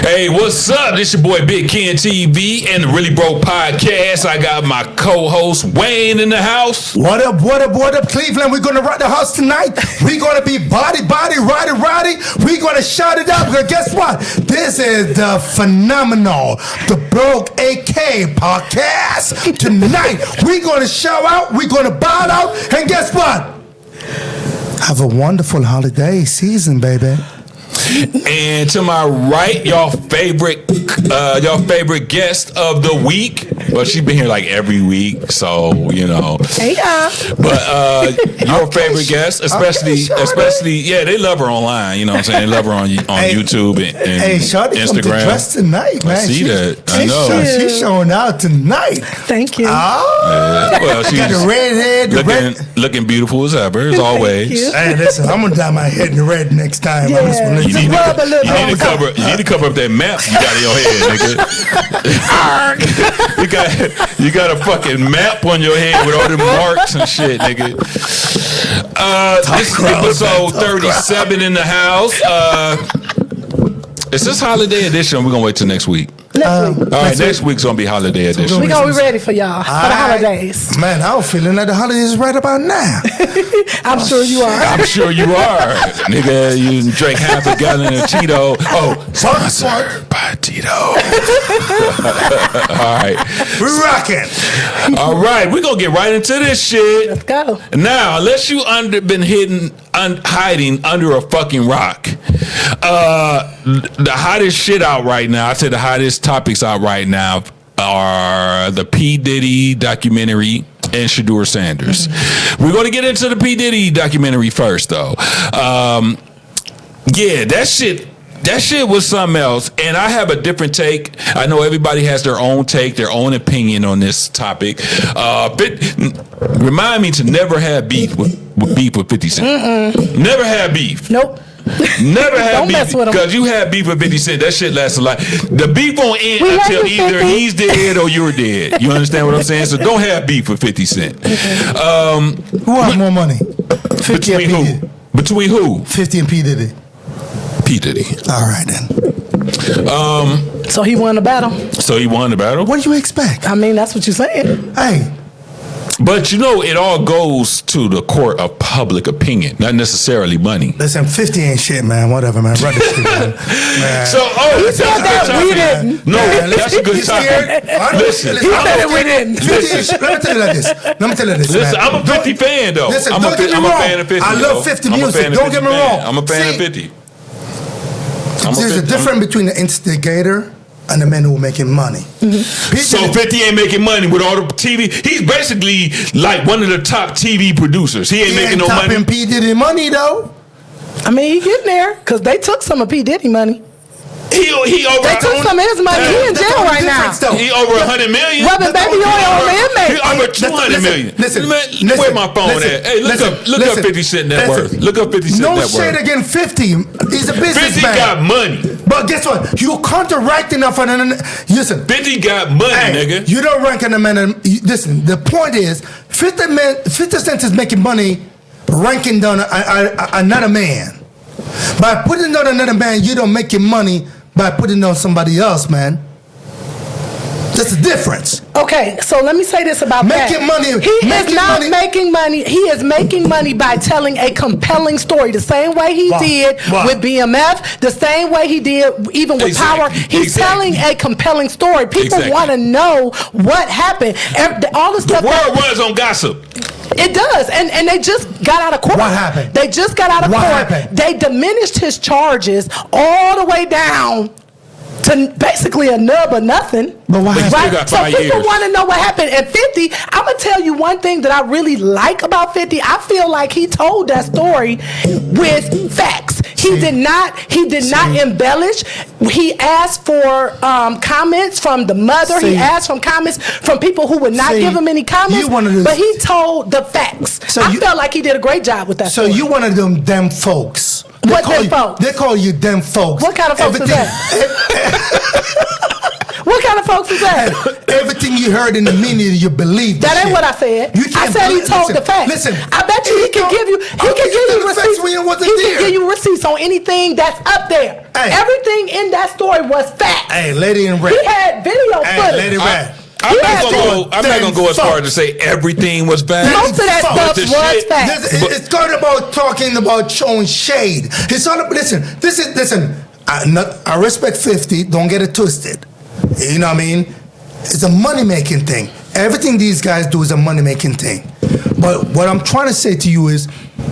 Hey, what's up? This your boy Big Ken TV and the Really Broke Podcast. I got my co-host Wayne in the house. What up, Cleveland? We're gonna rock the house tonight. We're gonna be body, roddy. We're gonna shout it out. Because guess what? This is the phenomenal, the Broke AK podcast. Tonight, we're gonna shout out, we're gonna bow out, and guess what? Have a wonderful holiday season, baby. And to my right, y'all favorite guest of the week. Well, she's been here like every week, so you know. Hey, y'all. But your favorite guest, especially, yeah, they love her online. You know what I'm saying? They love her on YouTube and Instagram. Dressed tonight, man. I see that. I know. She's showing out tonight. Thank you. Oh, well, she's got the red head, looking beautiful as ever, as always. Hey, listen, I'm gonna dye my head in red next time. Yeah. You need to cover up that map you got in your head, nigga. you got a fucking map on your head with all them marks and shit, nigga. This is episode 37 in the house. Is this holiday edition or we're gonna wait till next week? Next week. All right, next week's gonna be holiday edition. We're gonna be ready for y'all for the holidays. Man, I'm feeling like the holidays right about now. I'm sure you are. I'm sure you are. Nigga, you drank half a gallon of Tito. Oh, sponsored by Tito. All right. We're rocking. All right, we're going to get right into this shit. Let's go. Now, unless you been hiding under a fucking rock, the hottest shit out right now, I say the hottest topics out right now are the P. Diddy documentary and Shadur Sanders. Mm-hmm. We're going to get into the P. Diddy documentary first, though. Yeah, that shit was something else, and I have a different take. I know everybody has their own take, their own opinion on this topic. Remind me to never have beef with 50 Cent. Mm-mm. Never have beef. Nope. Never have beef, because you have beef with 50 Cent. That shit lasts a lot. The beef won't end until either he's dead or you're dead. You understand what I'm saying? So don't have beef with 50 Cent. Who has more money? 50 between who? Diddy. Between who? 50 and P. Diddy. P. Diddy. All right then. So he won the battle. What do you expect? I mean, that's what you're saying. Hey. But you know, it all goes to the court of public opinion, not necessarily money. Listen, 50 ain't shit, man. Whatever, man. Run this shit, man. So, he said that we didn't. No, that's a good topic. Listen, he said that we didn't. Let me tell you like this. Listen, man. I'm a 50 fan, though. Listen, I'm a fan of 50. I love 50 music. Don't get me wrong. I'm a fan of 50. There's a difference between the instigator and the man who are making money. Mm-hmm. So 50 ain't making money with all the TV. He's basically like one of the top TV producers. He ain't making no money. He P. Diddy money, though. I mean, he getting there, because they took some of P. Diddy money. They took some of his money. He in jail right now. He over 100 million. Rubbing baby oil on the inmate. He over 200 million. Listen, where my phone at? Hey, look up 50 Cent net worth. Look up 50 Cent net worth. No shade against 50. He's a businessman. 50 got money. But guess what? You counteract enough on listen. 50 got money, nigga. You don't rank on the man. Listen, the point is, 50 Cent is making money ranking down another man. By putting down another man, you don't make your money by putting on somebody else, man. That's the difference. Okay, so let me say this about making money. He is not making money. He is making money by telling a compelling story, the same way he did with BMF, the same way he did even with Power. He's telling a compelling story. People want to know what happened. All the stuff. The world runs on gossip. It does, and they just got out of court. What happened? They just got out of court. Happened? They diminished his charges all the way down to basically a nub or nothing. But why? Right? So people want to know what happened. And 50, I'm gonna tell you one thing that I really like about 50. I feel like he told that story with facts. He did not embellish. He asked for comments from the mother. He asked for comments from people who would not give him any comments. But he told the facts. So I felt like he did a great job with that. So you one of them folks. What them folks? They call you them folks. What kind of folks is that? What kind of folks you say? Everything you heard in the media, you believe. That ain't what I said. I said he told the facts. Listen, I bet you he can give you receipts. He can give you receipts on anything that's up there. Hey. Everything in that story was facts. Hey, Lady in Red. He had video footage. Lady Red. I'm not gonna go as far to say everything was bad. Most of that stuff was facts. It's not about talking about showing shade. It's all about, listen. I respect 50. Don't get it twisted. You know what I mean? It's a money making thing. Everything these guys do is a money making thing. But what I'm trying to say to you is,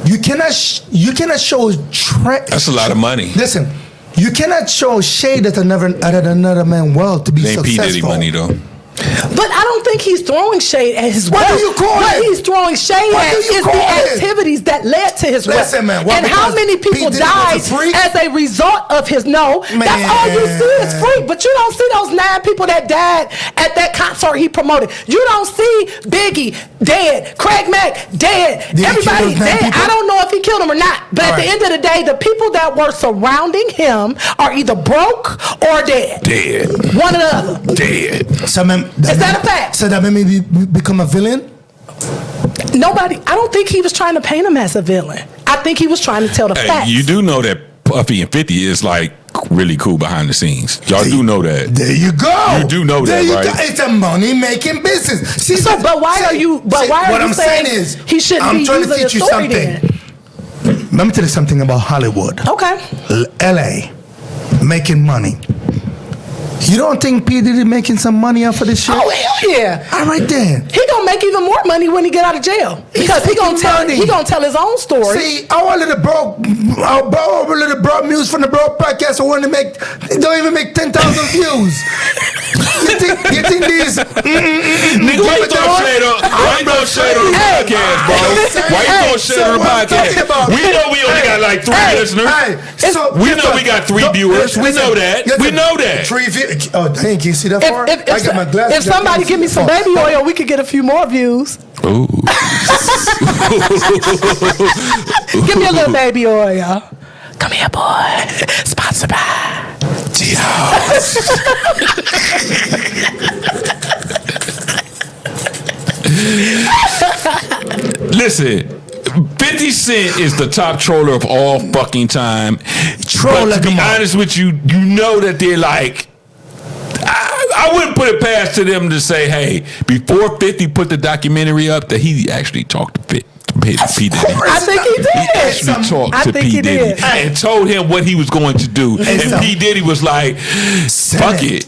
you cannot show That's a lot of money. Listen, you cannot show shade at another man's world to be successful. P Diddy money though. But I don't think he's throwing shade at his wealth. What do you call what it? he's throwing shade What at do you is the call it? activities that led to his wealth. Listen, man, and how many people died as a result of his that's all you see is freak. But you don't see those 9 people that died at that concert he promoted. You don't see Biggie dead, Craig Mack dead, everybody dead. I don't know if he killed him or not. But at the end of the day, the people that were surrounding him are either broke or dead. One or the other. Dead. So, is that a fact? So that made me become a villain? I don't think he was trying to paint him as a villain. I think he was trying to tell the facts. You do know that Puffy and 50 is like really cool behind the scenes. Y'all do know that. There you go. You do know that, right? It's a money-making business. See, but why are you saying is, he shouldn't be using the story then? Let me tell you something about Hollywood. Okay. L.A. making money. You don't think P. Diddy making some money off of this shit? Oh, hell yeah. All right then. He gonna make even more money when he get out of jail. Because he gonna tell his own story. See, our little broke news from the broke podcast don't even make 10,000 views. You think these nigga, why you throwing shade on the podcast, bro? Why you throwing shade on the podcast? We know we only got like 3 listeners. We know we got 3 viewers. We know that. We know that. 3 views. Oh, dang, can you see that far? I got my glasses. If somebody give me some baby oil, we could get a few more views. Ooh. Give me a little baby oil. Come here, boy. Sponsored by Tito's. Listen, 50 Cent is the top troller of all fucking time. But to be honest with you, you know that they're like, I wouldn't put it past to them to say, hey, before 50 put the documentary up, that he actually talked to P. Diddy. I think he did. He actually talked to P. Diddy and told him what he was going to do. And P. Diddy was like, fuck it.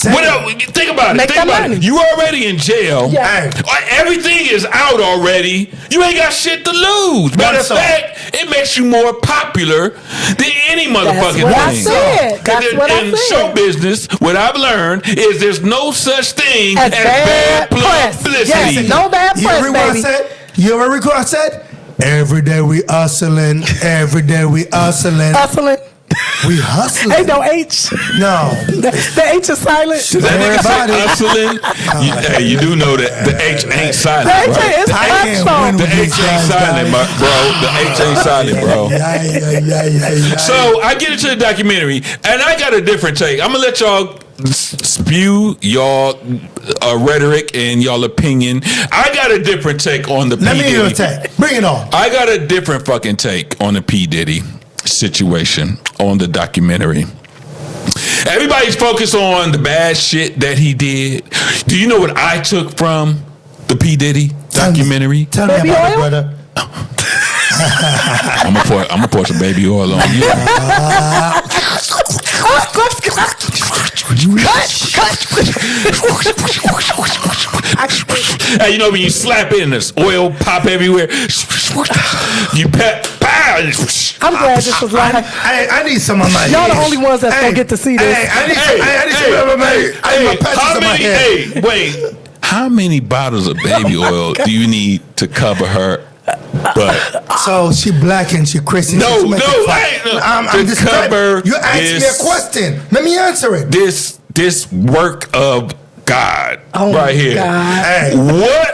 What else? Think about it. You already in jail. Yeah. Everything is out already. You ain't got shit to lose. Matter of fact, it makes you more popular than any motherfucking thing. That's what I said. In show business, what I've learned is there's no such thing as bad publicity. Yes, no bad press, baby. You ever recall I said? Every day we hustling. Every day we hustling. Hustling. We hustling. Ain't no H. No. The H is silent. Does that nigga say hustling? You do know that the H ain't silent. The H is silent. The H ain't silent, bro. The H ain't silent, bro. So I get into the documentary, and I got a different take. I'm gonna let y'all spew y'all rhetoric and y'all opinion. I got a different take on the P. Diddy. Let me hear your take. Bring it on. I got a different fucking take on the P. Diddy situation on the documentary. Everybody's focused on the bad shit that he did. Do you know what I took from the P. Diddy documentary? Tell me about it, brother. I'm gonna pour some baby oil on you. Hey, you know when you slap it and there's oil pop everywhere. You pat. I'm glad this was live. I need some of my. Y'all the only ones that's gonna get to see this. I need some patches on my head. Wait. How many bottles of baby oil do you need to cover her butt? So she black and she crazy. No. I'm just cover. You asked me a question. Let me answer it. This work of God right here. God. Hey.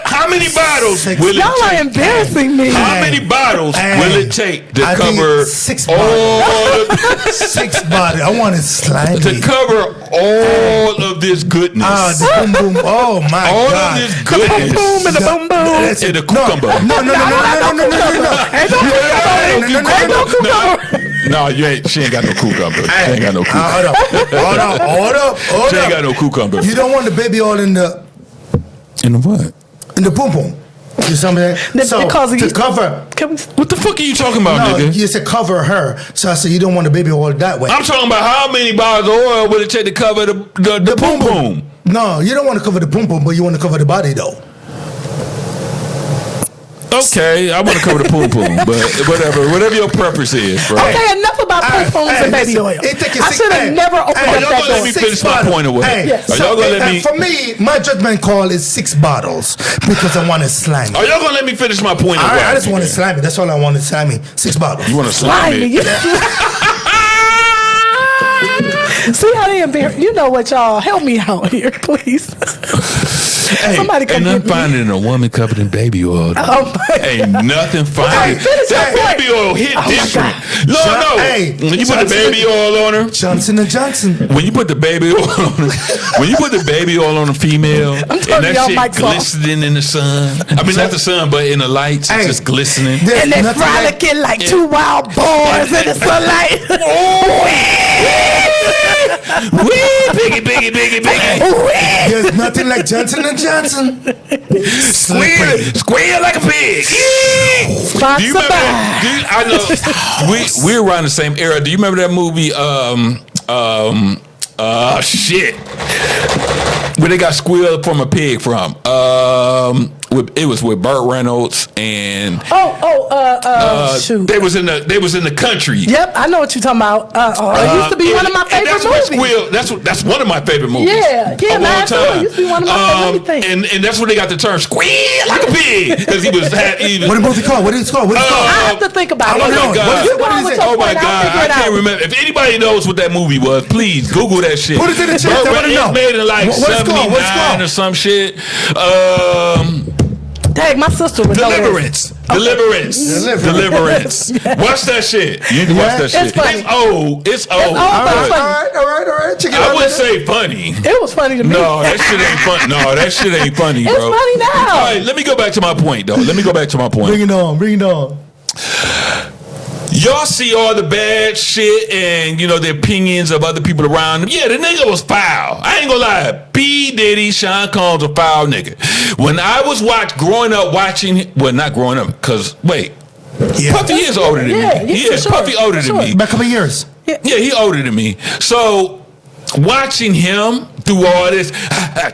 How many bottles will it Y'all are take? embarrassing me. How many bottles will it take to cover 6 all bottles. 6 bottles. I want it slimy. to cover all of this goodness? The boom boom. Oh my all God. of this goodness. Boom and the boom boom. That's And it. the cucumber. No. Ain't no cucumber. No, you ain't. She ain't got no cucumber. She ain't got no cucumber. Hold up. She ain't got no cucumber. You don't want the baby all in the what? in the boom boom. You something? So because to cover. Can we? What the fuck are you talking about, No, nigga? you said cover her. So I said you don't want the baby all that way. I'm talking about how many bottles of oil will it take to cover the boom boom? No, you don't want to cover the boom boom, but you want to cover the body though. Okay, I want to cover the poom poom, but whatever your preference is, bro. Okay, enough about pom poms and baby oil. I should have never opened up Y'all that gonna let me door. finish my point away? Hey, Are y'all gonna let me? For me, my judgment call is 6 bottles because I want it slimy. Are y'all gonna let me finish my point away? I just want it slimy. That's all I want is slimy. 6 bottles. You want to slime Slimy. it? See how they embarrass? You know what, y'all? Help me out here, please. Hey, Somebody come ain't nothing get me. finding in a woman covered in baby oil. Oh my Ain't nothing finding. finish That your point. baby oil hit Oh my different. God. No. Hey, When you put the baby oil on her, Johnson & Johnson. when you put the baby oil on her, when you put the baby oil on a female, and turning that y'all shit mics off. glistening in the sun. I mean, not the sun, but in the lights, it's Hey. just glistening. There's And they nothing like- frolicking like 2 wild boars in the sunlight. Biggie. There's nothing like Johnson & Johnson. Squeal like a pig. Do you remember that? I know we're around the same era. Do you remember that movie? Shit. Where they got squealed from a pig from? It was with Burt Reynolds and Shoot. they was in the country. Yep, I know what you're talking about. It used to be one of my and favorite that's movies. Squeal, that's one of my favorite movies. Yeah, of all mine too. time. It used to be one of my favorite things. And that's where they got the term "squeal like a pig" because he was What the movie called? What is it called? I have to think about it. Oh my God! You go on with your Oh my point, I'll God! figure I it can't out. remember. If anybody knows what that movie was, please Google that shit. Put it in the chat. I wanna know. It's made in like What's it called? What's it 79 called? or some shit. Dang, my sister would know this. Deliverance. Watch that shit. You need to watch that shit. It's funny. It's old. old, but it's funny. All right. Check it I out. wouldn't say funny. It was funny to me. No, that shit ain't funny. No, that shit ain't funny, bro. It's funny now. All right, let me go back to my point, though. Bring it on. Y'all see all the bad shit and, the opinions of other people around him. Yeah, the nigga was foul. I ain't gonna lie. P. Diddy, Sean Combs, a foul nigga. When I was growing up watching, well, not growing up, because, wait. Yeah. Puffy is older than me. for sure, Puffy older than me. Back a couple years. Yeah, he older than me. So, watching him do all this,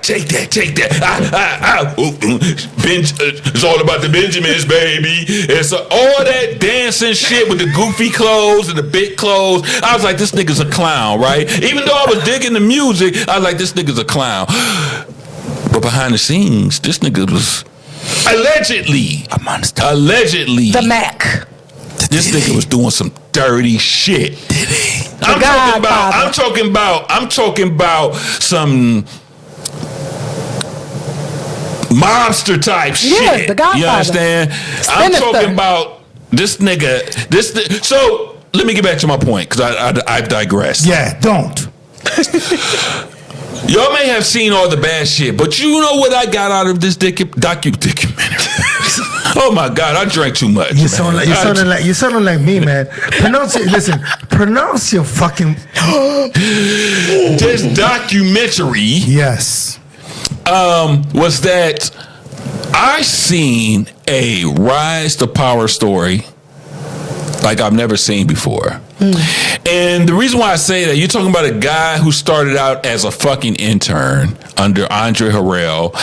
take that. It's all about the Benjamins, baby. It's all that dancing shit with the goofy clothes and the big clothes. I was like, this nigga's a clown, right? Even though I was digging the music, I was like, this nigga's a clown. But behind the scenes, this nigga was allegedly A monster. Allegedly. The Mac. This nigga was doing some dirty shit. Diddy. I'm talking about some mobster type shit. The Godfather. You understand? I'm talking about this nigga. So let me get back to my point because I've digressed. Yeah, don't. Y'all may have seen all the bad shit, but you know what I got out of this documentary? Oh my God, I drank too much. You sounding like me, man. Pronounce your fucking. This documentary. Yes. Was that I seen a rise to power story like I've never seen before. And the reason why I say that, you're talking about a guy who started out as a fucking intern under Andre Harrell,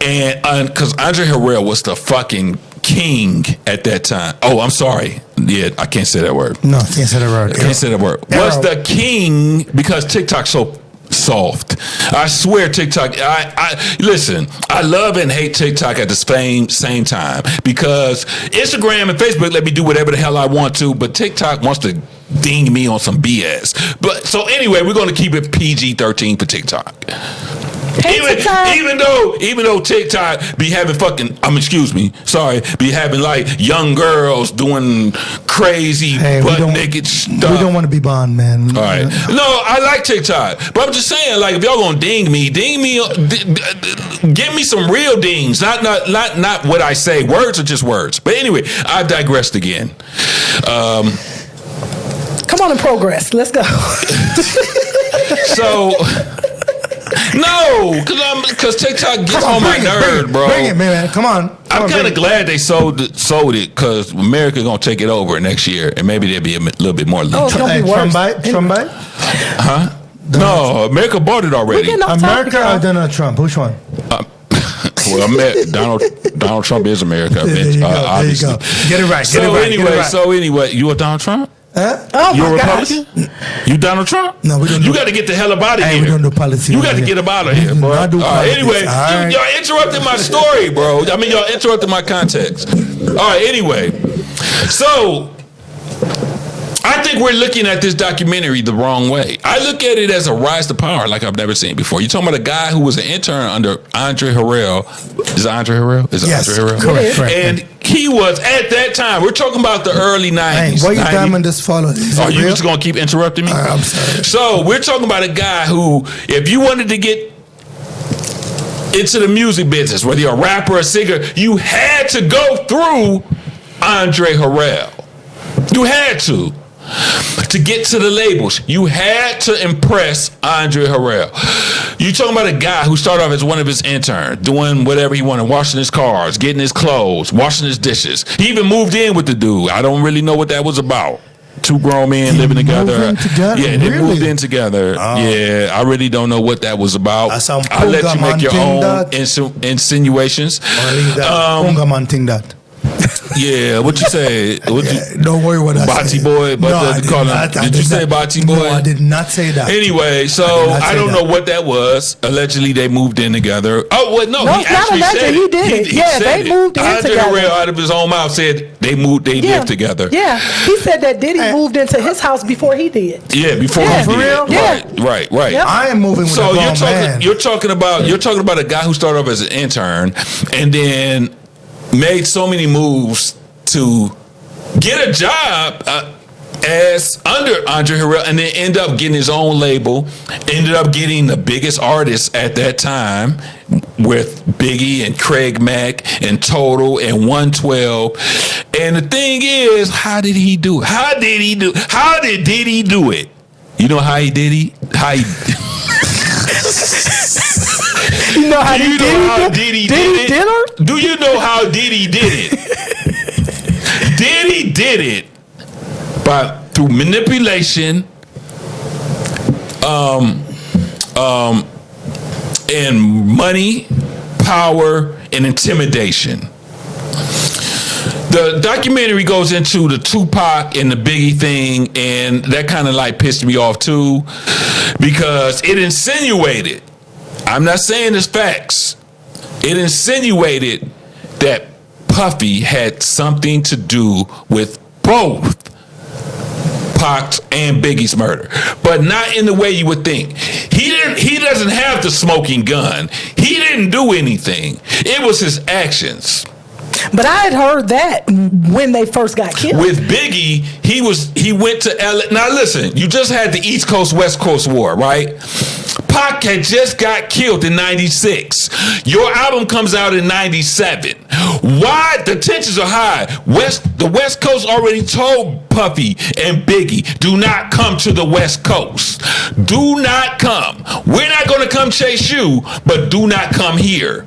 and because Andre Harrell was the fucking king at that time. Oh, I'm sorry. Yeah, I can't say that word. No, can't say that word. I can't say that word. Was the king because TikTok's so soft. I swear TikTok, I listen, I love and hate TikTok at the same time because Instagram and Facebook let me do whatever the hell I want to, but TikTok wants to ding me on some BS. But so anyway, we're going to keep it PG-13 for TikTok. Hey, TikTok. Even though TikTok be having be having like young girls doing crazy butt naked stuff. We don't want to be Bond, man. All right. No, I like TikTok, but I'm just saying, like, if y'all gonna ding me, give me some real dings, not what I say. Words are just words. But anyway, I digressed again. Come on and progress. Let's go. So. No, because TikTok gets on my nerve, bro. Bring it, man. Come on. I'm kind of glad they sold it because America gonna take it over next year, and maybe there'll be a little bit more. Oh, it's gonna be worse. Trump bite? Huh? No, America bought it already. America or Donald Trump? Which one? Well, Donald Trump is America, There you go. obviously. Get it right. So anyway, you a Donald Trump? Huh? Oh, you a my Republican? gosh. You Donald Trump? No, we don't. You got to get the hell up out of here. We don't do politics. You got to get up out of here, bro. Anyway, y'all interrupted my story, bro. I mean, y'all interrupted my context. All right, anyway. So, I think we're looking at this documentary the wrong way. I look at it as a rise to power like I've never seen before. You're talking about a guy who was an intern under Andre Harrell. Is it Andre Harrell? Yes, Andre Harrell? correct. And he was, at that time, we're talking about the early 90s. Hey, why you diamond this follow? Are you just going to keep interrupting me? I'm sorry. So, we're talking about a guy who, if you wanted to get into the music business, whether you're a rapper or a singer, you had to go through Andre Harrell. You had to. To get to the labels, you had to impress Andre Harrell. You talking about a guy who started off as one of his interns, doing whatever he wanted, washing his cars, getting his clothes, washing his dishes. He even moved in with the dude. I don't really know what that was about. Two grown men living together. Yeah, they moved in together. Oh. Yeah, I really don't know what that was about. I'll let you make your own insinuations. Yeah, what you say? Don't worry what I Bati said. boy, but did you say Bati boy? No, I did not say that. Anyway, so I don't know what that was. Allegedly, they moved in together. Oh, well, no, he actually said he did it. Yeah, they moved in together. Andre Harrell, out of his own mouth, said they lived together. Yeah, he said that Diddy moved into his house before he did. Yeah, before he did. For real? Yeah. Right. Yep. I am moving with a grown man. You're talking about a guy who started off as an intern and then made so many moves to get a job as under Andre Harrell, and then end up getting his own label, ended up getting the biggest artists at that time with Biggie and Craig Mack and Total and 112. And the thing is, how did he do it? How did Diddy do it? You know how he did it? You know how Diddy did it? Do you know how Diddy did it? Diddy did it through manipulation, and money, power, and intimidation. The documentary goes into the Tupac and the Biggie thing, and that kind of like pissed me off too, because it insinuated, I'm not saying it's facts, it insinuated that Puffy had something to do with both Pac's and Biggie's murder, but not in the way you would think. He doesn't have the smoking gun. He didn't do anything. It was his actions. But I had heard that when they first got killed. With Biggie, he went to LA. Now listen, you just had the East Coast West Coast war, right? Pac had just got killed in 96. Your album comes out in 97. Why? The tensions are high. The West Coast already told Puffy and Biggie, do not come to the West Coast. Do not come. We're not going to come chase you, but do not come here.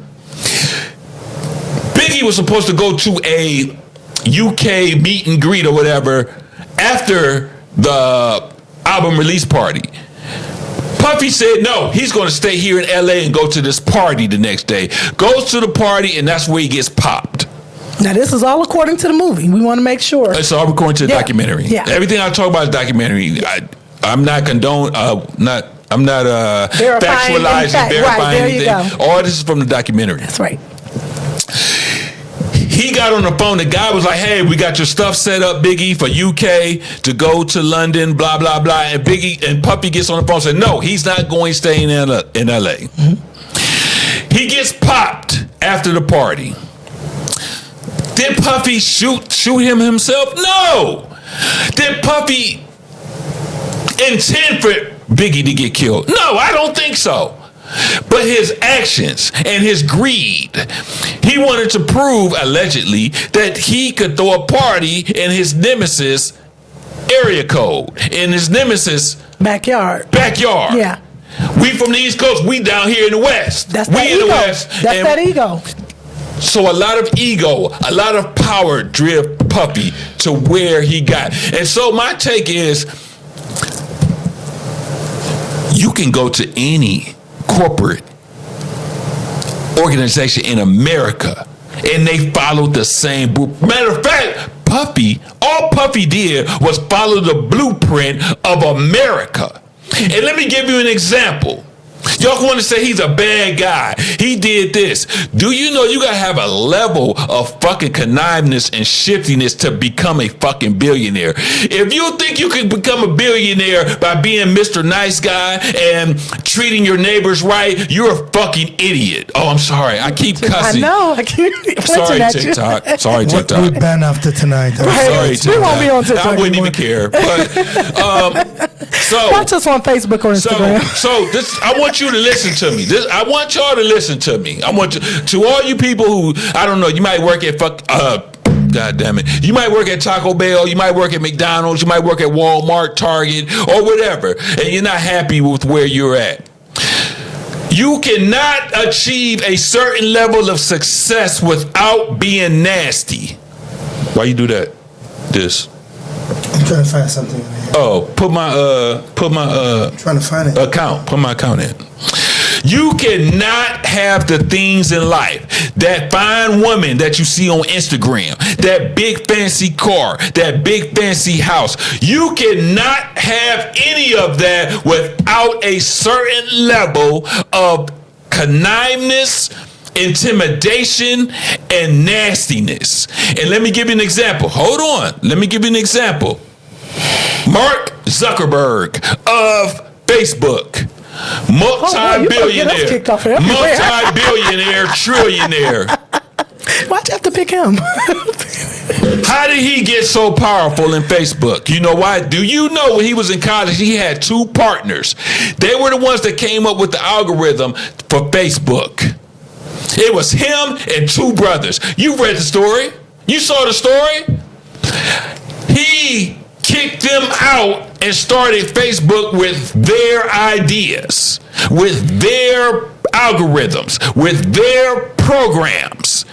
Biggie was supposed to go to a UK meet and greet or whatever after the album release party. Puffy said no, he's going to stay here in LA and go to this party the next day. Goes to the party, and that's where he gets popped. Now, this is all according to the movie. We want to make sure. It's all according to the documentary. Yeah. Everything I talk about is documentary. I'm not factualizing, verifying anything. All this is from the documentary. That's right. He got on the phone. The guy was like, hey, we got your stuff set up, Biggie, for UK to go to London, blah, blah, blah. And Biggie and Puffy gets on the phone and said, no, he's not going to stay in LA. Mm-hmm. He gets popped after the party. Did Puffy shoot him himself? No. Did Puffy intend for Biggie to get killed? No, I don't think so. But his actions and his greed, he wanted to prove, allegedly, that he could throw a party in his nemesis area code, in his nemesis backyard. Yeah. We from the East Coast, we down here in the West. That's that ego. That's that ego. So a lot of ego, a lot of power drove Puffy to where he got. And so my take is, you can go to any corporate organization in America and they followed the same blueprint. Matter of fact, all Puffy did was follow the blueprint of America. And let me give you an example. Y'all want to say he's a bad guy. He did this. Do you know you got to have a level of fucking conniveness and shiftiness to become a fucking billionaire? If you think you can become a billionaire by being Mr. Nice Guy and treating your neighbors right, you're a fucking idiot. Oh, I'm sorry. I keep cussing. I know. I keep sorry, TikTok. Sorry, TikTok. We're banned after tonight. Sorry, TikTok. We won't be on TikTok. I wouldn't even care. But so watch us on Facebook or Instagram. So this, I want you to listen to me. I want y'all to listen to me. I want you, to all you people who, I don't know, you might work at God damn it. You might work at Taco Bell, you might work at McDonald's, you might work at Walmart, Target, or whatever, and you're not happy with where you're at. You cannot achieve a certain level of success without being nasty. Why you do that? This. I'm trying to find something. Oh, put my I'm trying to find it. Account. Put my account in. You cannot have the things in life, that fine woman that you see on Instagram, that big fancy car, that big fancy house. You cannot have any of that without a certain level of conniveness, intimidation, and nastiness. And let me give you an example. Hold on. Let me give you an example. Mark Zuckerberg of Facebook. Multi-billionaire, trillionaire. Why'd you have to pick him? How did he get so powerful in Facebook? You know why? Do you know when he was in college, he had two partners? They were the ones that came up with the algorithm for Facebook. It was him and two brothers. You read the story. You saw the story. He kicked them out and started Facebook with their ideas, with their algorithms, with their programs.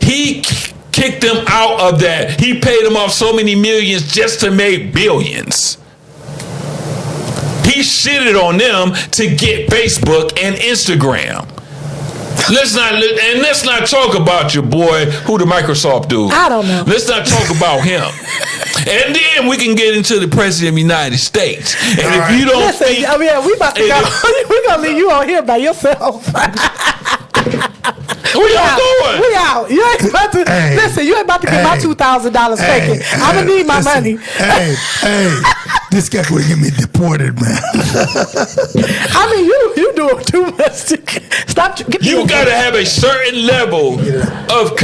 He kicked them out of that. He paid them off so many millions just to make billions. He shitted on them to get Facebook and Instagram. Let's not talk about your boy, who the Microsoft dude. I don't know. Let's not talk about him. And then we can get into the President of the United States. And if you don't think... we about to go. We're going to leave you on here by yourself. Where y'all going? We out. You ain't about to... Listen, you ain't about to get my $2,000 taken. I'm going to need my money. Hey. This guy would get me deported, man. I mean, you doing too much. Stop. You got to have a certain level of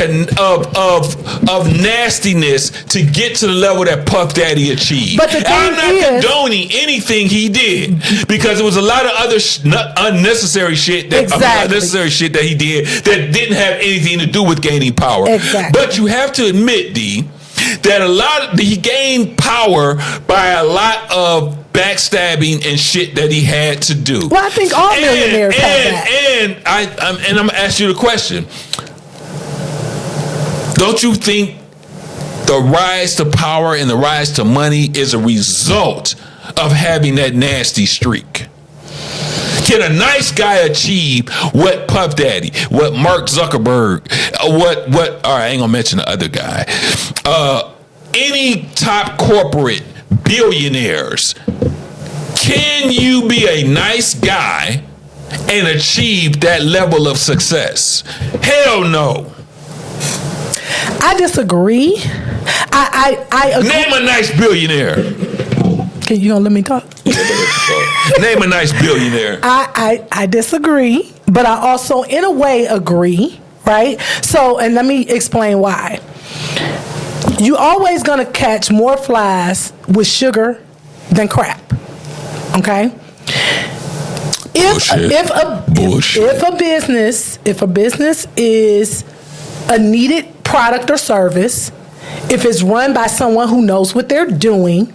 nastiness to get to the level that Puff Daddy achieved. But the thing I'm not condoning anything he did, because there was a lot of other unnecessary shit that he did that didn't have anything to do with gaining power. Exactly. But you have to admit, D, that he gained power by a lot of backstabbing and shit that he had to do. Well, I think all millionaires have that. And I'm gonna ask you the question. Don't you think the rise to power and the rise to money is a result of having that nasty streak? Can a nice guy achieve what Puff Daddy, what Mark Zuckerberg, what? All right, I ain't gonna mention the other guy. Any top corporate billionaires. Can you be a nice guy and achieve that level of success? Hell no. I disagree. I agree. Name a nice billionaire. Can you gonna let me talk? Name a nice billionaire. I disagree, but I also, in a way, agree. Right? So, and let me explain why. You always gonna catch more flies with sugar than crap. Okay? If a business is a needed product or service, if it's run by someone who knows what they're doing,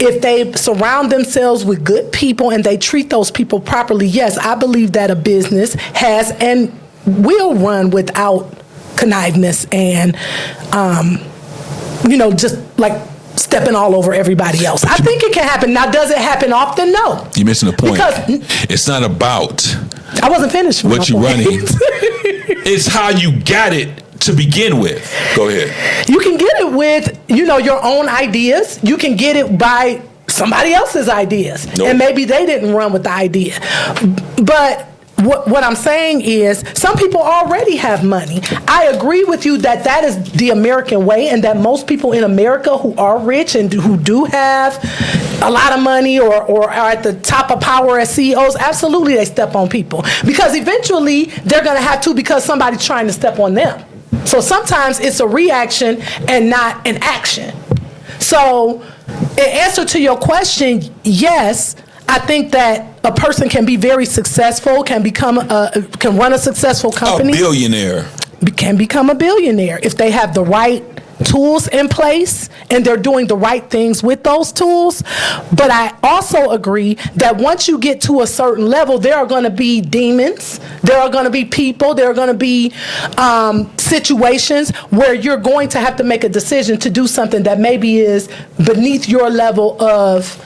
if they surround themselves with good people and they treat those people properly, yes, I believe that a business has and will run without conniveness and, just like stepping all over everybody else. I think it can happen. Now, does it happen often? No. You're missing the point. Because it's not about I wasn't finished with what you're running. It's how you got it to begin with. Go ahead. You can get it with, your own ideas. You can get it by somebody else's ideas. Nope. And maybe they didn't run with the idea. But what I'm saying is some people already have money. I agree with you that is the American way, and that most people in America who are rich and who do have a lot of money or are at the top of power as CEOs, absolutely they step on people. Because eventually they're going to have to, because somebody's trying to step on them. So sometimes it's a reaction and not an action. So in answer to your question, yes, I think that a person can be very successful, can run a successful company. A billionaire. Can become a billionaire if they have the right tools in place and they're doing the right things with those tools. But I also agree that once you get to a certain level, there are going to be demons, there are going to be people, there are going to be situations where you're going to have to make a decision to do something that maybe is beneath your level of.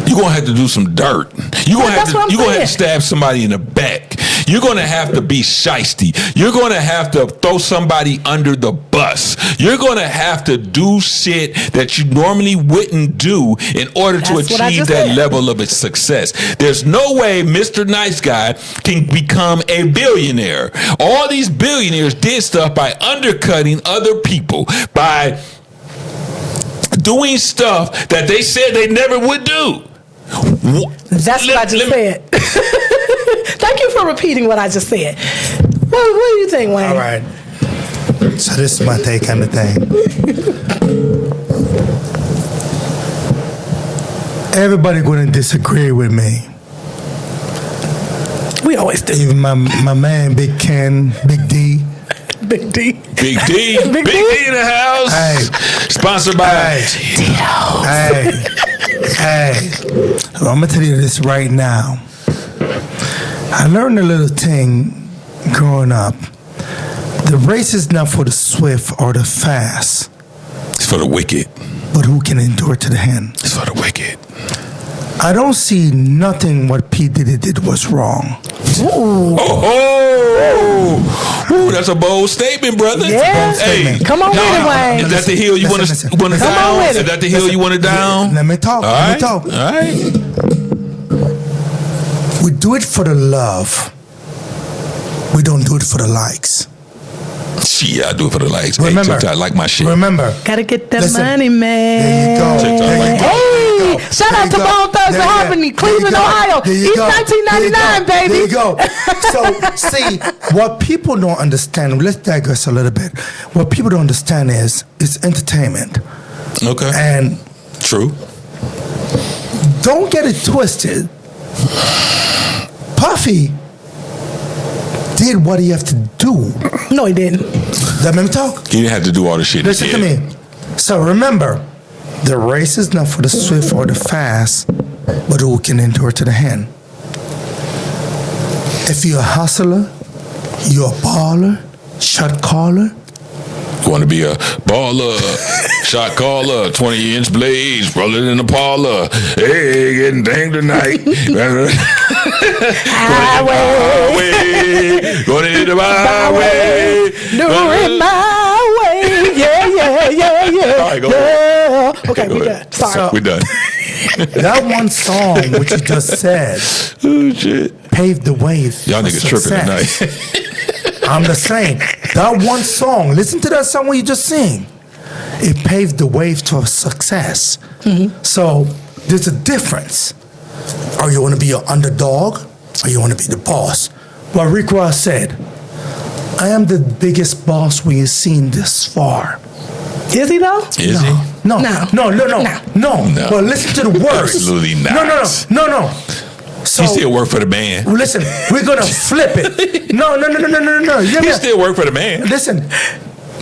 You're going to have to do some dirt. You're going to have to stab somebody in the back. You're going to have to be shiesty. You're going to have to throw somebody under the bus. You're going to have to do shit that you normally wouldn't do in order to achieve that level of success. There's no way Mr. Nice Guy can become a billionaire. All these billionaires did stuff by undercutting other people, by doing stuff that they said they never would do. That's what I just said. Thank you for repeating what I just said. What do you think, Wayne? All right. So this is my take on the thing. Everybody going to disagree with me. We always do. Even my man, Big Ken, Big D. Big D. Big D. Big D in the house. Hey. Sponsored by Hey. I'm going to tell you this right now. I learned a little thing growing up. The race is not for the swift or the fast. It's for the wicked. But who can endure to the end? It's for the wicked. I don't see nothing what P. Diddy did was wrong. Ooh. Ooh, that's a bold statement, brother. Yeah. Hey, come on with it, Wayne. Is that the hill you want to down? Is that the hill you want to down? Let me talk. All right. We do it for the love. We don't do it for the likes. Shit, I do it for the likes. Remember, TikTok like my shit. Remember. Gotta get that money, There man. you go. Hey, shout out to Bone Thursday Harmony, Cleveland, Ohio. East 1999, baby. There you go. So, see, what people don't understand, let's digress a little bit. What people don't understand is it's entertainment. Okay. And true. Don't get it twisted. Puffy did what he had to do. No, he didn't. Let me talk. He didn't have to do all the shit. Listen to me. So remember, the race is not for the swift or the fast, but who can endure to the end. If you're a hustler, you're a baller, shot caller. Want to be a baller, shot caller, 20-inch blades, rolling in the parlor. Hey, getting dang tonight. Highway, going to hit the byway. Doing my way. Yeah. All right, go ahead. Okay, we done. Sorry. We're done. That one song, which you just said, oh, shit, paved the way. Y'all niggas tripping tonight. I'm just saying, that one song, listen to that song you just sing. It paved the way to success. Mm-hmm. So there's a difference. Or you want to be an underdog, or you want to be the boss. But Rick Ross said, I am the biggest boss we have seen this far. Is he though? Is he? No. No. But listen to the words. Absolutely not. No. So, he still work for the man. Listen, we're gonna flip it. No. He still work for the man. Listen,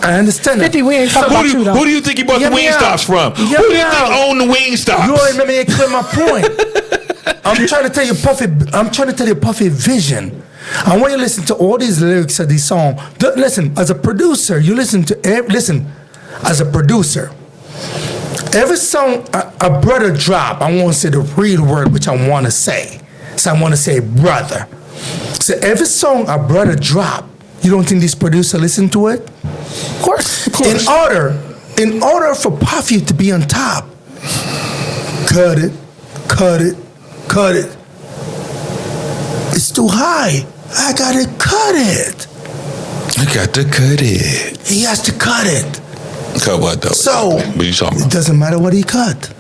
I understand 50, we ain't talking about you though. Who do you think he bought the wing stops from? Who do you think owned the wing stops? You already made me clear my point. I'm trying to tell you Puffy vision. I want you to listen to all these lyrics of these songs. Listen, as a producer, you listen to as a producer. Every song a brother drop, I want to say the real word which I want to say. So I want to say brother. So every song a brother drop, you don't think this producer listen to it? Of course. In order for Puffy to be on top, cut it. It's too high. I gotta cut it. I got to cut it. He has to cut it. Cut what though? So What are you talking it about? doesn't matter what he cut.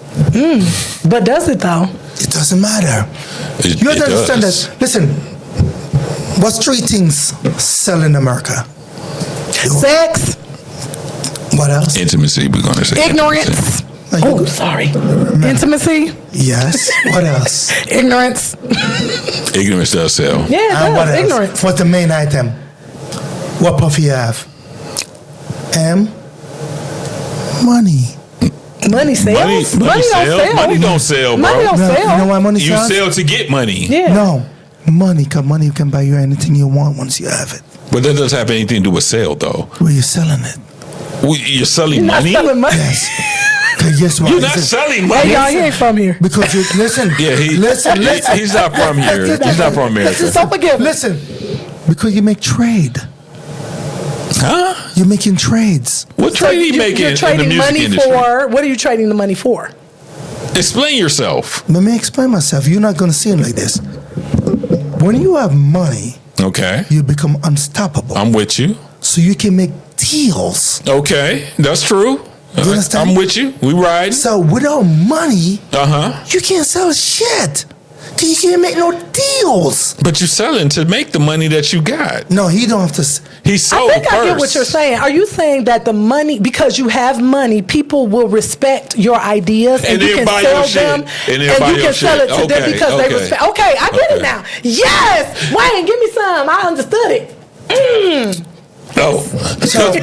But does it though? It doesn't matter. You have to understand that. Listen, what's 3 things sell in America? Sex, What else? Intimacy, we're gonna say. ignorance. Oh, sorry. Intimacy, yes. What else? ignorance. Ignorance does sell. Yeah, And it what does. else? Ignorance. What's the main item? What Puffy have? Money. Money sells. Money don't sell. sell. Money don't sell, bro. Money don't No, sell. you know why money You sells? sell to get money. Yeah. No, money, because money can buy you anything you want once you have it. But that doesn't have anything to do with sale, though. Where you selling it? You're selling Not money? selling money. Yes. Because guess what? You're not selling money. Hey, y'all, he ain't from here. Because you listen. Yeah, listen. he's not from here. He's not from America. So forgive me. Listen, because you make trade. Huh? You're making trades. What So trade he making you're in the trading music money industry? for, what are you trading the money for? Explain yourself. Let me explain myself. You're not going to see it like this. When you have money, Okay. you become unstoppable. I'm with you. So you can make deals. Okay. That's true. You understand? I'm with you. We ride. So without money, Uh-huh. you can't sell shit. You can't make no deals. But you're selling to make the money that you got. No, he don't have to. He sold I think first. I get what you're saying. Are you saying that the money, because you have money, people will respect your ideas and you they'll can buy sell your shit. them And they'll buy you your can sell shit. it to them Okay, because okay. they respect. Okay, I get it now. Yes, Wayne, give me some. I understood it. No.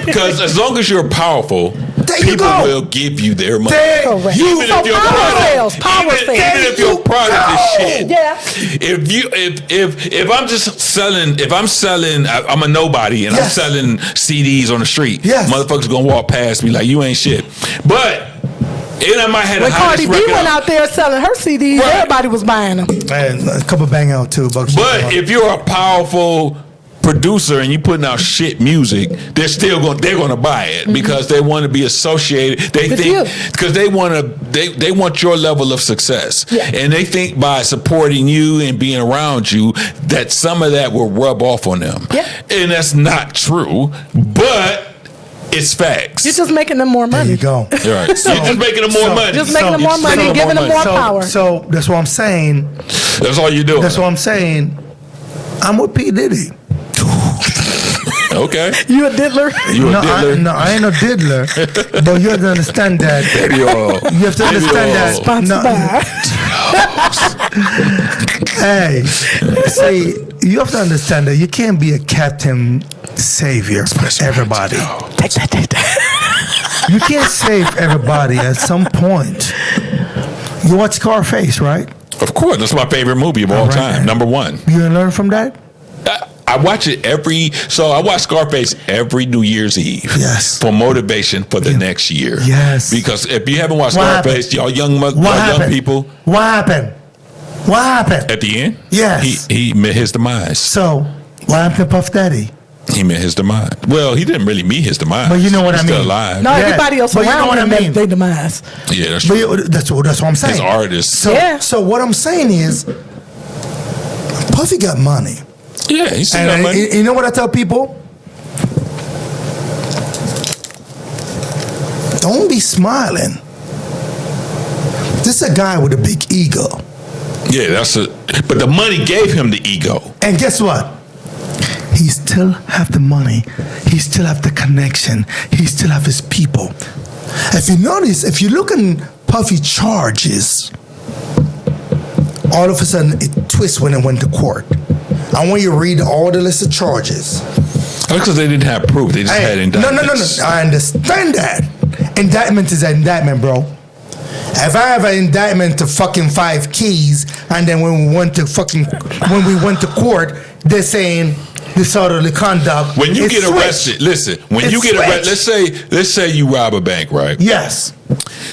Because as long as you're powerful, There you people go. will give you their money. Correct. Even So if your power product, sales, power even, sales. even if your product is shit. Yeah. If I'm just selling, I'm a nobody and I'm Yes. selling CDs on the street. Yes. Motherfuckers gonna walk past me like you ain't shit. But and I might have When the Cardi hottest B record went out there selling her CDs, Right. everybody was buying them. And a couple bang out too, bucks. But if you're a powerful producer and you putting out shit music, they're gonna buy it because they want to be associated. They With think you. because they want your level of success, Yeah. and they think by supporting you and being around you that some of that will rub off on them. Yeah. And that's not true, but it's facts. You're just making them more there money. you go. All right. You're just making them more money. Just making them more money and giving them more power. So that's what I'm saying. That's all you're doing. That's what I'm saying. I'm with P. Diddy. Okay. You a diddler? You a diddler? I ain't no diddler. But you have to understand that. Baby oil. You have to Baby understand oil. that. Sponsored by. Hey, see, you have to understand that you can't be a captain savior for everybody. Take that. You can't save everybody at some point. You watch Scarface, right? Of course, that's my favorite movie of all Right. time. Number one. You gonna learn from that? I watch it I watch Scarface every New Year's Eve. Yes. For motivation for the next year. Yes. Because if you haven't watched What Scarface, y'all young people, What happened? What happened? at the end, Yes. he met his demise. So, what happened to Puff Daddy? He met his demise. Well, he didn't really meet his demise. But you know what He's I still mean. alive. No, Yeah, everybody else but you know around what I him mean. they demise. Yeah, that's But true. that's what I'm saying. His artist. So, Yeah. so what I'm saying is, Puffy got money. Yeah, he's still got And money. you know what I tell people? Don't be smiling. This is a guy with a big ego. Yeah, but the money gave him the ego. And guess what? He still have the money. He still have the connection. He still have his people. If you notice, if you look in Puffy charges, all of a sudden it twists when it went to court. I want you to read all the list of charges. That's because they didn't have proof. They just had indictments. No. I understand that. Indictment is an indictment, bro. If I have an indictment to fucking 5 keys, and then when we went to court, they're saying disorderly conduct. When you get arrested, listen. When you get arrested, let's say you rob a bank, right? Yes.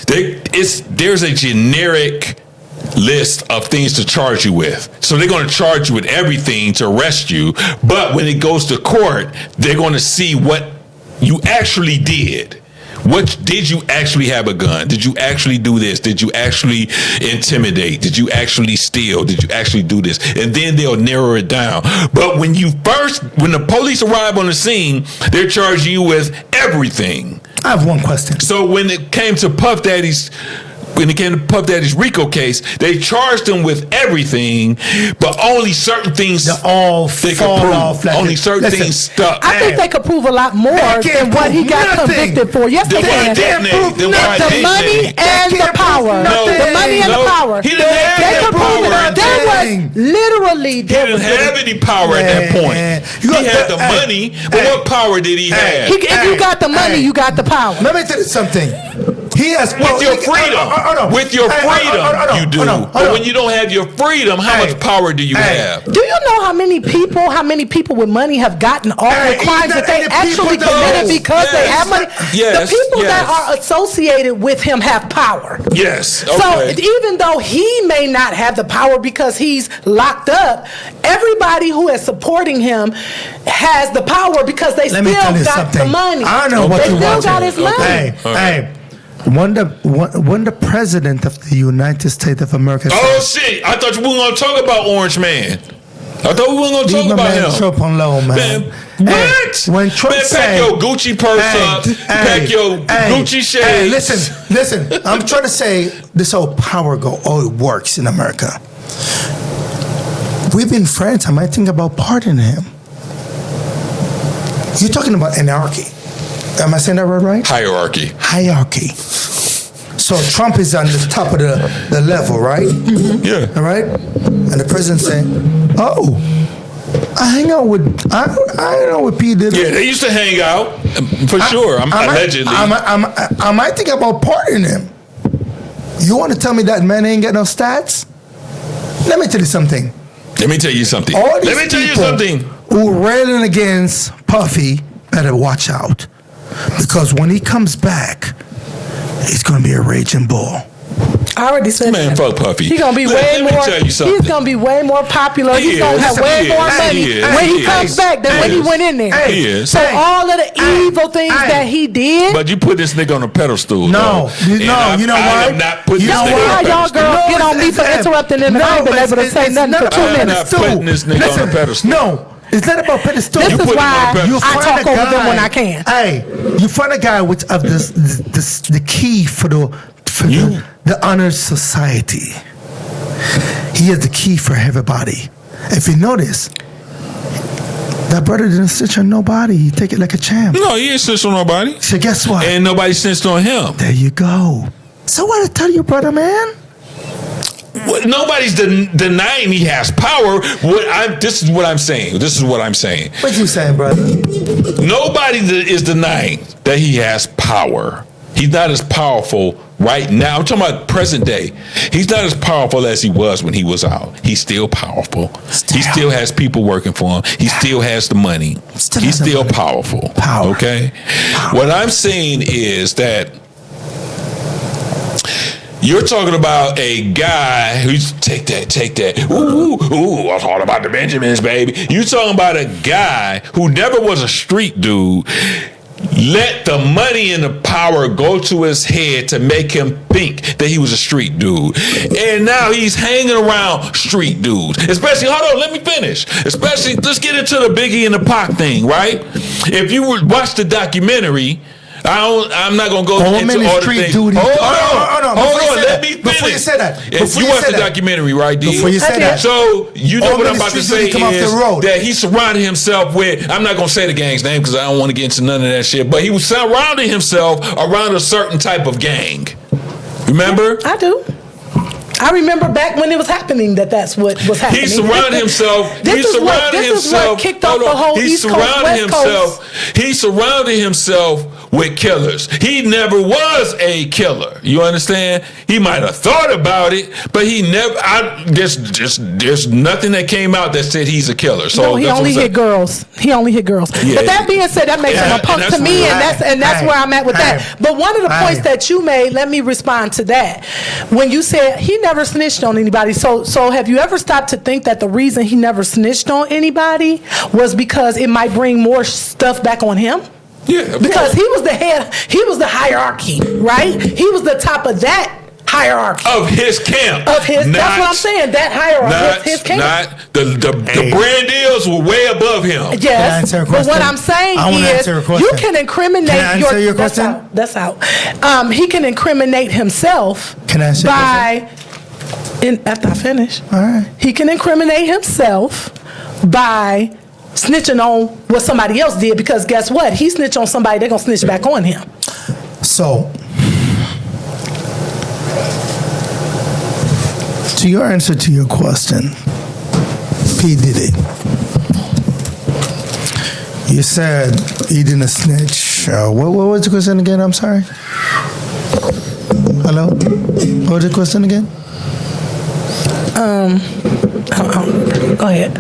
There's a generic list of things to charge you with. So they're going to charge you with everything to arrest you. But when it goes to court, they're going to see what you actually did. Did you actually have a gun? Did you actually do this? Did you actually intimidate? Did you actually steal? Did you actually do this? And then they'll narrow it down. But when the police arrive on the scene, they're charging you with everything. I have one question. So when it came to Puff Daddy's RICO case, they charged him with everything, but only certain things they could prove. Only certain things stuck. I think they could prove a lot more than what he got convicted for. Yes, they can. The money and the power. The money and the power. He didn't have any power. Literally, he didn't have any power at that point. He had the money, but what power did he have? If you got the money, you got the power. Let me tell you something. He has with your freedom. With your freedom, you do. But when you don't have your freedom, how much power do you have? Do you know how many people with money have gotten all the crimes that they actually committed because they have money? Yes. The people that are associated with him have power. Yes. Okay. So even though he may not have the power because he's locked up, everybody who is supporting him has the power because they still got the money. I know what you want. They still got his money. Hey. When the president of the United States of America shit! I thought we were going to talk about Orange Man. I thought we weren't going to talk about him. Trump on low, man. What? When Trump pack your Gucci purse up. Pack your Gucci shades. Listen. I'm trying to say this whole power it works in America. We've been friends. I might think about pardoning him. You're talking about anarchy. Am I saying that right? Hierarchy. So Trump is on the top of the level, right? Mm-hmm. Yeah. All right? And the president saying, I hang out with P. Diddy. Yeah, they used to hang out, for sure. Allegedly. I might think about pardoning him. You want to tell me that man ain't got no stats? Let me tell you something. All these people who railing against Puffy better watch out. Because when he comes back, he's going to be a raging bull. I already said that. Man, fuck Puffy. He's going to be He's going to be way more popular. He's going to have way more money when he comes back than when he went in there. So all of the evil things that he did. But you put this nigga on a pedestal. No. You know why? I am not putting this nigga on a pedestal. Y'all girls get on me for interrupting and I ain't been able to say nothing for 2 minutes. I'm not putting this nigga on a pedestal. No. It's not about pedestal. This is why I talk over them when I can. Hey, you find a guy with the key for the honored society. He has the key for everybody. If you notice, that brother didn't snitch on nobody. He take it like a champ. No, he ain't snitched on nobody. So guess what? And nobody snitched on him. There you go. So what I tell you, brother, man? Nobody's denying he has power. This is what I'm saying. What you saying, brother? Nobody is denying that he has power. He's not as powerful right now. I'm talking about present day. He's not as powerful as he was when he was out. He's still powerful. He still has people working for him. He still has the money. He's still powerful. Okay? What I'm saying is that you're talking about a guy who's take that. Ooh, I'm talking about the Benjamins, baby. You're talking about a guy who never was a street dude. Let the money and the power go to his head to make him think that he was a street dude. And now he's hanging around street dudes. Especially, hold on, let me finish. Especially, let's get into the Biggie and the Pac thing, right? If you would watch the documentary I'm not gonna go All into men all is the street things. duty. Hold on. Let me finish. Before you say that. You watched the documentary, right, D? Before you say that. So you know All what men I'm is about to street say duty, come off is the road. that he surrounded himself with. I'm not gonna say the gang's name because I don't want to get into none of that shit. But he was surrounding himself around a certain type of gang. Remember? I do. I remember back when it was happening that's what was happening. He surrounded himself. This is what kicked off the whole East Coast, West Coast. He surrounded himself with killers. He never was a killer. You understand? He might have thought about it, but he never. There's nothing that came out that said he's a killer. So no, he only hit girls. He only hit girls. Yeah. But that being said, that makes him a punk to me, and that's where I'm at with that. But one of the points that you made, let me respond to that. When you said he never snitched on anybody, so have you ever stopped to think that the reason he never snitched on anybody was because it might bring more stuff back on him? Yeah, because he was the head, he was the hierarchy, right? He was the top of that hierarchy of his camp. That's what I'm saying. That hierarchy, his camp. Not the brand deals were way above him. Yes, but what I'm saying is, you can incriminate. Can I answer your question? That's out. He can incriminate himself. Can I answer by? After I finish, all right. He can incriminate himself by snitching on what somebody else did, because guess what? He snitched on somebody, they're gonna snitch back on him. So, to your answer to your question, P. Diddy, you said he didn't snitch. What was the question again? I'm sorry. Hello? What was the question again? Go ahead.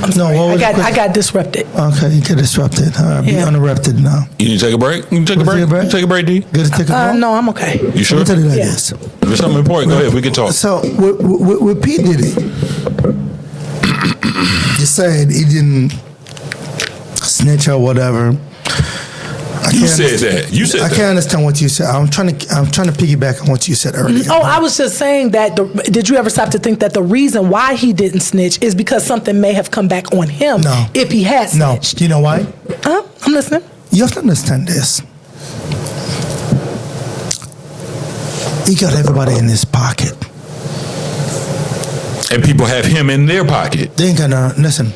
I'm sorry. No, I got disrupted. Okay, you get disrupted. Be uninterrupted now. You need to take a break? You take a break? You take a break, D? Good to take a break? No, I'm okay. You sure? Let me tell you like this. There's something important. Go ahead, we can talk. So, with P. Diddy, you said he didn't snitch or whatever. You said that. I can't understand what you said. I'm trying to piggyback on what you said earlier. Oh, I was just saying that. Did you ever stop to think that the reason why he didn't snitch is because something may have come back on him? No. If he had snitched. No. You know why? I'm listening. You have to understand this. He got everybody in his pocket. And people have him in their pocket. They ain't got no. Listen.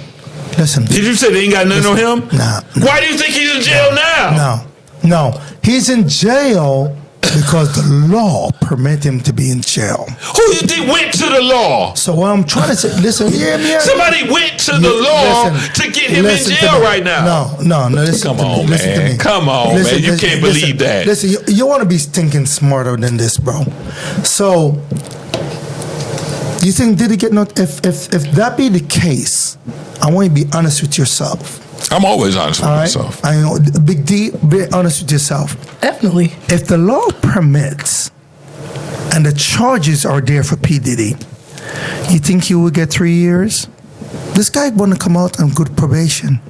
Did you say they ain't got nothing on him? Nah. Why do you think he's in jail now? No. He's in jail because the law permit him to be in jail. Who you think went to the law? So what I'm trying to say, listen, somebody went to the law to get him in jail right now. No, listen to me. Listen to me. Come on, man. You can't believe that. Listen, you want to be thinking smarter than this, bro. So, you think Diddy get not? If that be the case, I want you to be honest with yourself. I'm always honest with myself. I know, Big D, be honest with yourself. Definitely. If the law permits and the charges are there for P. Diddy, you think he will get 3 years? This guy want to come out on good probation.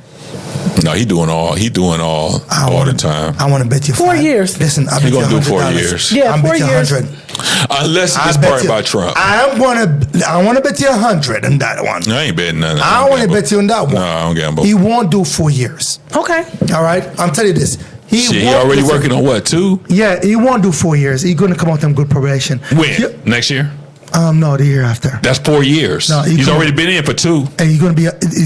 No, he doing all the time. I want to bet you 4 years. Listen, I'll bet you gonna do 4 $100. years. Yeah, I'll 4 bet you years. 100. Unless it's part by Trump. I want to bet you 100 on that one. I ain't betting nothing. I want to bet you on that one. No, I don't gamble. He won't do 4 years. Okay. All right? I'm telling you this. He already working on what, 2? Yeah, he won't do 4 years. He's going to come out on good probation. When? Next year? No, the year after. That's 4 years. No, he's already been in for 2. And he's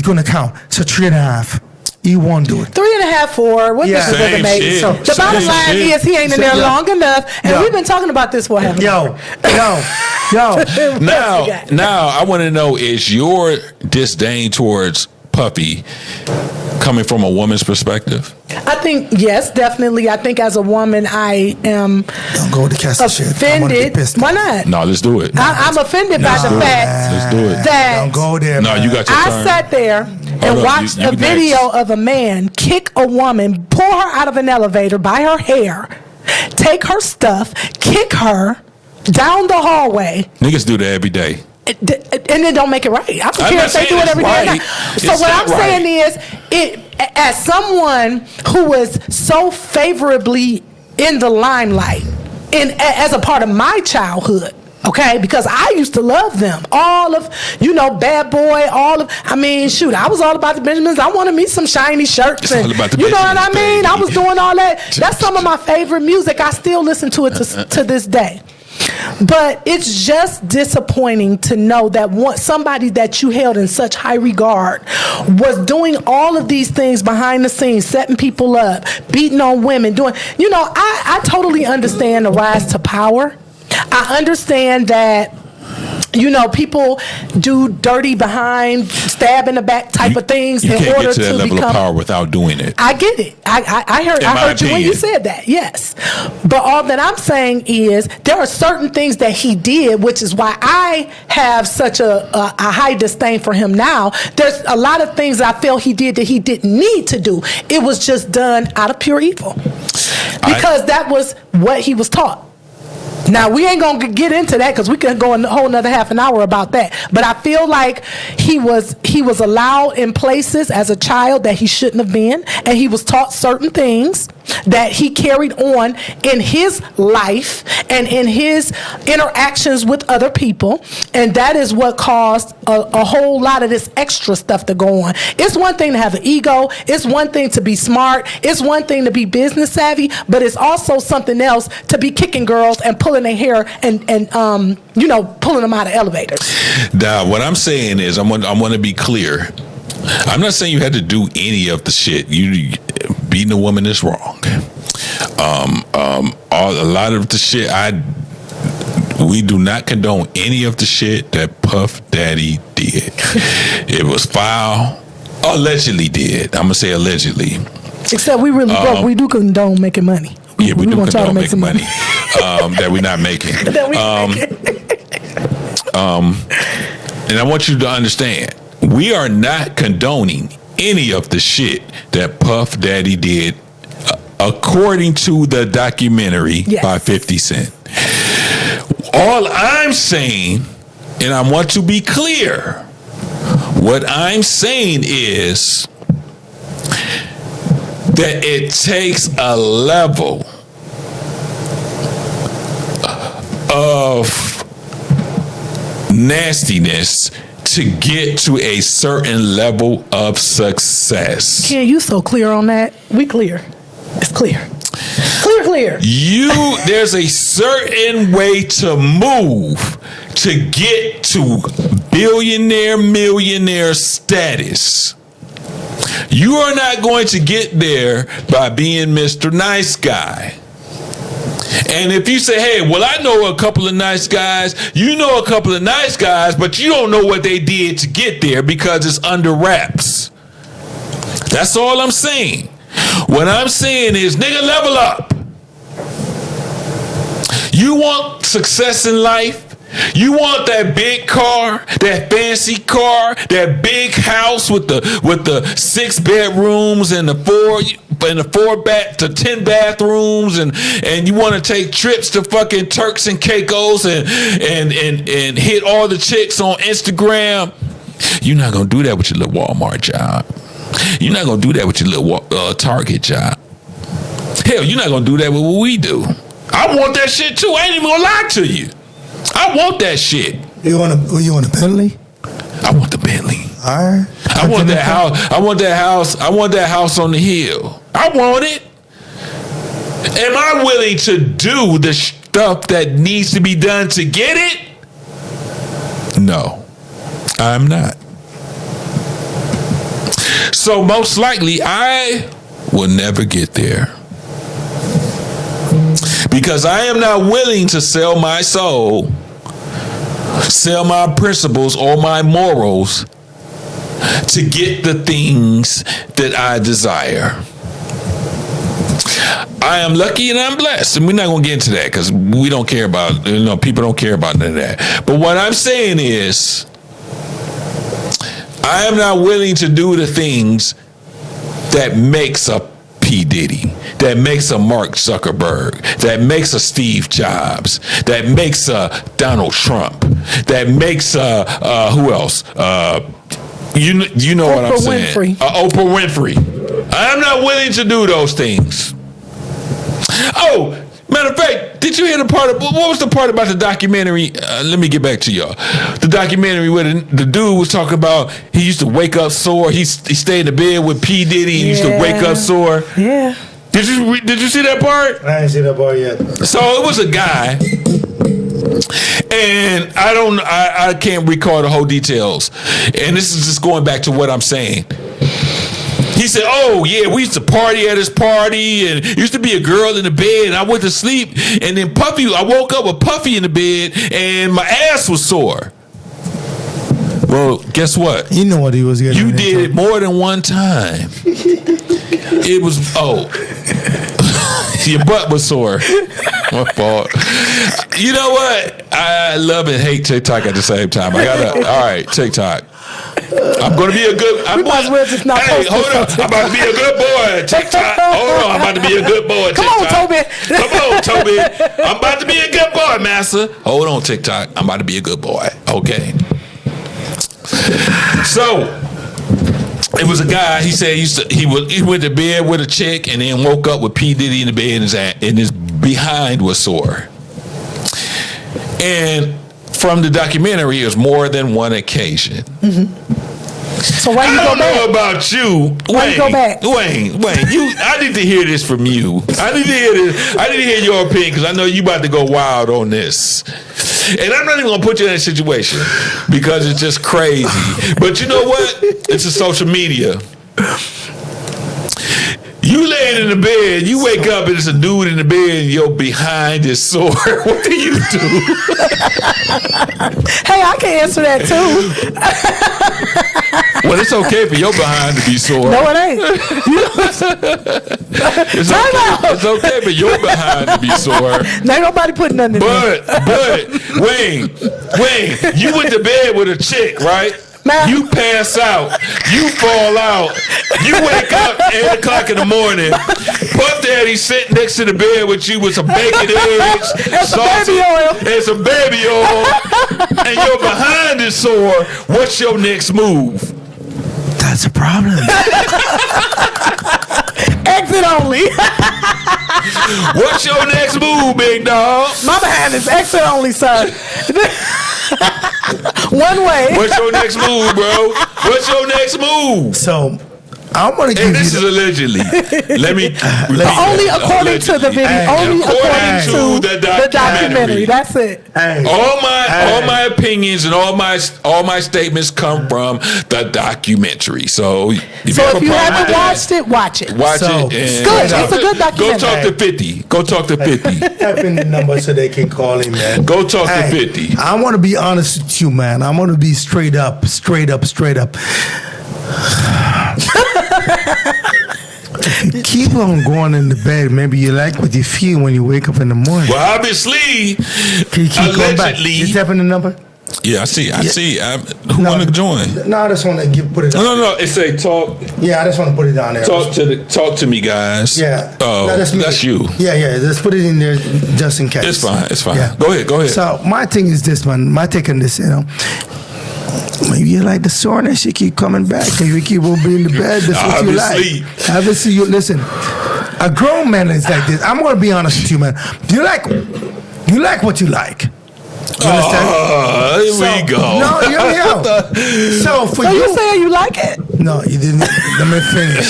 going to count. So 3.5. He won't do it. 3.5, 4. What difference does it make? So the bottom line is he ain't in there long enough, and we've been talking about this for half. Yo. Now I want to know: is your disdain towards Puffy coming from a woman's perspective? I think yes, definitely. I think as a woman, I am don't go to cast offended. Why not? No, let's do it. I'm offended by the fact let's do it. that don't go there. No, you got your turn. I sat there and watched a video of a man kick a woman, pull her out of an elevator by her hair, take her stuff, kick her down the hallway. Niggas do that every day. And it don't make it right. I don't care if they do it every day. So what I'm saying is, as someone who was so favorably in the limelight, and as a part of my childhood, Okay, because I used to love them. All of, Bad Boy, I was all about the Benjamins. I wanted me some shiny shirts. It's all about the you know what I mean? Benjamins, I was doing all that. That's some of my favorite music. I still listen to it to this day. But it's just disappointing to know that somebody that you held in such high regard was doing all of these things behind the scenes, setting people up, beating on women, doing, I totally understand the rise to power. I understand that, people do dirty behind, stab in the back type of things in can't order get to that level become of power without doing it. I get it. I heard you when you said that. Yes, but all that I'm saying is there are certain things that he did, which is why I have such a high disdain for him now. There's a lot of things I feel he did that he didn't need to do. It was just done out of pure evil because that was what he was taught. Now, we ain't going to get into that because we could go a whole nother half an hour about that. But I feel like he was allowed in places as a child that he shouldn't have been. And he was taught certain things that he carried on in his life and in his interactions with other people. And that is what caused a whole lot of this extra stuff to go on. It's one thing to have an ego. It's one thing to be smart. It's one thing to be business savvy. But it's also something else to be kicking girls and pulling their hair and pulling them out of elevators. Now, what I'm saying is I want to be clear. I'm not saying you had to do any of the shit. Beating a woman is wrong. A lot of the shit we do not condone any of the shit that Puff Daddy did. It was foul. Allegedly did. I'm gonna say allegedly. Except we really broke. We do condone making money. Yeah, we do want y'all to condone make some making money that we're not making. And I want you to understand, we are not condoning any of the shit that Puff Daddy did, according to the documentary by 50 Cent. All I'm saying, and I want to be clear, what I'm saying is that it takes a level of nastiness to get to a certain level of success. Ken, you so clear on that. We clear. It's clear. Clear. There's a certain way to move to get to millionaire status. You are not going to get there by being Mr. Nice Guy. And if you say, hey, well, I know a couple of nice guys, you know a couple of nice guys, but you don't know what they did to get there because it's under wraps. That's all I'm saying. What I'm saying is, nigga, level up. You want success in life? You want that big car, that fancy car, that big house with the 6 bedrooms and the 10 bathrooms, and you want to take trips to fucking Turks and Caicos and hit all the chicks on Instagram. You're not gonna do that with your little Walmart job. You're not gonna do that with your little Target job. Hell, you're not gonna do that with what we do. I want that shit too. I ain't even gonna lie to you. I want that shit. You want a Bentley? I want the Bentley. All right. I want that house. I want that house. I want that house on the hill. I want it. Am I willing to do the stuff that needs to be done to get it? No, I'm not. So most likely I will never get there. Because I am not willing to sell my soul, sell my principles or my morals to get the things that I desire. I am lucky and I'm blessed. And we're not going to get into that because we don't care about, people don't care about none of that. But what I'm saying is, I am not willing to do the things that makes a P. Diddy, that makes a Mark Zuckerberg, that makes a Steve Jobs, that makes a Donald Trump, that makes a who else? You know what I'm saying? Oprah Winfrey. I'm not willing to do those things. Oh, Matter of fact, did you hear the part of what was the part about the documentary? Let me get back to y'all. The documentary where the dude was talking about he used to wake up sore. He stayed in the bed with P. Diddy. He used to wake up sore. Yeah. Did you see that part? I didn't see that part yet. So it was a guy, and I can't recall the whole details. And this is just going back to what I'm saying. He said, "Oh yeah, we used to party at his party, and used to be a girl in the bed. And I went to sleep, and then I woke up with Puffy in the bed, and my ass was sore." Well, guess what? You know what he was getting. You did it more than one time. It was your butt was sore. My fault. You know what? I love and hate TikTok at the same time. All right, TikTok. I'm gonna be a good. Hold on. I'm about to be a good boy. TikTok. Hold on. I'm about to be a good boy. TikTok. Come on, Toby. I'm about to be a good boy, Master. Hold on, TikTok. I'm about to be a good boy. Okay. So it was a guy. He said he went to bed with a chick and then woke up with P. Diddy in the bed and his behind was sore. And from the documentary, it was more than one occasion. Mm-hmm. So why you go back? I don't know about you, Why you go back? Wayne. I need to hear this from you. I need to hear this. I need to hear your opinion because I know you about to go wild on this. And I'm not even gonna put you in that situation because it's just crazy. But you know what? It's a social media. You laying in the bed, you wake up and it's a dude in the bed and your behind is sore. What do you do? Hey, I can answer that too. Well, it's okay for your behind to be sore. No, it ain't. It's okay for your behind to be sore. Ain't nobody putting nothing in there. But Wayne, you went to bed with a chick, right? You pass out, you fall out, you wake up 8 o'clock in the morning. Puff Daddy sitting next to the bed with you with some bacon, eggs, sausage, and some baby oil, and your behind is sore. What's your next move? That's a problem. Exit only. What's your next move, big dog? My behind is exit only, sir. One way. What's your next move, bro? What's your next move? So, I'm gonna give this is allegedly. Let me only according to the video. Only according to the documentary. That's it. All my opinions and all my statements come from the documentary. So if you haven't watched it, watch it. Watch it. It's good. It's a good documentary. Go talk to 50. Type in the number so they can call him, man. Go talk to 50. I want to be honest with you, man. I want to be straight up. If you keep on going in the bed, maybe you like what you feel when you wake up in the morning. Well, obviously, allegedly. You tap in the number? Yeah, I see. Who want to join? No, I just want to put it down. No. It say talk. Yeah, I just want to put it down there. Talk to me, guys. Yeah. Oh, no, that's you. Yeah. Let's put it in there just in case. It's fine. Yeah. Go ahead. So my thing is this, man. My take on this, maybe you like the soreness, you keep coming back and you keep on being in the bed. That's what you like. Obviously, listen. A grown man is like this. I'm gonna be honest with you, man. You like what you like. You understand? Here we go. No, here we go. So you saying you like it? No, you didn't. Let me finish.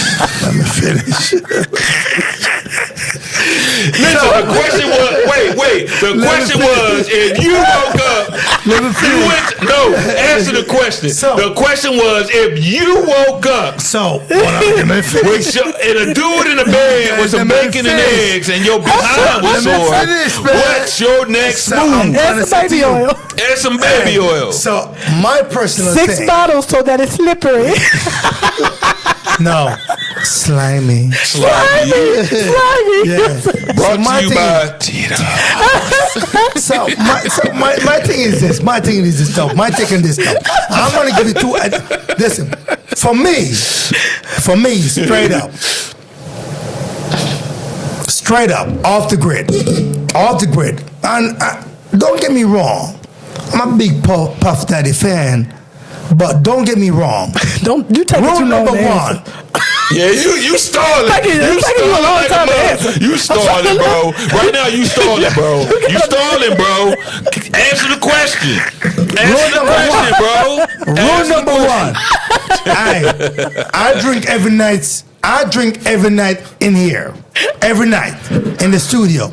Listen, the question was, wait. The question was, if you woke up, answer the question. The question was, if you woke up, and a dude in the bed with some bacon and eggs, and your behind was sore, what's your next move? And some baby oil. So my personal 6 bottles so that it's slippery. No. Slimy. Yeah. Brought to you by Tito. So my thing is this. My take on this though. I'm gonna give you 2. Listen, for me, straight up, off the grid. And don't get me wrong. I'm a big Puff Daddy fan, but don't get me wrong. Don't you take it too long. Rule number 1. Yeah, you stalling. You stalling, bro. Right now, you stalling, bro. You stalling, bro. Answer the question. Answer the question, bro. Rule number one. I drink every night. I drink every night in here. Every night in the studio.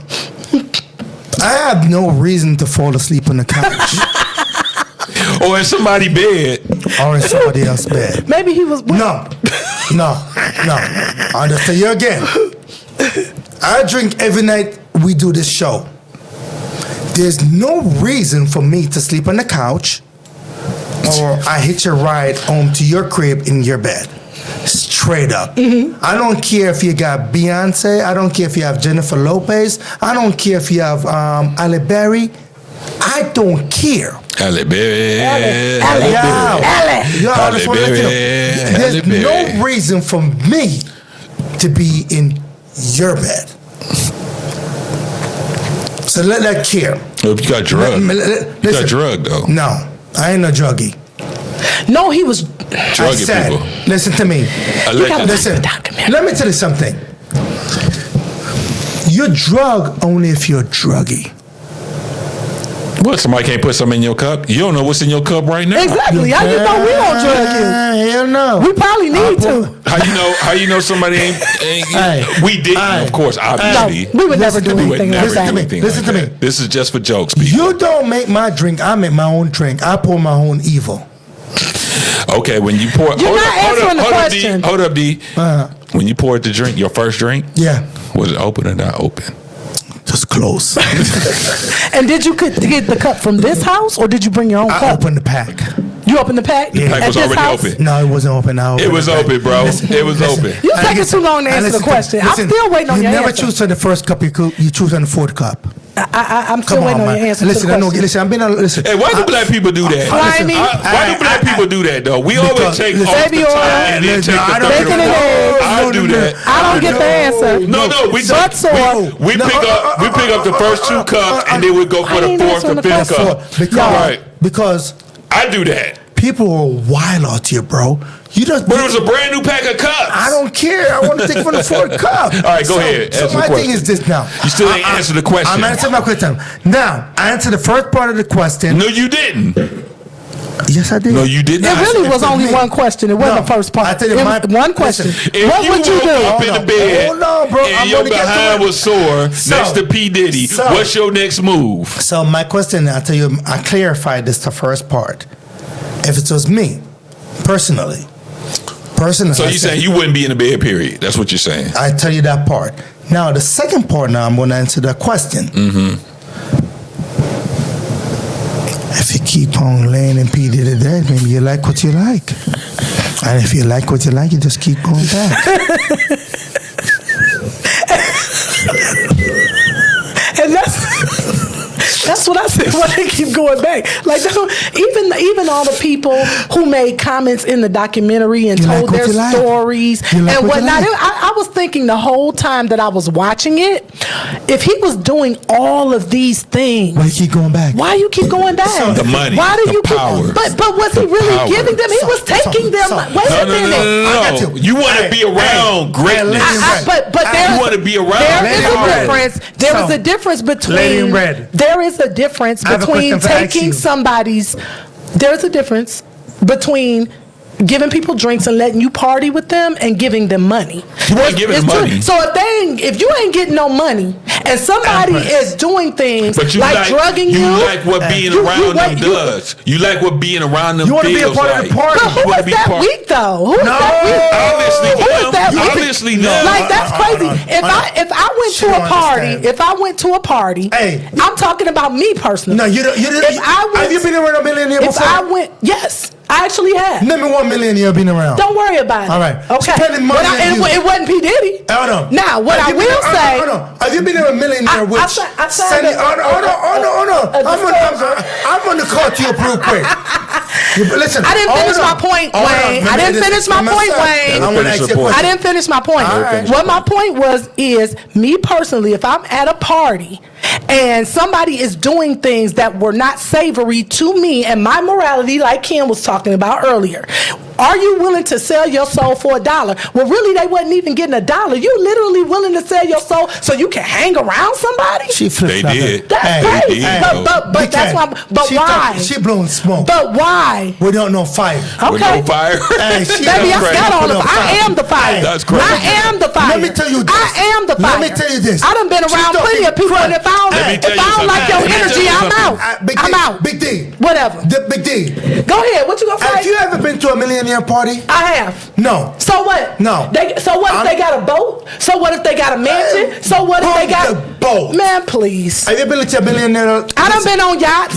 I have no reason to fall asleep on the couch. Or in somebody's bed. Or in somebody else's bed. Maybe he was... No. I'll just tell you again. I drink every night we do this show. There's no reason for me to sleep on the couch or I hitch a ride home to your crib in your bed. Straight up. Mm-hmm. I don't care if you got Beyonce. I don't care if you have Jennifer Lopez. I don't care if you have Halle Berry. I don't care. Halle Berry. There's no reason for me to be in your bed. So let that care. You got drugged. You got drugged, though. No, I ain't no druggie. No, he was drugging people. Listen to me. Listen. Let me tell you something. You're drug only if you're a druggie. What? Somebody can't put something in your cup? You don't know what's in your cup right now. Exactly. How you know we don't drug you? Hell no. We probably need to. How you know somebody ain't we didn't, of course, obviously. No, we would never do anything like that. Listen to me. This is just for jokes, people. You don't make my drink. I make my own drink. I pour my own evil. Okay, when you pour... You're not answering the question. Hold up, D. When you poured the drink, your first drink, yeah, was it open or not open? Just close. And did you get the cup from this house, or did you bring your own cup? I opened the pack. You opened the pack? The pack was already open. No, it wasn't open. It was open, bro. It was open. You taking too long to answer the question. I'm still waiting on your answer. You never choose on the first cup. You choose on the fourth cup. I'm still waiting on your answer. Listen, listen. Hey, why do black people do that? Why do black people do that, though? We always take off the time and then take the third. I do that. I don't get the answer. No. We pick up the first two cups and then we go for the fourth and fifth cup. Because I do that. People are wild out here, bro. But it was a brand new pack of cups. I don't care. I want to take from the fourth cup. All right, go ahead. So my thing is this now. You still ain't answered the question. I'm answering my question. Now, I answered the first part of the question. No, you didn't. Yes, I did. No, you did not. It really was only one question. It wasn't the first part. I tell you one question. What would you do? Up in the bed and your behind was sore next to P. Diddy, what's your next move? So my question, I tell you, I clarified this the first part. If it was me, personally. So you're saying you wouldn't be in the bed, period. That's what you're saying. I tell you that part. Now, the second part, now I'm going to answer that question. Mm-hmm. If you keep on laying in P. Diddy dead, maybe you like what you like. And if you like what you like, you just keep going back. And that's what I said. Why they keep going back? Like even all the people who made comments in the documentary and told their stories and whatnot. I was thinking the whole time that I was watching it, if he was doing all of these things, why you keep going back? Why you keep going back? The money, why do the you power. But was he really giving them? He was taking them. Wait a minute. No. You want to be around greatness. But you want to be around. There is a difference. There is a difference between. There is a difference between taking somebody's. There's a difference between giving people drinks and letting you party with them and giving them money. You ain't giving them money. So if you ain't getting no money and somebody is doing things like drugging you, like what being around them does. You like what being around them feels like. You want to be a part of the party. But who was that weak though? Who was that weak? Obviously no. Like that's crazy. If I went to a party, I'm talking about me personally. No, you don't. Have you been around a millionaire before? Yes. I actually have. Name me one millionaire been around. Don't worry about it. All right. Okay. It wasn't P. Diddy. Hold on. Now, what I will say. Hold on. Have you been a millionaire with? Hold on. I'm going to call you up real quick. Listen. I didn't finish my point, Wayne. I didn't finish my point, Wayne. I didn't finish my point. What my point is me personally, if I'm at a party and somebody is doing things that were not savory to me and my morality, like Ken was talking about earlier, Are you willing to sell your soul for $1? Well, really, they wasn't even getting $1. You literally willing to sell your soul so you can hang around somebody? They did. That's crazy. But that's why. But why? She blowing smoke. But why? We don't know fire. Okay. With no fire. Baby, I got all the fire. I am the fire. That's crazy. I am the fire. Let me tell you this. I am the fire. Let me tell you this. I done been around plenty of people, and if I don't like your energy, I'm out. I'm out. Big D. Whatever. Big D. Go ahead. What you gonna say? Have you ever been to a millionaire party? I have. No. So what? No. So what if they got a boat? So what if they got a mansion? So what if they got a boat? Man, please. Have you been to a millionaire? I done been on yachts.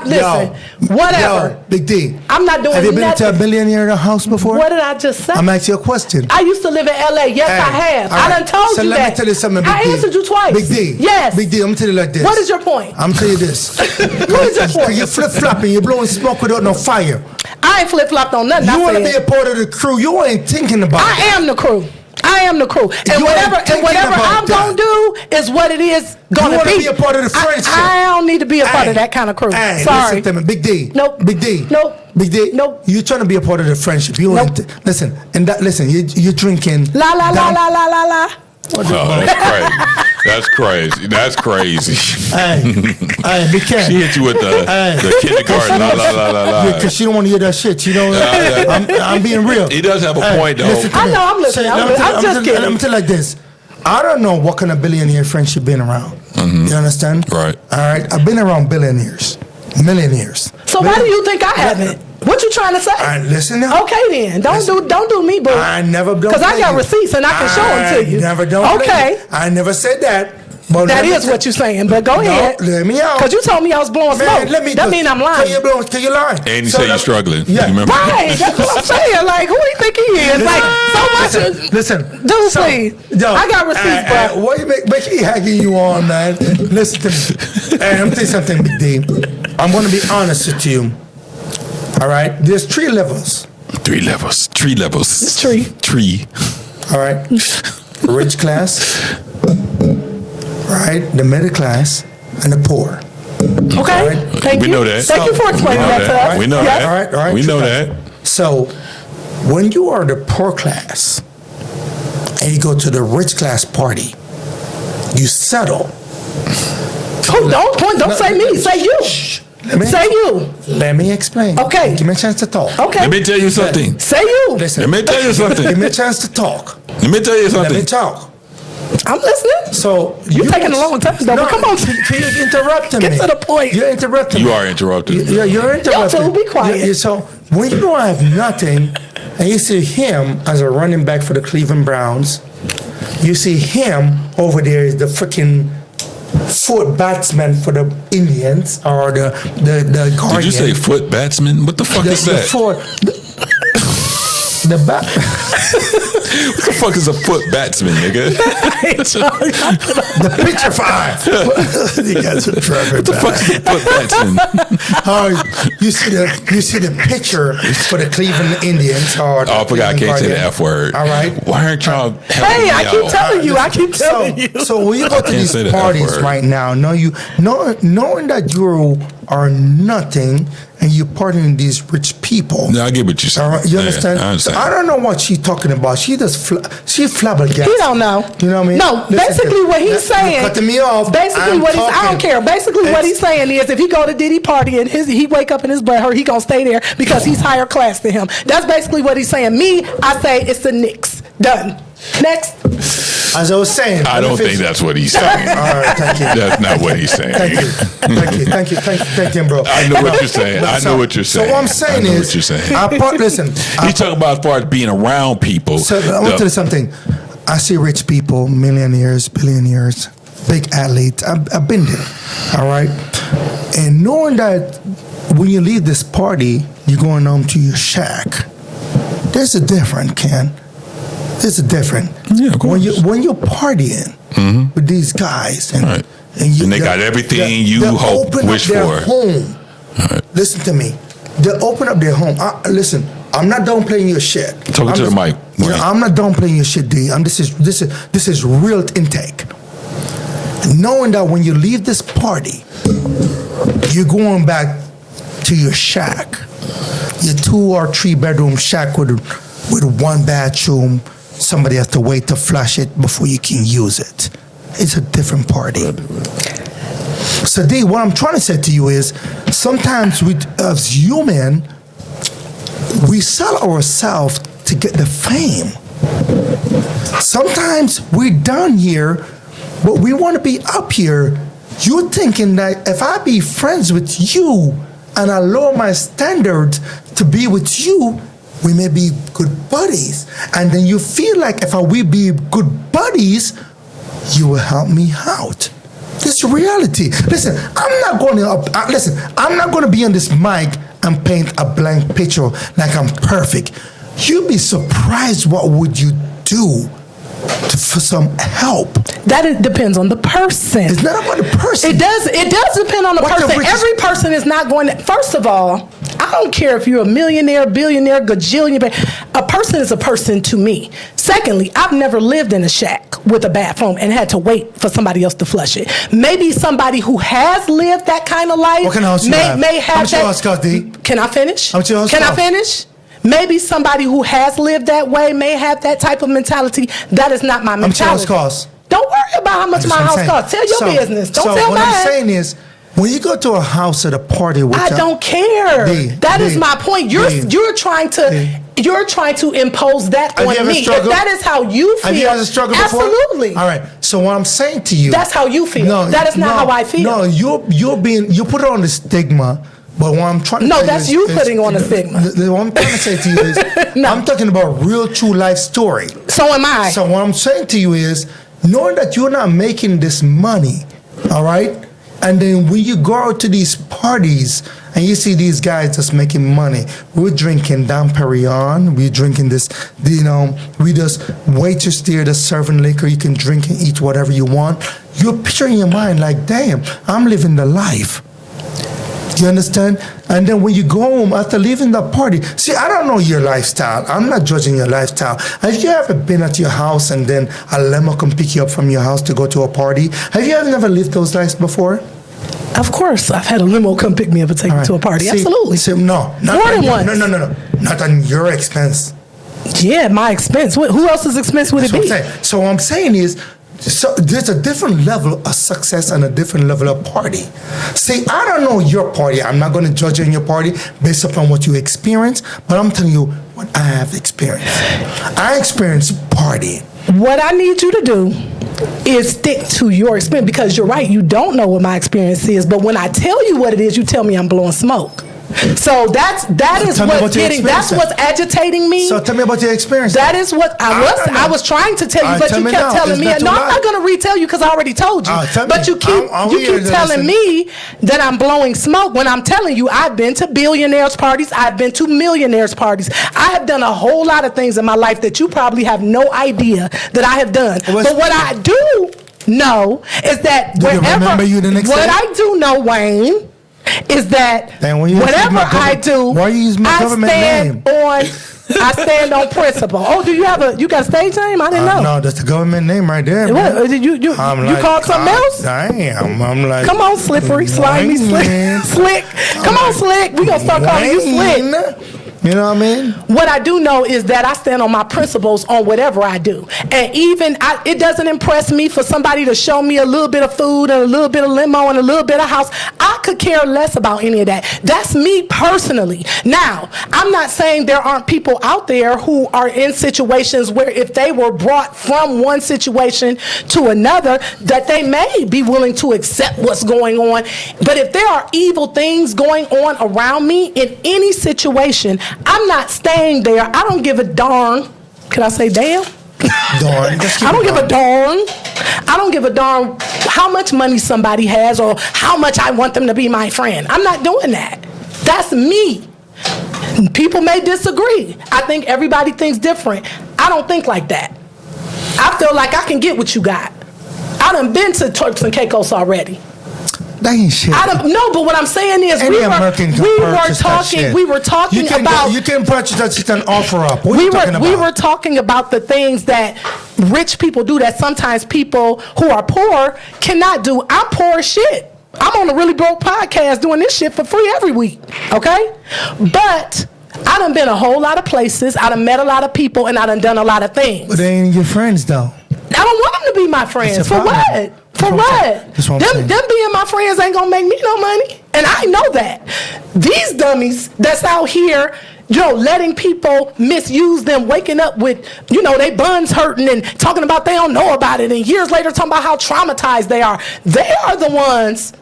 Listen. Whatever. Yo, Big D. I'm not doing nothing. Have you been to a millionaire house before? What did I just say? I'm asking you a question. I used to live in LA. Yes, I have. Right. I done told you that. So let me tell you something, Big D. I answered you twice. Big D. Yes. Big D, I'm going to tell you like this. What is your point? I'm telling you this. What is your point? You're flip-flopping. You're blowing smoke without no fire. I ain't flip-flopped on nothing. You want to be a part of the crew. You ain't thinking about it. I am the crew. I am the crew. And whatever I'm going to do is what it is going to be. You want to be a part of the friendship. I don't need to be a part of that kind of crew. Sorry. Listen to me. Big D. Nope. Big D. Nope. Big D. Nope. You're trying to be a part of the friendship. You nope. Listen. And that. Listen. You're drinking. La la la la la la la. Oh, that's crazy. That's crazy. Hey, be careful. She hit you with the kindergarten. La la la la la. Because she don't want to hear that shit. You know. I'm being real. He does have a point though. I know. I'm listening. I'm just kidding. Let me tell you like this. I don't know what kind of billionaire friends you've been around. Mm-hmm. You understand? Right. All right. I've been around millionaires. So why do you think I haven't? What you trying to say? Listen now. Okay then. Don't do me, boo. I never don't. Because I got receipts and I can show them to you. Never don't. Okay. I never said that. But that is what you're saying. But go ahead. Let me out. Because you told me I was blowing smoke. That mean I'm lying. Can you lie? And you say you're struggling. Yeah. You remember? Right. That's what I'm saying. Like, who do you think he is? Like, so much. Listen. Dude, please. I got receipts, bro. What you make he hacking you on, man? Listen to me. Hey, I'm telling you something, Big D. I'm going to be honest with you. All right? There's 3 levels. 3 levels. 3 levels. It's tree. All right? Rich class. Right? The middle class. And the poor. Okay. Right? Thank you. We know that. Thank you for explaining that to us. We know that. All right. We know that. So, when you are the poor class and you go to the rich class party, you settle. Don't say me. Say you. Say you. Let me explain. Okay. Give me a chance to talk. Okay. Let me tell you something. Say you. Listen. Let me tell you something. Give me a chance to talk. Let me tell you something. Let me talk. I'm listening. So you're taking a long time, though. No, come on, you're interrupting me. Get to the point. You're interrupting. You are interrupted. You're interrupting. Yo, too, be quiet. So when you don't have nothing, and you see him as a running back for the Cleveland Browns, you see him over there is the freaking foot batsman for the Indians or the Guardian. Did you say foot batsman? What the fuck is that? The bat. What the fuck is a foot batsman, nigga? The picture fire. You guys are Trevor. What the fuck is a foot batsman? You see the picture for the Cleveland Indians. Or I forgot. I can't say the F word. All right. Why aren't y'all helping me I keep telling you. So when you go to these parties right now, knowing that you are nothing and you're partying with these rich people. No, I get what you're saying. Right, you understand? I understand. So I don't know what she's talking about. She flabbergasted. He don't know. You know what I mean? No, basically what he's saying. Cutting me off. Basically I don't care. Basically what he's saying is if he go to Diddy party and he wake up in his butt hurt, he gonna stay there because he's higher class than him. That's basically what he's saying. Me, I say it's the Knicks. Done. Next. As I was saying, I don't think that's what he's saying. All right, thank you. That's not what he's saying. Thank you, bro. I know what you're saying. I know what you're saying. So what I'm saying is, what you're saying. Listen, he's talking about as far as being around people. So I want to tell you something. I see rich people, millionaires, billionaires, big athletes. I've been there. All right, and knowing that when you leave this party, you're going home to your shack. There's a difference, Ken. There's a difference. Yeah, of course. When you're partying with these guys and they got everything you wish for. Home. Right. Listen to me. They open up their home. Listen, I'm not done playing your shit. Talking to the mic. I'm not done playing your shit, D. This is real intake. Knowing that when you leave this party, you're going back to your shack. your 2 or 3 bedroom shack with 1 bathroom. Somebody has to wait to flush it before you can use it. It's a different party. So, D, what I'm trying to say to you is, sometimes we, as human, we sell ourselves to get the fame. Sometimes we're down here, but we want to be up here. You're thinking that if I be friends with you and I lower my standards to be with you, we may be good buddies. And then you feel like if we be good buddies, you will help me out. This is reality. Listen, I'm not going to be on this mic and paint a blank picture like I'm perfect. You'd be surprised what would you do for some help. That depends on the person. It's not about the person. It does depend on the person. Every person is not going to, first of all, I don't care if you're a millionaire, billionaire, gajillionaire. A person is a person to me. Secondly, I've never lived in a shack with a bathroom and had to wait for somebody else to flush it. Maybe somebody who has lived that kind of life may have that. Can I finish? Can I finish? Maybe somebody who has lived that way may have that type of mentality. That is not my mentality. How much your house costs? Don't worry about how much my house costs. Tell your business. Don't tell mine. What I'm saying is, when you go to a house at a party, I don't care. That is my point. You're trying to impose that on me. If that is how you feel, have you ever struggled before? Absolutely. All right. So what I'm saying to you, that's how you feel. No, that is not how I feel. No, you put it on the stigma. But what I'm trying to say that's you putting on a stigma. What I'm trying to say to you is, I'm talking about real, true life story. So am I. So what I'm saying to you is, knowing that you're not making this money, all right? And then when you go out to these parties and you see these guys just making money, we're drinking Dom Perignon, we're drinking this, we just waitress there that's serving liquor, you can drink and eat whatever you want. You're picturing in your mind like, damn, I'm living the life. You understand? And then when you go home after leaving the party, see, I don't know your lifestyle. I'm not judging your lifestyle. Have you ever been at your house and then a limo come pick you up from your house to go to a party? Have you ever never lived those lives before? Of course, I've had a limo come pick me up and take me to a party. Absolutely. No, more than once. No. Not on your expense. Yeah, my expense. Who else's expense would it be? So what I'm saying is, so there's a different level of success and a different level of party. See, I don't know your party. I'm not going to judge you in your party based upon what you experience, but I'm telling you what I have experienced. I experienced partying. What I need you to do is stick to your experience, because you're right. You don't know what my experience is, but when I tell you what it is, you tell me I'm blowing smoke. So that's what's agitating me. So tell me about your experience. That is what I was trying to tell you, but you kept telling me. No, I'm not going to retell you because I already told you. But you keep telling me that I'm blowing smoke when I'm telling you I've been to billionaires' parties, I've been to millionaires' parties. I have done a whole lot of things in my life that you probably have no idea that I have done. But what I do know is that I do know, Wayne, is that whatever I do, I stand on principle. Oh, you got a stage name? I didn't know. No, that's the government name right there. What? You called something else? Damn, I'm like, come on, slippery, slimy, slick. Come on, slick. We gonna start calling you slick. You know what I mean? What I do know is that I stand on my principles on whatever I do. And even it doesn't impress me for somebody to show me a little bit of food and a little bit of limo and a little bit of house. I could care less about any of that. That's me personally. Now, I'm not saying there aren't people out there who are in situations where if they were brought from one situation to another, that they may be willing to accept what's going on. But if there are evil things going on around me in any situation, I'm not staying there. I don't give a darn. Can I say damn? Darn. I don't give a darn. I don't give a darn how much money somebody has or how much I want them to be my friend. I'm not doing that. That's me. People may disagree. I think everybody thinks different. I don't think like that. I feel like I can get what you got. I done been to Turks and Caicos already. That ain't shit. No, but what I'm saying is we were talking about. You can purchase that shit and offer up. What are you talking about? We were talking about the things that rich people do that sometimes people who are poor cannot do. I'm poor as shit. I'm on a Really Broke podcast doing this shit for free every week. Okay, but I done been a whole lot of places. I done met a lot of people, and I done a lot of things. But they ain't your friends, though. I don't want them to be my friends. For what? For what? Them being my friends ain't gonna make me no money. And I know that. These dummies that's out here, letting people misuse them, waking up with, they buns hurting and talking about they don't know about it, and years later talking about how traumatized they are. They are the ones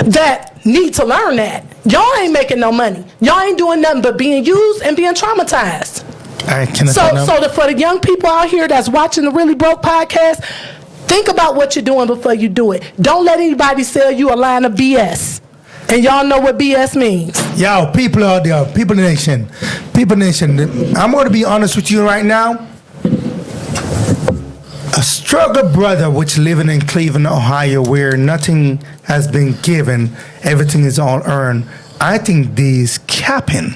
that need to learn that. Y'all ain't making no money. Y'all ain't doing nothing but being used and being traumatized. For the young people out here that's watching the Really Broke podcast, think about what you're doing before you do it. Don't let anybody sell you a line of BS. And y'all know what BS means. Yo, people out there, People Nation. I'm going to be honest with you right now. A struggle brother which living in Cleveland, Ohio, where nothing has been given, everything is all earned. I think these capping.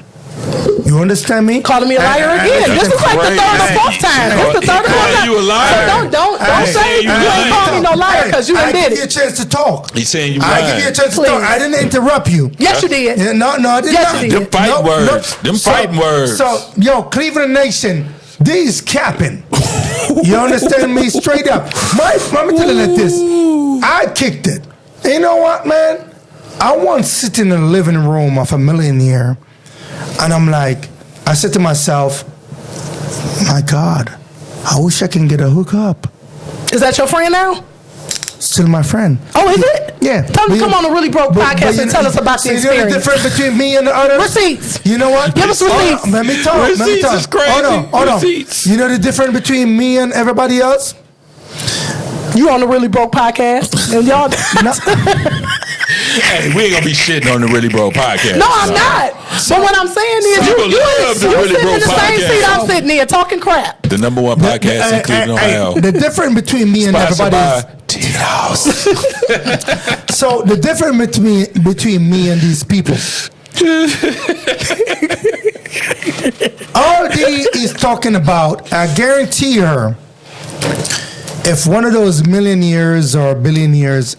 You understand me? Calling me a liar again. This is like the third or fourth time. This is the third or fourth time. You a liar. So don't say you ain't call me no liar because you done did it. I give you a chance to talk. He's saying you lying. I give you a chance to talk. I didn't interrupt you. Yes, you did. No, I did not. Them fighting words. Them fighting words. So, Cleveland Nation, these capping. You understand me? Straight up. Let me tell you like this. I kicked it. You know what, man? I once sit in the living room of a millionaire, and I'm like, I said to myself, my God, I wish I can get a hookup. Is that your friend now? Still my friend. Oh, is it? Yeah. Tell him to come on a Really Broke podcast and tell us about the experience. You know the difference between me and the others? Receipts. You know what? Give us receipts. Let me talk. Receipts is crazy. Hold on. You know the difference between me and everybody else? You on the Really Broke podcast, and y'all. Hey, we ain't gonna be shitting on the Really Broke podcast. No, I'm not. But what I'm saying is, you sitting in the same seat I'm sitting in, talking crap. The number one podcast in Cleveland, Ohio. The difference between me and everybody is Tito's. So the difference between me and these people. All D is talking about, I guarantee her, if one of those millionaires or billionaires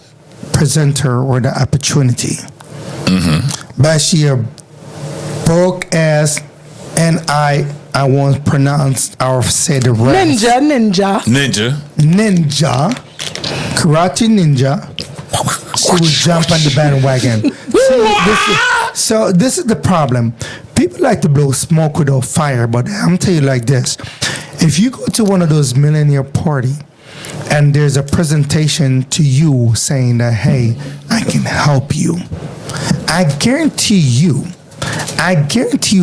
present her with the opportunity, but she a broke ass, and I won't pronounce or say the rest. Ninja, karate ninja. She would jump on the bandwagon. This is the problem. People like to blow smoke without fire, but I'm telling you like this: if you go to one of those millionaire party, and there's a presentation to you saying that, hey, I can help you, I guarantee you,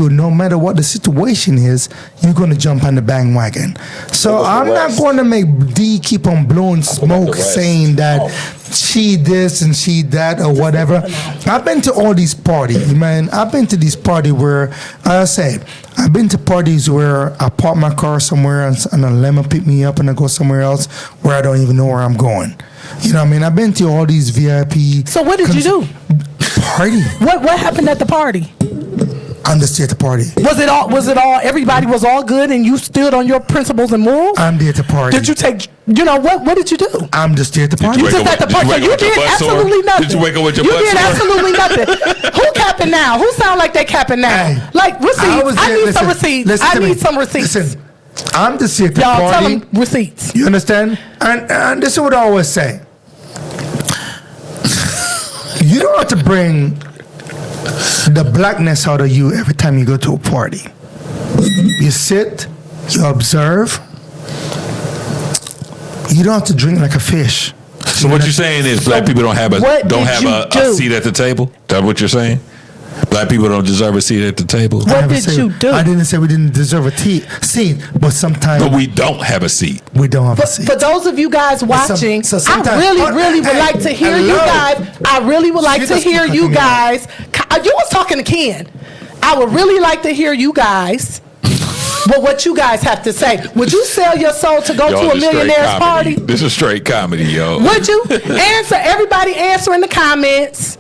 no matter what the situation is, you're going to jump on the bandwagon. So I'm not going to make D keep on blowing smoke saying that she this and she that or whatever. I've been to all these parties, man. I've been to these parties where, I've been to parties where I park my car somewhere and a lemon pick me up and I go somewhere else where I don't even know where I'm going. You know what I mean? I've been to all these VIP. So what did you do? Party. What happened at the party? I'm just here at the party. Was it all, everybody was all good and you stood on your principles and morals? I'm there at the party. Did you take, what did you do? I'm just here at the party. You just at the party. You did absolutely nothing. Did you wake up with your butt sore? You did absolutely nothing. Who capping now? Who sound like they capping now? Hey, like receipts. I need some receipts. I need some receipts. Listen, I'm just here at the party. Y'all party. tell them receipts. You understand? And this is what I always say. You don't have to bring the blackness out of you every time you go to a party. You sit, you observe. You don't have to drink like a fish. So what you're saying is black people don't have a seat at the table? Is that what you're saying? Black people don't deserve a seat at the table? What did you do? I didn't say we didn't deserve a seat, but sometimes... But we don't have a seat. We don't have a seat. For those of you guys watching, I really would like to hear you guys. I really would like to hear you guys. You was talking to Ken. I would really like to hear you guys. But what you guys have to say. Would you sell your soul to go to a millionaire's party? This is straight comedy, yo. Would you? Everybody answer in the comments.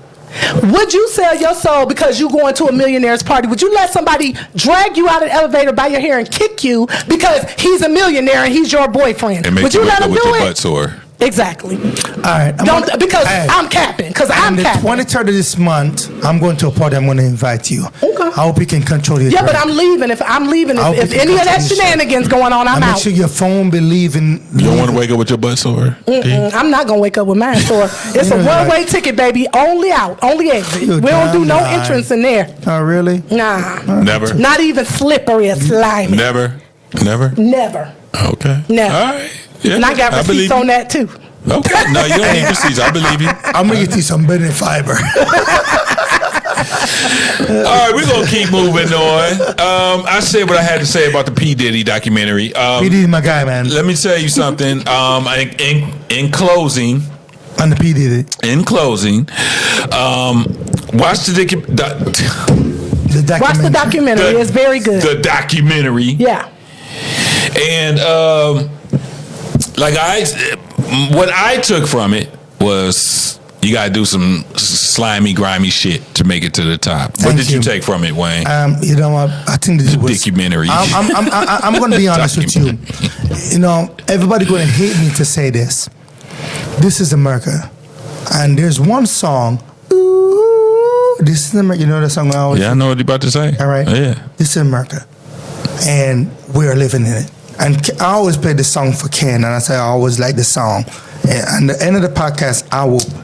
Would you sell your soul because you going to a millionaire's party? Would you let somebody drag you out of the elevator by your hair and kick you because he's a millionaire and he's your boyfriend? And Would you let him do it? Butt sore. Exactly. All right. I'm capping. Because I'm capping. On the 23rd of this month, I'm going to a party. I'm going to invite you. Okay. I hope you can control your but I'm leaving. If any of that shenanigans going on, I'm out. Make sure your phone be leaving. You don't want to wake up with your butt sore? I'm not going to wake up with mine sore. It's a one-way ticket, baby. Only out. Only exit. We don't do no entrance in there. Oh, really? Nah. Never? Not even slippery or slimy. Never? Never. Okay. Never. All right. Yeah, and I got receipts on that, too. Okay. No, you don't need receipts. I believe you. I'm going to get you some better fiber. All right, we're going to keep moving on. I said what I had to say about the P. Diddy documentary. P. Diddy, my guy, man. Let me tell you something. In closing... On the P. Diddy. In closing, watch the documentary. Watch the documentary. It's very good. The documentary. Yeah. And what I took from it was you got to do some slimy, grimy shit to make it to the top. What did you take from it, Wayne? You know what? I think this was documentary. I'm going to be honest with you. You know, everybody going to hate me to say this. This is America, and there's one song. Ooh, this is America. You know that song? I know what you're about to say. All right. Yeah. This is America, and we are living in it. And I always play this song for Ken, and I say I always like the song. And at the end of the podcast,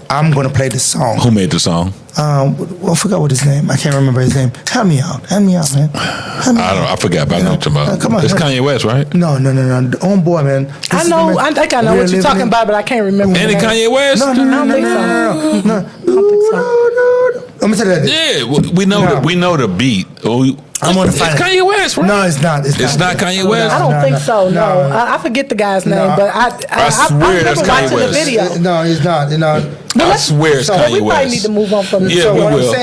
I'm going to play the song. Who made the song? I forgot what his name. I can't remember his name. Help me out, man. I forgot, but I know what you're about. Come on, it's Kanye West, right? No. The own boy, man. I know. I think I know what you're talking about, but I can't remember. Any Kanye West? No. I don't think so. Let me tell you that. Yeah, we know the beat. I'm gonna find it. Kanye West, right? No, it's not. It's not Kanye West. I don't think so. No. I forget the guy's name, but I swear that's Kanye watching West. the video. No, he's not. I swear it's Kanye we West. probably need to move on from this. Yeah, so we what will. I'm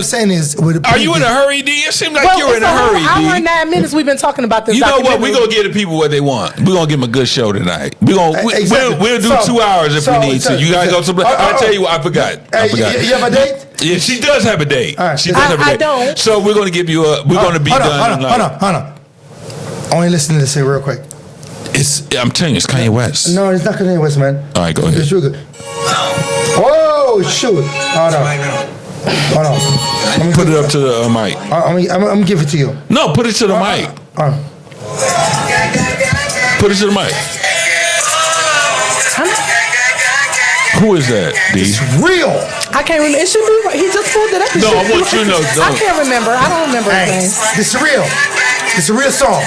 saying is, are you in a hurry, D? It seems like you're in a hurry, D. Hour and 9 minutes we've been talking about this. You know what? We're going to give the people what they want. We're going to give them a good show tonight. We'll do 2 hours if we need to. You got to go someplace. I'll tell you what, I forgot. You have a date? Yeah, she does have a date. Right. She does have a date. I don't. So we're going to give you we're going to be done. Hold on. Only listen to this real quick. I'm telling you, it's Kanye West. No, it's not Kanye West, man. All right, go ahead. It's real good. Oh, shoot. Hold on. Put it up to the mic. I'm going to give it to you. No, put it to the mic. Put it to the mic. Who is that, D? It's real. I can't remember. It should be. He just pulled it up. No, I want you to know. I can't remember. I don't remember his name. This is real. It's a real song.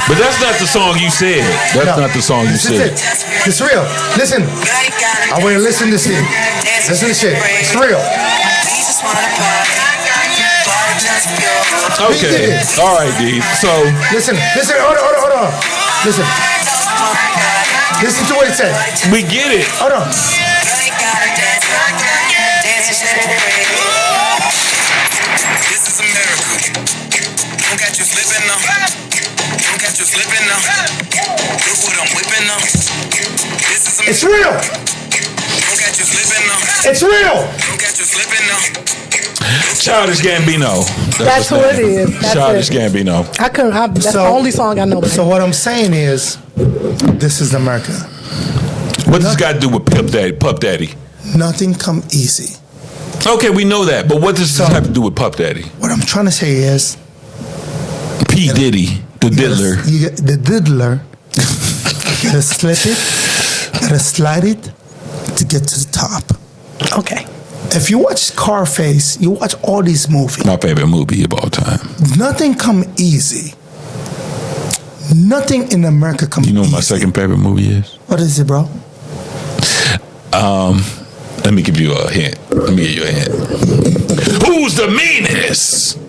But that's not the song you said. That's not the song you said. It's real. Listen. I want you to listen to this shit. Listen to shit. It's real. Okay. All right, D. So listen. Hold on. Listen. Listen to what it said. We get it. Hold on. This is America. Don't catch you slipping now. Don't catch you slipping now. Look what I'm whipping now. This is It's real. Don't catch you slipping now. It's real. Don't catch you slipping now. Childish Gambino. That's who it is. That's Childish it. Gambino. That's the only song I know. So what I'm saying is, this is America. What does this got to do with Puff Daddy? Nothing come easy. Okay, we know that. But what does this have to do with Puff Daddy? What I'm trying to say is, P. Diddy, the diddler. The diddler. You gotta slip it, gotta slide it to get to the top. Okay. If you watch Scarface, you watch all these movies. My favorite movie of all time. Nothing come easy. Nothing in America come easy. You know what my second favorite movie is? What is it, bro? Let me give you a hint. Who's the meanest?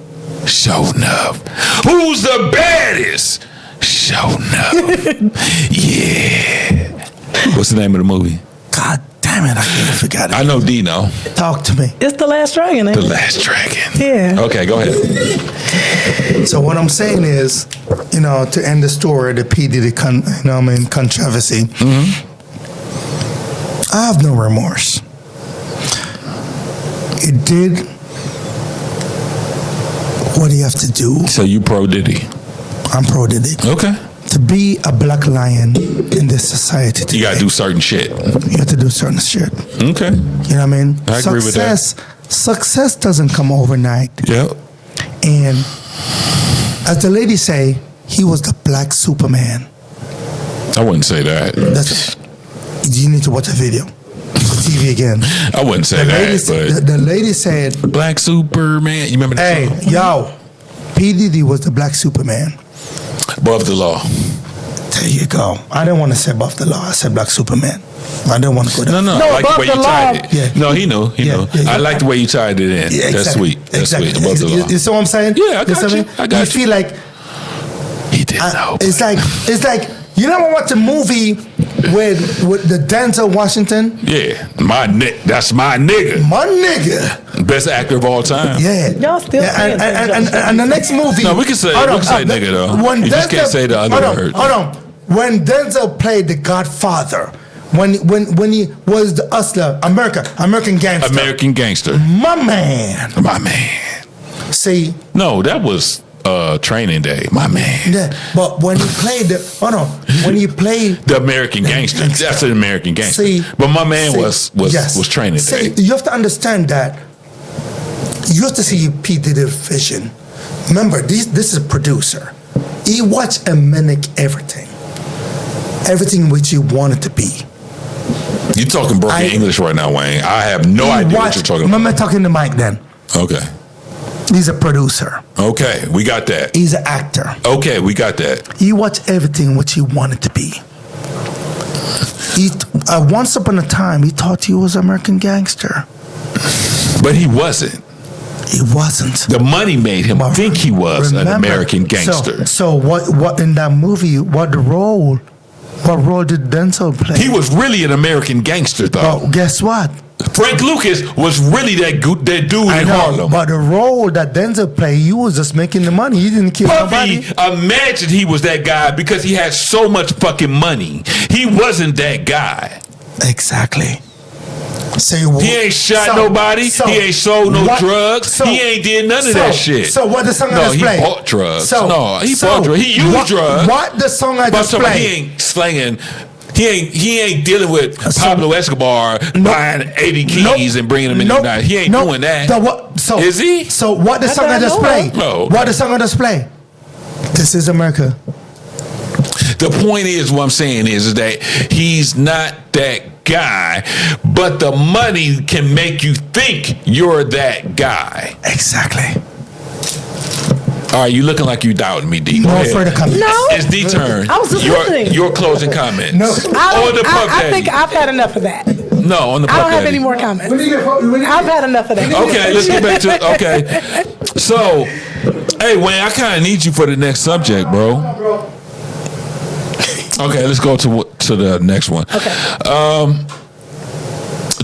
Show enough. Who's the baddest? Show enough. Yeah. What's the name of the movie? God damn it, I can't forget it. I know Dino. Talk to me. It's The Last Dragon, ain't The it? Last Dragon. Yeah. Okay, go ahead. So what I'm saying is, to end the story, the P. Diddy controversy, I have no remorse. It did what he have to do. So you pro Diddy? I'm pro Diddy. Okay. to be a black lion in this society today, You gotta do certain shit. you have to do certain shit. Okay. You know what I mean? I agree with that. Success doesn't come overnight. Yep. And as the lady say, he was the black Superman. I wouldn't say that. You need to watch the video. TV again. I wouldn't say that. The lady said, Black Superman. You remember that hey, song? yo, P. Diddy was the black Superman. Above the law. There you go. I didn't want to say above the law. I said black Superman. I didn't want to go there. No, No, I like the above way you the tied law. it. Yeah. No, he knew. Yeah. I like the way you tied it in. Yeah, That's exactly. sweet. That's Exactly. sweut. Above the law. You see what I'm saying? Yeah, I You see got what you. mean? I got You you. feel like He did know. it's like you never watch a movie with the Denzel Washington. Yeah, that's my nigga. My nigga. Best actor of all time. Yeah. Y'all still saying and the next movie. No, we can say nigga though. When You just can't say the other word. Hold on. When Denzel played the Godfather, when he was the hustler, American gangster. American Gangster. My man. My man. See. No, that was Training Day. My man. Yeah, but when he played The American Gangster. That's an American Gangster. See, but my man was Training See, Day. you have to understand that. You have to see P. Diddy's vision. Remember, this is a producer. He watched and mimic everything which he wanted to be. You're talking broken English right now, Wayne. I have no idea what you're talking about. Remember talking to Mike then. Okay. He's a producer. Okay, we got that. He's an actor. Okay, we got that. He watched everything which he wanted to be. Once upon a time, he thought he was American Gangster. But he wasn't. He wasn't. The money made him think he was an American gangster. So what in that movie? What role did Denzel play? He was really an American gangster, though. Oh, guess what? Frank Lucas was really that dude in Harlem. But the role that Denzel played, he was just making the money. He didn't kill nobody. Puffy imagined he was that guy because he had so much fucking money. He wasn't that guy. Exactly. He ain't shot nobody. He ain't sold no drugs. He ain't did none of that shit. So what the song I just played? He bought drugs. He bought drugs. He used drugs. What the song I just played? He ain't slinging. He ain't dealing with Pablo Escobar buying 80 keys and bringing them in the United. He ain't doing that. Is he? So what the song I just played? What the song I just played? This is America. The point is, what I'm saying is that he's not that guy, but the money can make you think you're that guy. Exactly. All right, you looking like you doubting me, D. No further comment. No. It's D turn. I was just listening. Your closing comments. No. I think I've had enough of that. No, on the Puff I don't have Daddy. any more comments. I've had enough of that. Okay, let's get back to okay. So, hey Wayne, I kind of need you for the next subject, bro. Okay, let's go to the next one. Okay.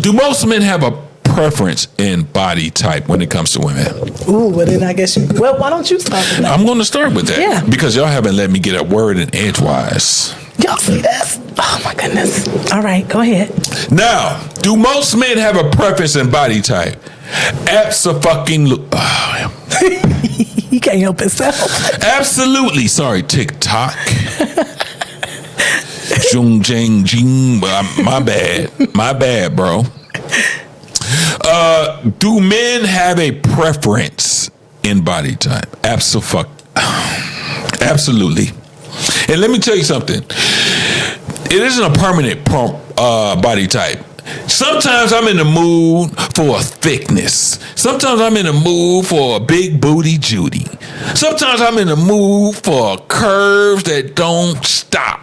Do most men have a preference in body type when it comes to women? Ooh, well then I guess you. Well, why don't you start with that? I'm going to start with that. Yeah. Because y'all haven't let me get a word in edgewise. Y'all see this? Oh my goodness. All right, go ahead. Now, do most men have a preference in body type? Absolutely. He can't help himself. Absolutely. Sorry, TikTok. Jung Jang Jing. My bad, bro. Do men have a preference in body type? Absolutely. And let me tell you something. It isn't a permanent body type. Sometimes I'm in the mood for a thickness. Sometimes I'm in the mood for a big booty Judy. Sometimes I'm in the mood for curves that don't stop.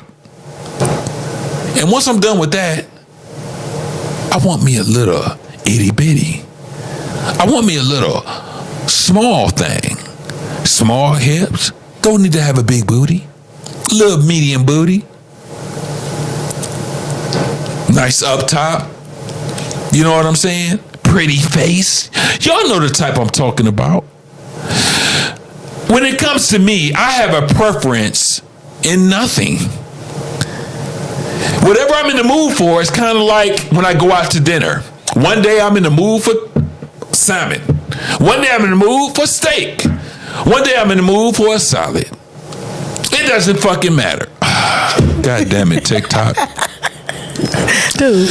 And once I'm done with that, I want me a little itty bitty. I want me a little small thing. Small hips. Don't need to have a big booty. Little medium booty. Nice up top. You know what I'm saying? Pretty face. Y'all know the type I'm talking about. When it comes to me, I have a preference in nothing. Whatever I'm in the mood for, it's kind of like when I go out to dinner. One day I'm in the mood for salmon. One day I'm in the mood for steak. One day I'm in the mood for a salad. It doesn't fucking matter. God damn it, TikTok. Dude.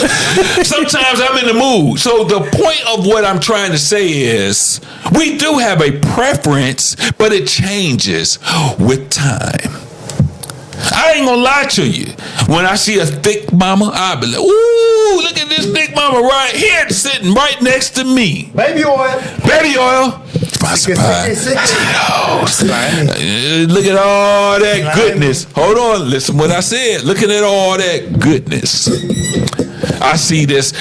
Sometimes I'm in the mood. So the point of what I'm trying to say is we do have a preference, but it changes with time. I ain't gonna lie to you. When I see a thick mama, I'll be like, ooh, look at this thick mama right here sitting right next to me. Baby oil. Baby oil. Look at all that goodness. Hold on, listen what I said. Looking at all that goodness. I see this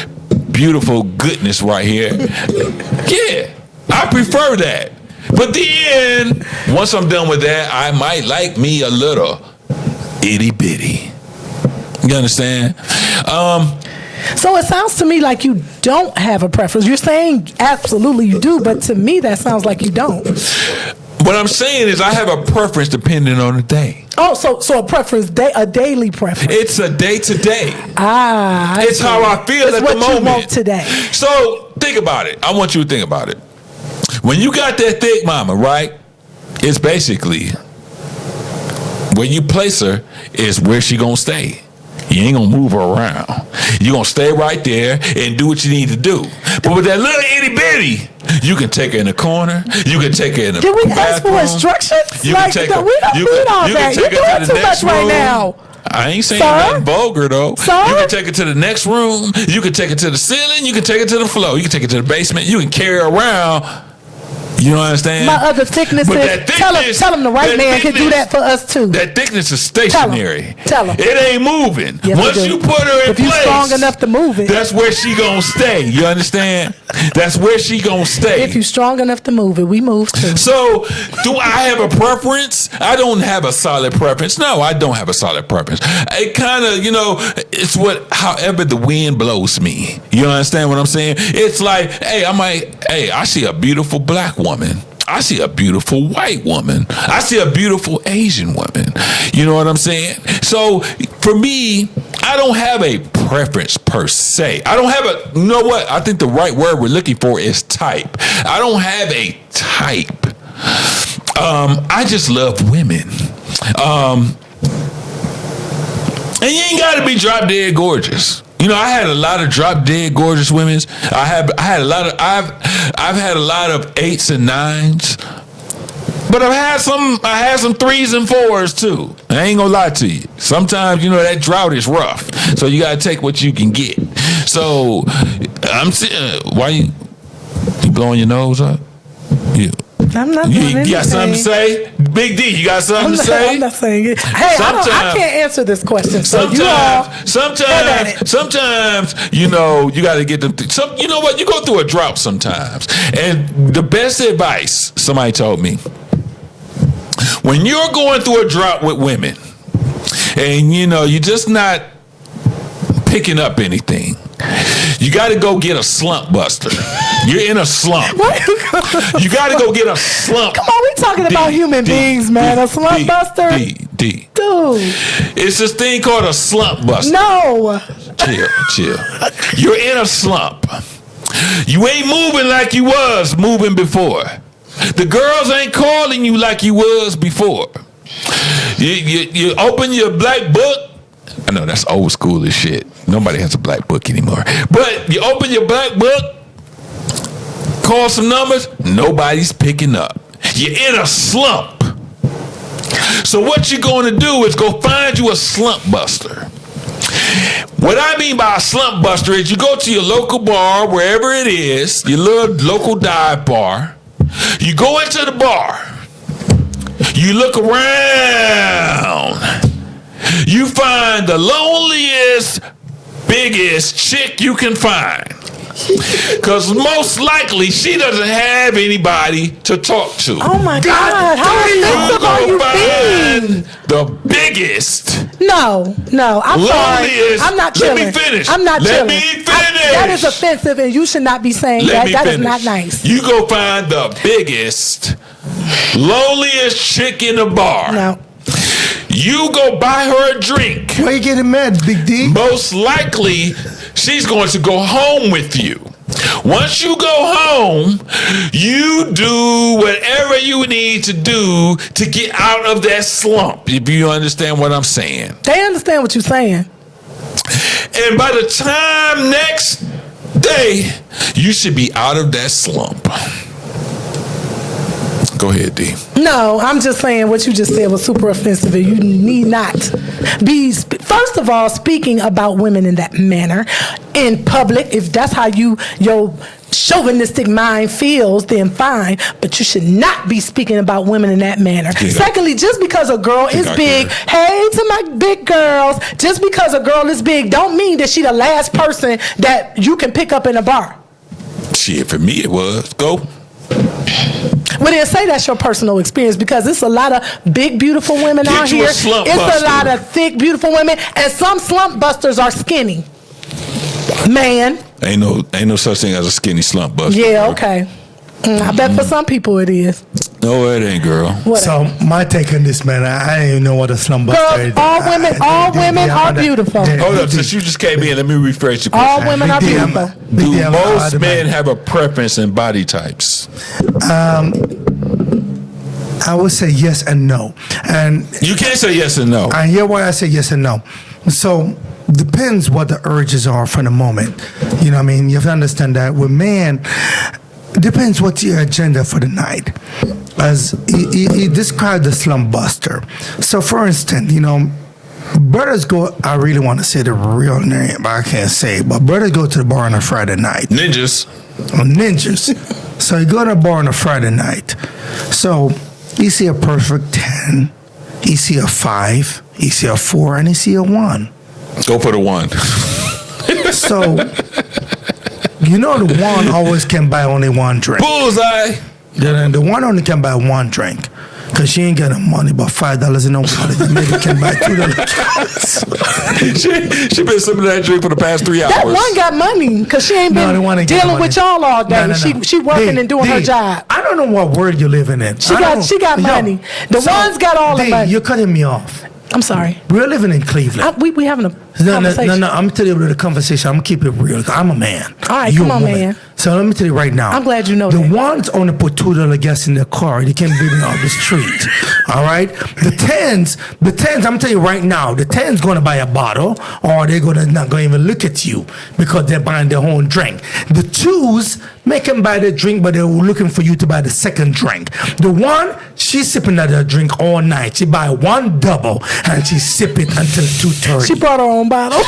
beautiful goodness right here. Yeah, I prefer that. But then, once I'm done with that, I might like me a little itty bitty. You understand? So it sounds to me like you don't have a preference. You're saying absolutely you do, but to me that sounds like you don't. What I'm saying is I have a preference depending on the day. Oh, so a preference, a daily preference. It's a day to day. It's see. how I feel it's at what the moment. You want today. So think about it. I want you to think about it. When you got that thick mama, right? It's basically where you place her is where she gonna stay. You ain't gonna move her around. You gonna stay right there and do what you need to do. But with that little itty bitty, you can take her in the corner. You can take her in the bathroom. Did we ask for instructions? You can take her. We don't need all that. You're doing too much right now. I ain't saying nothing vulgar though. Sir? You can take her to the next room. You can take her to the ceiling. You can take her to the floor. You can take her to the basement. You can carry her around. You don't understand? My other thickness is, tell him the right man can do that for us too. That thickness is stationary. Tell him. It ain't moving. Yes, once you put her in place. If you're strong enough to move it. That's where she gonna stay. You understand? That's where she gonna stay. If you're strong enough to move it, we move too. So, do I have a preference? I don't have a solid preference. No, I don't have a solid preference. It kind of, it's however the wind blows me. You understand what I'm saying? It's like, I see a beautiful black woman. I see a beautiful white woman. I see a beautiful Asian woman. You know what I'm saying? So for me, I don't have a preference per se. I don't have you know what? I think the right word we're looking for is type. I don't have a type. I just love women. And you ain't got to be drop dead gorgeous. I had a lot of drop dead gorgeous women. I've had a lot of 8s and 9s. But I had some 3s and 4s too. I ain't gonna lie to you. Sometimes, that drought is rough. So you gotta take what you can get. So why you blowing your nose up? I'm not doing anything. You got something to say? Big D, you got something to say? I'm not saying it. Hey, I can't answer this question. Sometimes, you got to get them. You know what? You go through a drought sometimes. And the best advice, somebody told me, when you're going through a drought with women, and, you're just not picking up anything, you got to go get a slump buster. You're in a slump. You got to go get a slump. Come on, we talking about human beings, man. A slump buster? Dude. It's this thing called a slump buster. No. Chill. You're in a slump. You ain't moving like you was moving before. The girls ain't calling you like you was before. You open your black book. I know that's old school as shit. Nobody has a black book anymore. But you open your black book, call some numbers, nobody's picking up. You're in a slump. So what you're going to do is go find you a slump buster. What I mean by a slump buster is you go to your local bar, wherever it is, your little local dive bar. You go into the bar. You look around. You find the loneliest, biggest chick you can find. Because most likely she doesn't have anybody to talk to. Oh my God. How offensive are you being? The biggest. No. I'm sorry. I'm not chilling. Let me finish. I'm not Let chilling. me finish. That is offensive and you should not be saying that. That is not nice. You go find the biggest, loneliest chick in the bar. No. You go buy her a drink. Why you getting mad, Big D? Most likely, she's going to go home with you. Once you go home, you do whatever you need to do to get out of that slump. If you understand what I'm saying. They understand what you're saying. And by the time next day, you should be out of that slump. Go ahead, D. No, I'm just saying what you just said was super offensive. And you need not be, first of all, speaking about women in that manner in public. If that's how your chauvinistic mind feels, then fine. But you should not be speaking about women in that manner. Secondly, just because a girl is big, hey to my big girls, just because a girl is big don't mean that she the last person that you can pick up in a bar. Shit, for me it was. Go. Well, then say that's your personal experience, because it's a lot of big, beautiful women out here. It's a lot of thick, beautiful women, and some slump busters are skinny. Man. Ain't no such thing as a skinny slump buster. Yeah, okay. I bet for some people it is. No, it ain't, girl. So my take on this, man, I didn't even know what a slump buster is. All women are beautiful. Hold up, since you just came in, let me rephrase your question. All women are beautiful. Do most men have a preference in body types? I would say yes and no. And you can't say yes and no. And here's why I say yes and no. So depends what the urges are for the moment. You know what I mean? You have to understand that with men, depends what's your agenda for the night. As he described the slump buster. So for instance, brothers go, I really want to say the real name, but I can't say it, but brothers go to the bar on a Friday night. Ninjas. So you go to the bar on a Friday night. So you see a perfect 10, you see a 5, you see a 4, and you see a 1. Go for the 1. So, the 1 always can buy only one drink. Bullseye. The 1 only can buy one drink. Because she ain't got no money but $5 in her wallet. Maybe can buy $2. She been sipping that drink for the past 3 hours. That one got money because she ain't been dealing with y'all all day. No. She working and doing her job. I don't know what world you're living in. She got money. The ones got all the money. You're cutting me off. I'm sorry. We're living in Cleveland. We having a conversation. No. I'm telling you the conversation. I'm gonna keep it real. I'm a man. All right, come on, man. So let me tell you right now. I'm glad you know the that. ones only put $2 gas in their car. They can't bring it off the street. All right. The tens. I'm telling you right now. The 10's gonna buy a bottle, or they're not gonna even look at you because they're buying their own drink. The 2s make them buy the drink, but they're looking for you to buy the second drink. The 1, she's sipping at her drink all night. She buy 1 double and she sip it until 2:30. She brought her own bottle.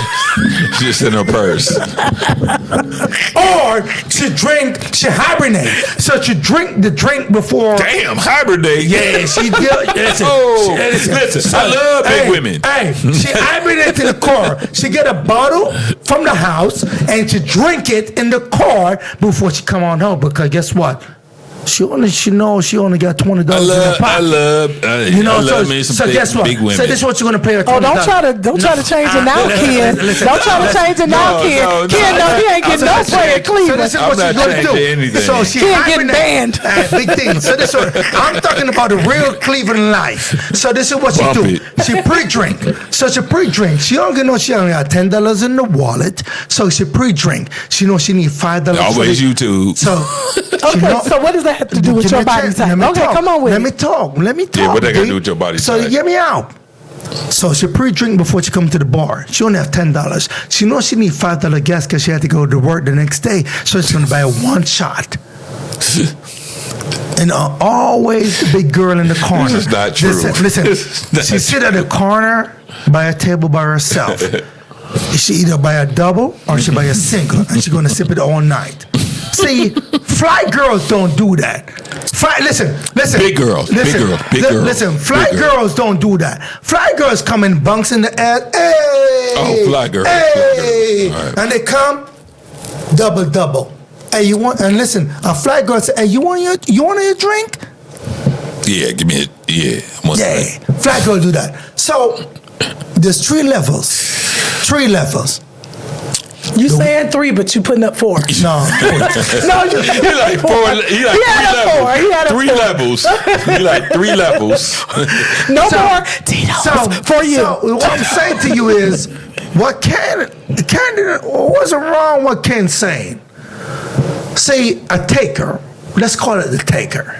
Just in her purse. Or she hibernate. So she drink the drink before. Damn, hibernate. Yeah, she did. Listen, listen. I love big women. Hey, she hibernate in the car. She get a bottle from the house and she drink it in the car before she come on home. Because guess what? She only got $20 in her pocket. I love me some big women. So this is what you're gonna pay her $20. Oh, don't try to change it now, kid. Don't try to change it now, kid. Kid, no, he ain't getting no play at Cleveland. So this is what she's gonna do. Anything. So she ain't getting banned. Big thing. So this is I'm talking about the real Cleveland life. So this is what she do. She pre-drink. So she pre-drink. She only got $10 in the wallet. So she pre-drink. She knows she need $5. Always YouTube. So so what does that have to do with your body type? Okay, come on with it. Let me talk. Yeah, what that got to do with your body type? So you get me out. So she pre-drink before she come to the bar. She only have $10. She knows she need $5 gas because she had to go to work the next day. So she's gonna buy 1 shot. And always the big girl in the corner. This is not true. Listen. She sit at the corner by a table by herself. She either buy a double or she buy a single, and she's gonna sip it all night. See, fly girls don't do that. Listen. Big girls. Listen, fly girls don't do that. Fly girls come in bunks in the air. Hey. Oh, fly girls. Hey. Right. And they come double. Hey, you want? And listen, a fly girl say, "Hey, you want your drink?" Yeah, give me it. Yeah. Fly girl do that. So there's 3 levels. You saying 3, but you putting up 4. No. No, you like 4. He had 3 levels. He like 3 levels. No more Tito's for you. So what I'm saying to you is, what's wrong with Ken saying? say a taker, let's call it the taker.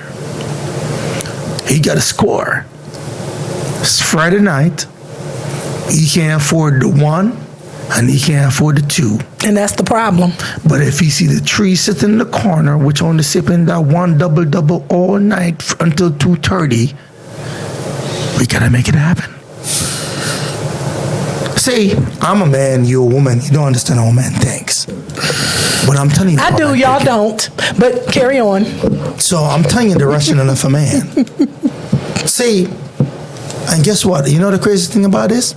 He got a score. It's Friday night. He can't afford the 1 and he can't afford the 2. And that's the problem. But if he see the 3 sitting in the corner, which only sipping that 1 double all night until 2:30, we gotta make it happen. See, I'm a man, you're a woman. You don't understand how a man thinks. But I'm telling you, I do, y'all don't. But carry on. So I'm telling you the rationale of a man. See, and guess what? You know the crazy thing about this?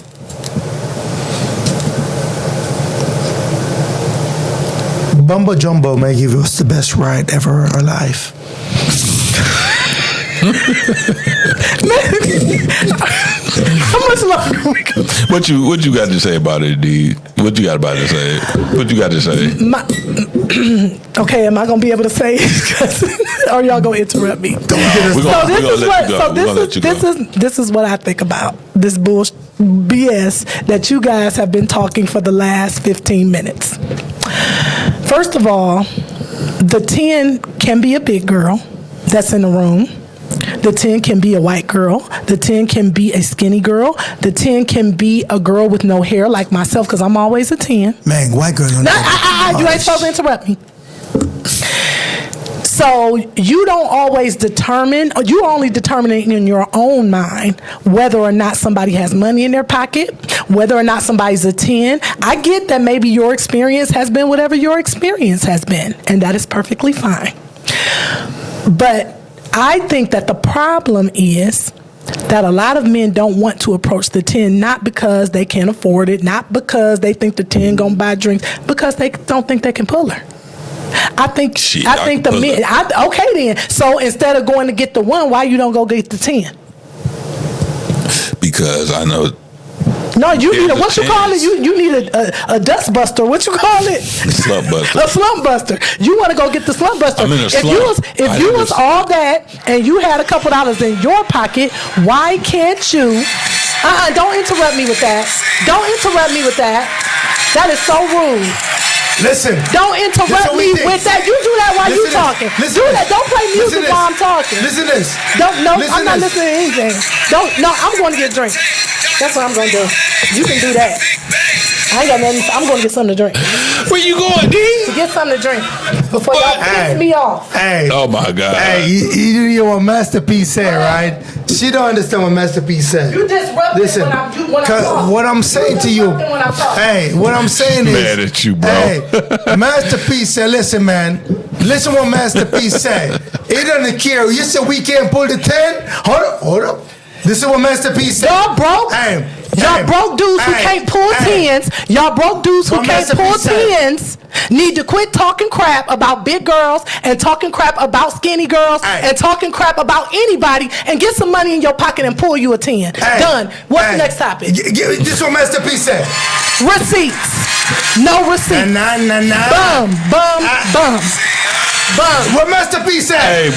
Bumbo Jumbo may give us the best ride ever in our life. How much longer we go? What you got to say about it, D? What you got about to say? What you got to say? Okay, am I gonna be able to say it? Or y'all gonna interrupt me? This is what I think about this BS that you guys have been talking for the last 15 minutes. First of all, the 10 can be a big girl that's in the room. The 10 can be a white girl. The 10 can be a skinny girl. The 10 can be a girl with no hair like myself, because I'm always a 10. Man, white girl don't you ain't supposed to interrupt me. So you don't always determine, or you only determining in your own mind whether or not somebody has money in their pocket, whether or not somebody's a 10. I get that maybe your experience has been whatever your experience has been, and that is perfectly fine. But I think that the problem is that a lot of men don't want to approach the 10, not because they can't afford it, not because they think the 10 gonna buy drinks, because they don't think they can pull her. I think the men. Okay, then. So instead of going to get the 1, why you don't go get the 10? Because I know. No, you need a, what you call it? You need a dust buster. What you call it? Slump buster. A slump buster. You want to go get the slump buster. I'm in a slump. If you was all that and you had a couple dollars in your pocket, why can't you? Don't interrupt me with that. Don't interrupt me with that. That is so rude. Listen. Don't interrupt me with that. You do that while you talking. Do that. Don't play music while I'm talking. Listen to this. I'm not listening to anything. I'm going to get a drink. That's what I'm going to do. You can do that. I ain't got nothing. I'm going to get something to drink. Where you going, D? To get something to drink. Before y'all piss me off. Hey. Oh, my God. Hey, you hear what Masterpiece said, right? She don't understand what Masterpiece said. You disrupt me when I'm talking. What I'm saying to you. Hey, what I'm saying is. Mad at you, bro. Hey, Masterpiece said, listen, man. Listen what Masterpiece said. He doesn't care. You said we can't pull the 10? Hold up. This is what Masterpiece said. Y'all broke. Y'all broke dudes who can't pull 10s. Y'all broke dudes who can't pull 10s. Need to quit talking crap about big girls and talking crap about skinny girls and talking crap about anybody and get some money in your pocket and pull you a 10. Done. What's the next topic? This is what Masterpiece said. Receipts. No receipts. Bum. What Masterpiece said? Hey,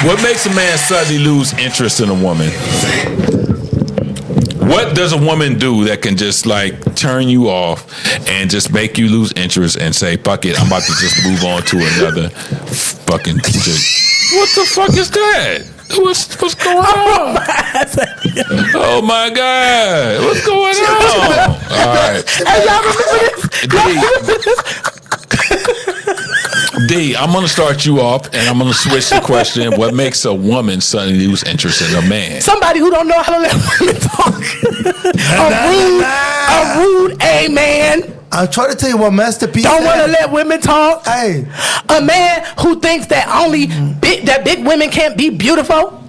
what makes a man suddenly lose interest in a woman? What does a woman do that can just like turn you off and just make you lose interest and say, fuck it, I'm about to just move on to another fucking chick? What the fuck is that? What's going on? Oh my God. What's going on? All right. Hey, y'all remember this? D, I'm going to start you off, and I'm going to switch the question. What makes a woman suddenly lose interest in a man? Somebody who don't know how to let women talk. A rude man. I'm trying to tell you what Masterpiece don't want to let women talk. Hey. A man who thinks that only big women can't be beautiful.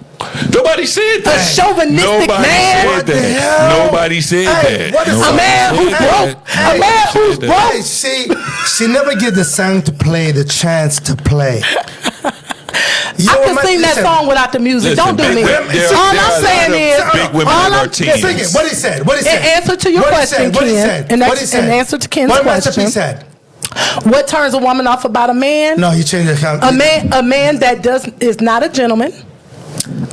Nobody said that. A chauvinistic man. Nobody said that. A man who's broke. A man who's broke. Hey, she never get the song to play, the chance to play. I can sing that song without the music. Don't do me. All I'm saying is, big women are teens. Sing it. What he said. In answer to your question, Ken, and that's in answer to Ken's question. What turns a woman off about a man? No, you changed the a man that is not a gentleman.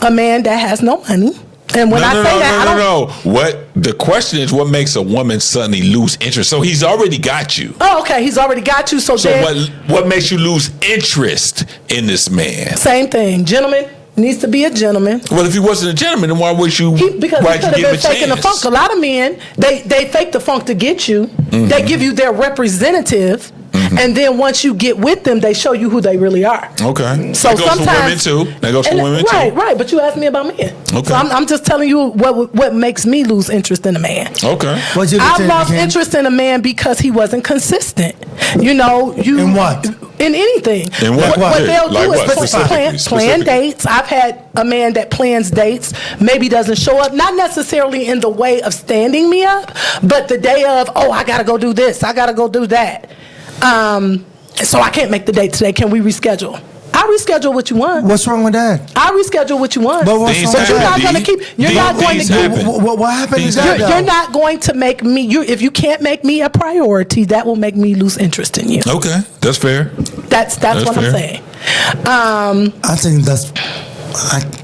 A man that has no money. And when I say that, I don't. No. What the question is? What makes a woman suddenly lose interest? So he's already got you. Oh, okay. He's already got you. So then, what makes you lose interest in this man? Same thing, gentlemen. Needs to be a gentleman. Well, if he wasn't a gentleman, then why would you? Because he could have been faking the funk. A lot of men, they fake the funk to get you. Mm-hmm. They give you their representative, and then once you get with them, they show you who they really are. Okay. So that goes for women too. That goes for women too. Right. But you asked me about men. Okay. So I'm just telling you what makes me lose interest in a man. Okay. I've lost interest in a man because he wasn't consistent. In what? In anything. In what? What they'll do is plan dates. I've had a man that plans dates, maybe doesn't show up, not necessarily in the way of standing me up, but the day of, I gotta go do this, I gotta go do that. So I can't make the date today. Can we reschedule? I reschedule what you want. What's wrong with that? I reschedule what you want. But what's wrong with that? You're not going to keep. You're not going to. What happened is that you're not going to make me. If you can't make me a priority, that will make me lose interest in you. Okay, that's fair. That's what I'm saying. I think that's.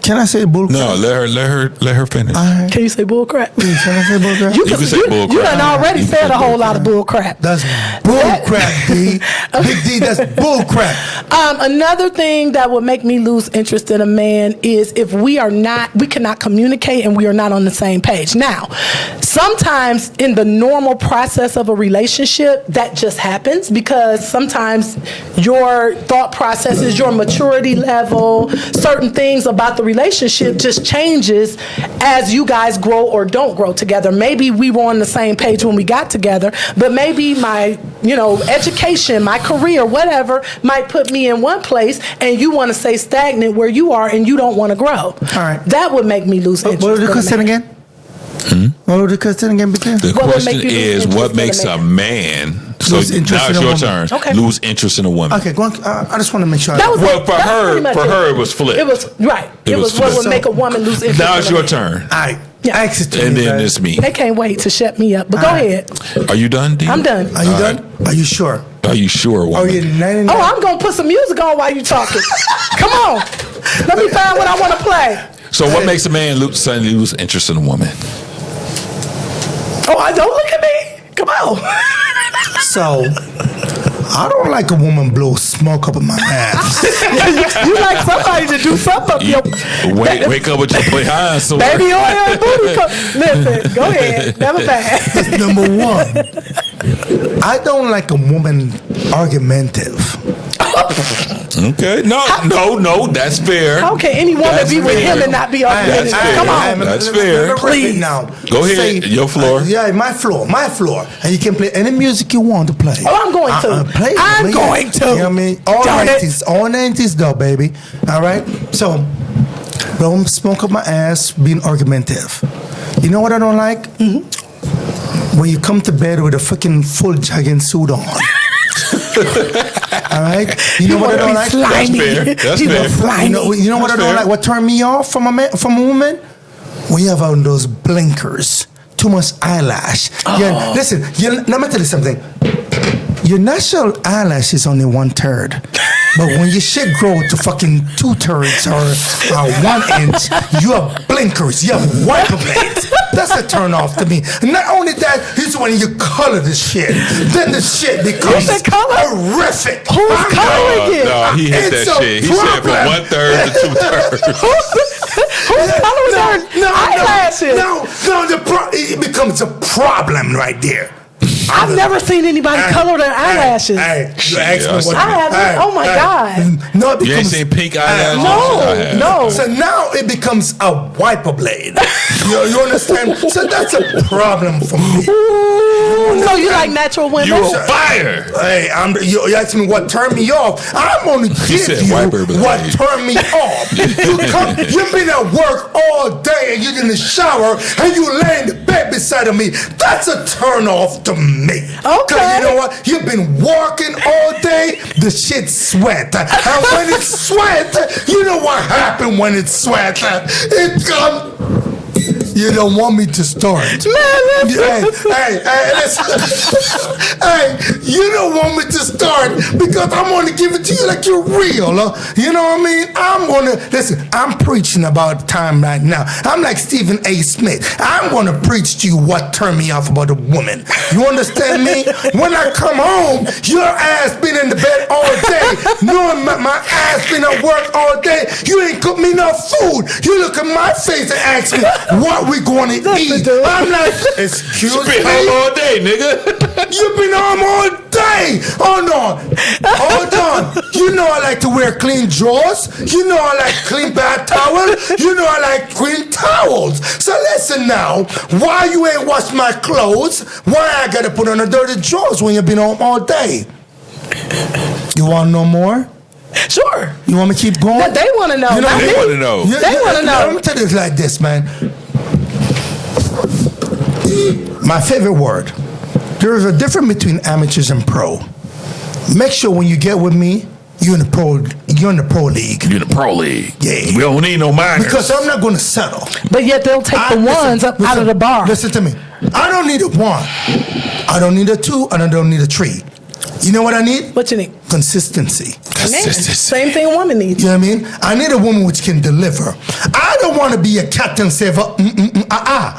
Can I say bull crap? No, let her finish. Can you say bull crap? Can I say bull crap? You can say bull crap. You done already said a whole lot of bull crap. That's bull crap, D. Big D, that's bull crap. Another thing that would make me lose interest in a man is if we cannot communicate and we are not on the same page. Now, sometimes in the normal process of a relationship, that just happens because sometimes your thought processes, your maturity level, certain things about the relationship just changes as you guys grow or don't grow together. Maybe we were on the same page when we got together, but maybe my, education, my career, whatever, might put me in one place and you want to stay stagnant where you are and you don't want to grow. All right. That would make me lose interest. What was the question again? What was the question again? The question is, what makes a man... So now it's your turn. Okay. Lose interest in a woman. Okay, go on. I just want to make sure. For her, it was flipped. It was right. It was what would make a woman lose interest. Now it's your turn. All right. Yeah. And then it's me. They can't wait to shut me up. But go ahead. Are you done, D? I'm done. Are you done? Are you sure? Are you sure, woman? Oh, you're 99? I'm gonna put some music on while you talking. Come on. Let me find what I want to play. So what makes a man suddenly lose interest in a woman? Don't look at me. Come on. So, I don't like a woman blow smoke up in my ass. You like somebody to do something up your... Wake up with your play high, so baby oil and booty. Listen, go ahead. Never bad. That's number one. I don't like a woman argumentative. Okay, no, that's fair. How can any woman be with him and not be argumentative? Come on, that's fair. Please now, go ahead. Your floor. Yeah, my floor, and you can play any music you want to play. I'm going to. I'm going to. You know what I mean? All 90s though, baby. All right. So, don't smoke up my ass being argumentative. You know what I don't like? When you come to bed with a freaking full jogging suit on. All right, you know what I don't like? That's fair. That's fair. You know what I don't like? What turned me off from a woman? When you have on those blinkers, too much eyelash. Yeah, listen. Let me tell you something. Your natural eyelash is only 1/3, but when your shit grow to fucking 2/3 or 1 inch, you have blinkers. You have wiper blades. That's a turn off to me. And not only that, it's when you color the shit. Then the shit becomes horrific. Who's coloring it? No, he hit that shit. He said from 1/3 to 2/3. Who's coloring their eyelashes? No, it becomes a problem right there. I've never seen anybody color their eyelashes. You asked me what I haven't. Oh my God. No, it becomes, you ain't seen pink eyelashes? No. So now it becomes a wiper blade. You understand? So that's a problem for me. So you like natural women? You on fire. Hey, you asked me what turned me off. I'm only giving you what turned me off. You've been at work all day and you're in the shower and you lay in the bed beside of me. That's a turn off to me. Okay. You know what? You've been working all day, the shit sweat. And when it's sweat, you know what happened when it's sweat? It comes. You don't want me to start. Man, hey, listen. Hey, You don't want me to start because I'm going to give it to you like you're real. You know what I mean? I'm going to, listen, I'm preaching about time right now. I'm like Stephen A. Smith. I'm going to preach to you what turned me off about a woman. You understand me? When I come home, your ass been in the bed all day, knowing my ass been at work all day. You ain't cooked me no food. You look at my face and ask me what we going to eat. I'm like, excuse me. You been home all day, nigga. You've been home all day. Hold on. You know I like to wear clean drawers. You know I like clean bath towels. You know I like clean towels. So listen now. Why you ain't washed my clothes? Why I gotta put on the dirty drawers when you've been home all day? You want to know more? Sure. You want me to keep going? No, they want to know. You know They want to know. They want to know. Let me tell you this like this, man. My favorite word. There is a difference between amateurs and pro. Make sure when you get with me, you're in the pro league. You're in the pro league. Yeah. We don't need no minors. Because I'm not going to settle. But yet they'll take the ones up out of the bar. Listen to me. I don't need a 1. I don't need a 2, and I don't need a 3. You know what I need? What you need? Consistency. Same thing a woman needs. You know what I mean? I need a woman which can deliver. I don't want to be a captain saver.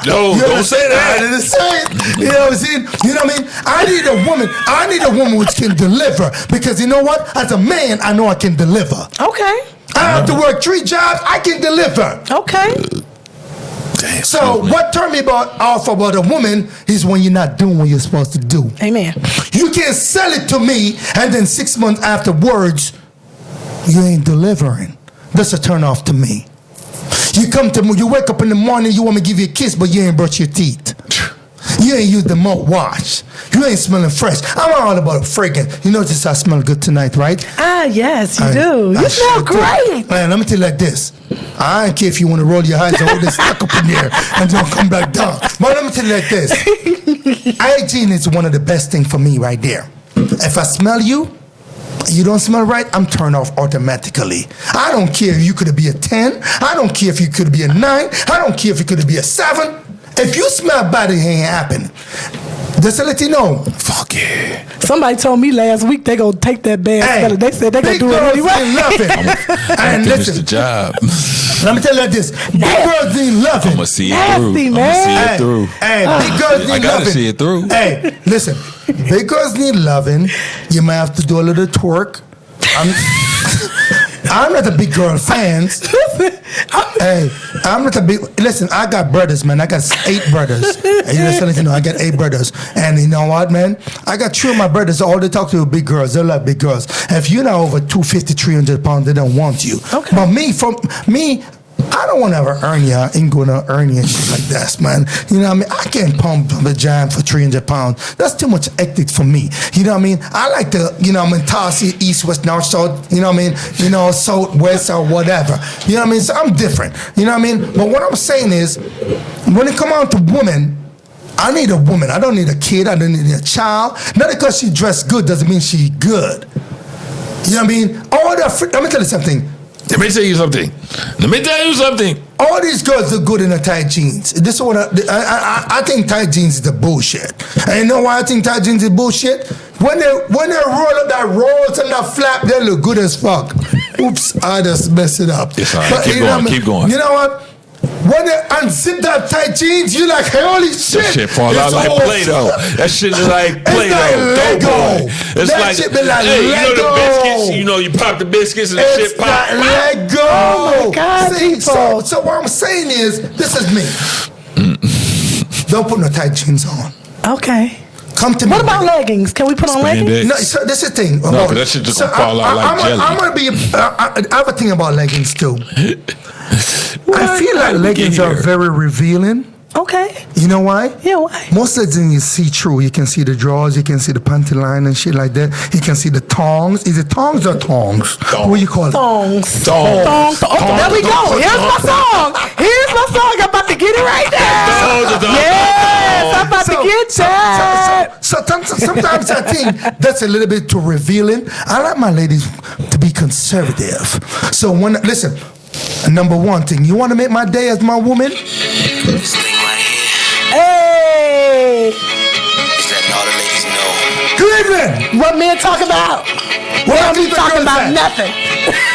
No, don't say that. I didn't say it. You know what I'm saying? You know what I mean? I need a woman which can deliver. Because you know what? As a man, I know I can deliver. Okay. I have to work 3 jobs. I can deliver. Okay. Damn, So what turned me off about a woman is when you're not doing what you're supposed to do. Amen. You can sell it to me, and then 6 months afterwards, you ain't delivering. That's a turn off to me. You come to me, you wake up in the morning, you want me to give you a kiss, but you ain't brush your teeth. You ain't used the mouthwash. You ain't smelling fresh. I'm all about fragrance. You notice I smell good tonight, right? Ah, yes, you do. You smell great. Man, let me tell you like this. I don't care if you want to roll your eyes and hold it stuck up in there and don't come back down. But let me tell you like this. Hygiene is one of the best things for me right there. If I smell you don't smell right, I'm turned off automatically. I don't care if you could be a 10. I don't care if you could be a 9. I don't care if you could be a 7. If you smell bad, it ain't happen. Just to let you know. Fuck yeah. Somebody told me last week they gonna take that bad smell. They said they gonna do it really well. And finish listen, the job. let me tell you like this. Big girls need loving. I'm gonna see it Nasty, through. man. I'm gonna see it through. Hey, big girls need I gotta loving. see it through. Hey, listen. Big girls need loving. You might have to do a little twerk. I'm not a big girl fan. Hey, I'm not a big. Listen, I got brothers, man. I got 8 brothers. And you just let you know, I got 8 brothers. And you know what, man? I got 2 of my brothers. All they talk to are big girls. They like big girls. If you're not over 250, 300 pounds, they don't want you. Okay. But me, I don't want to ever earn you. I ain't going to earn you and shit like that, man. You know what I mean? I can't pump a jam for 300 pounds. That's too much hectic for me. You know what I mean? I like to, you know what I mean, toss it east, west, north, south, you know what I mean? You know, south, west, or whatever. You know what I mean? So I'm different. You know what I mean? But what I'm saying is, when it come on to women, I need a woman. I don't need a kid. I don't need a child. Not because she dressed good doesn't mean she good. You know what I mean? Let me tell you something. Let me tell you something. All these girls look good in the tight jeans. This is what I think tight jeans is the bullshit. And you know why I think tight jeans is bullshit? When they roll up that rolls and that flap, they look good as fuck. Oops, I just messed it up. It's all right. Keep going. You know what? When they unzip that tight jeans, you like, holy shit. That shit fall out like Play-Doh. That shit is like Play-Doh. It's like Lego. It's that like, shit be like hey, Lego. you know the biscuits, you know you pop the biscuits and the shit pop. It's like Lego. Oh my God, See, so what I'm saying is, this is me. Don't put no tight jeans on. Okay. Come to me. What about leggings? Can we put on leggings? No, so this is the thing. No, because that shit just gonna fall out like jelly. I'm gonna be. I have a thing about leggings too. I feel like leggings are very revealing. Okay. You know why? Yeah, why? Most of the things you see through. You can see the drawers, you can see the panty line and shit like that. You can see the tongs. Is it tongs or tongs? What do you call it? Thongs. Thongs. Oh, there we go. Here's my song. I'm about to get it right now. Yes, I'm about to get that. So sometimes I think that's a little bit too revealing. I like my ladies to be conservative. So listen, number one thing, you want to make my day as my woman? This thing right here. Hey. Is letting all the ladies know Cleveland. What men talk about? What They don't be Cleveland talking girls about at? nothing.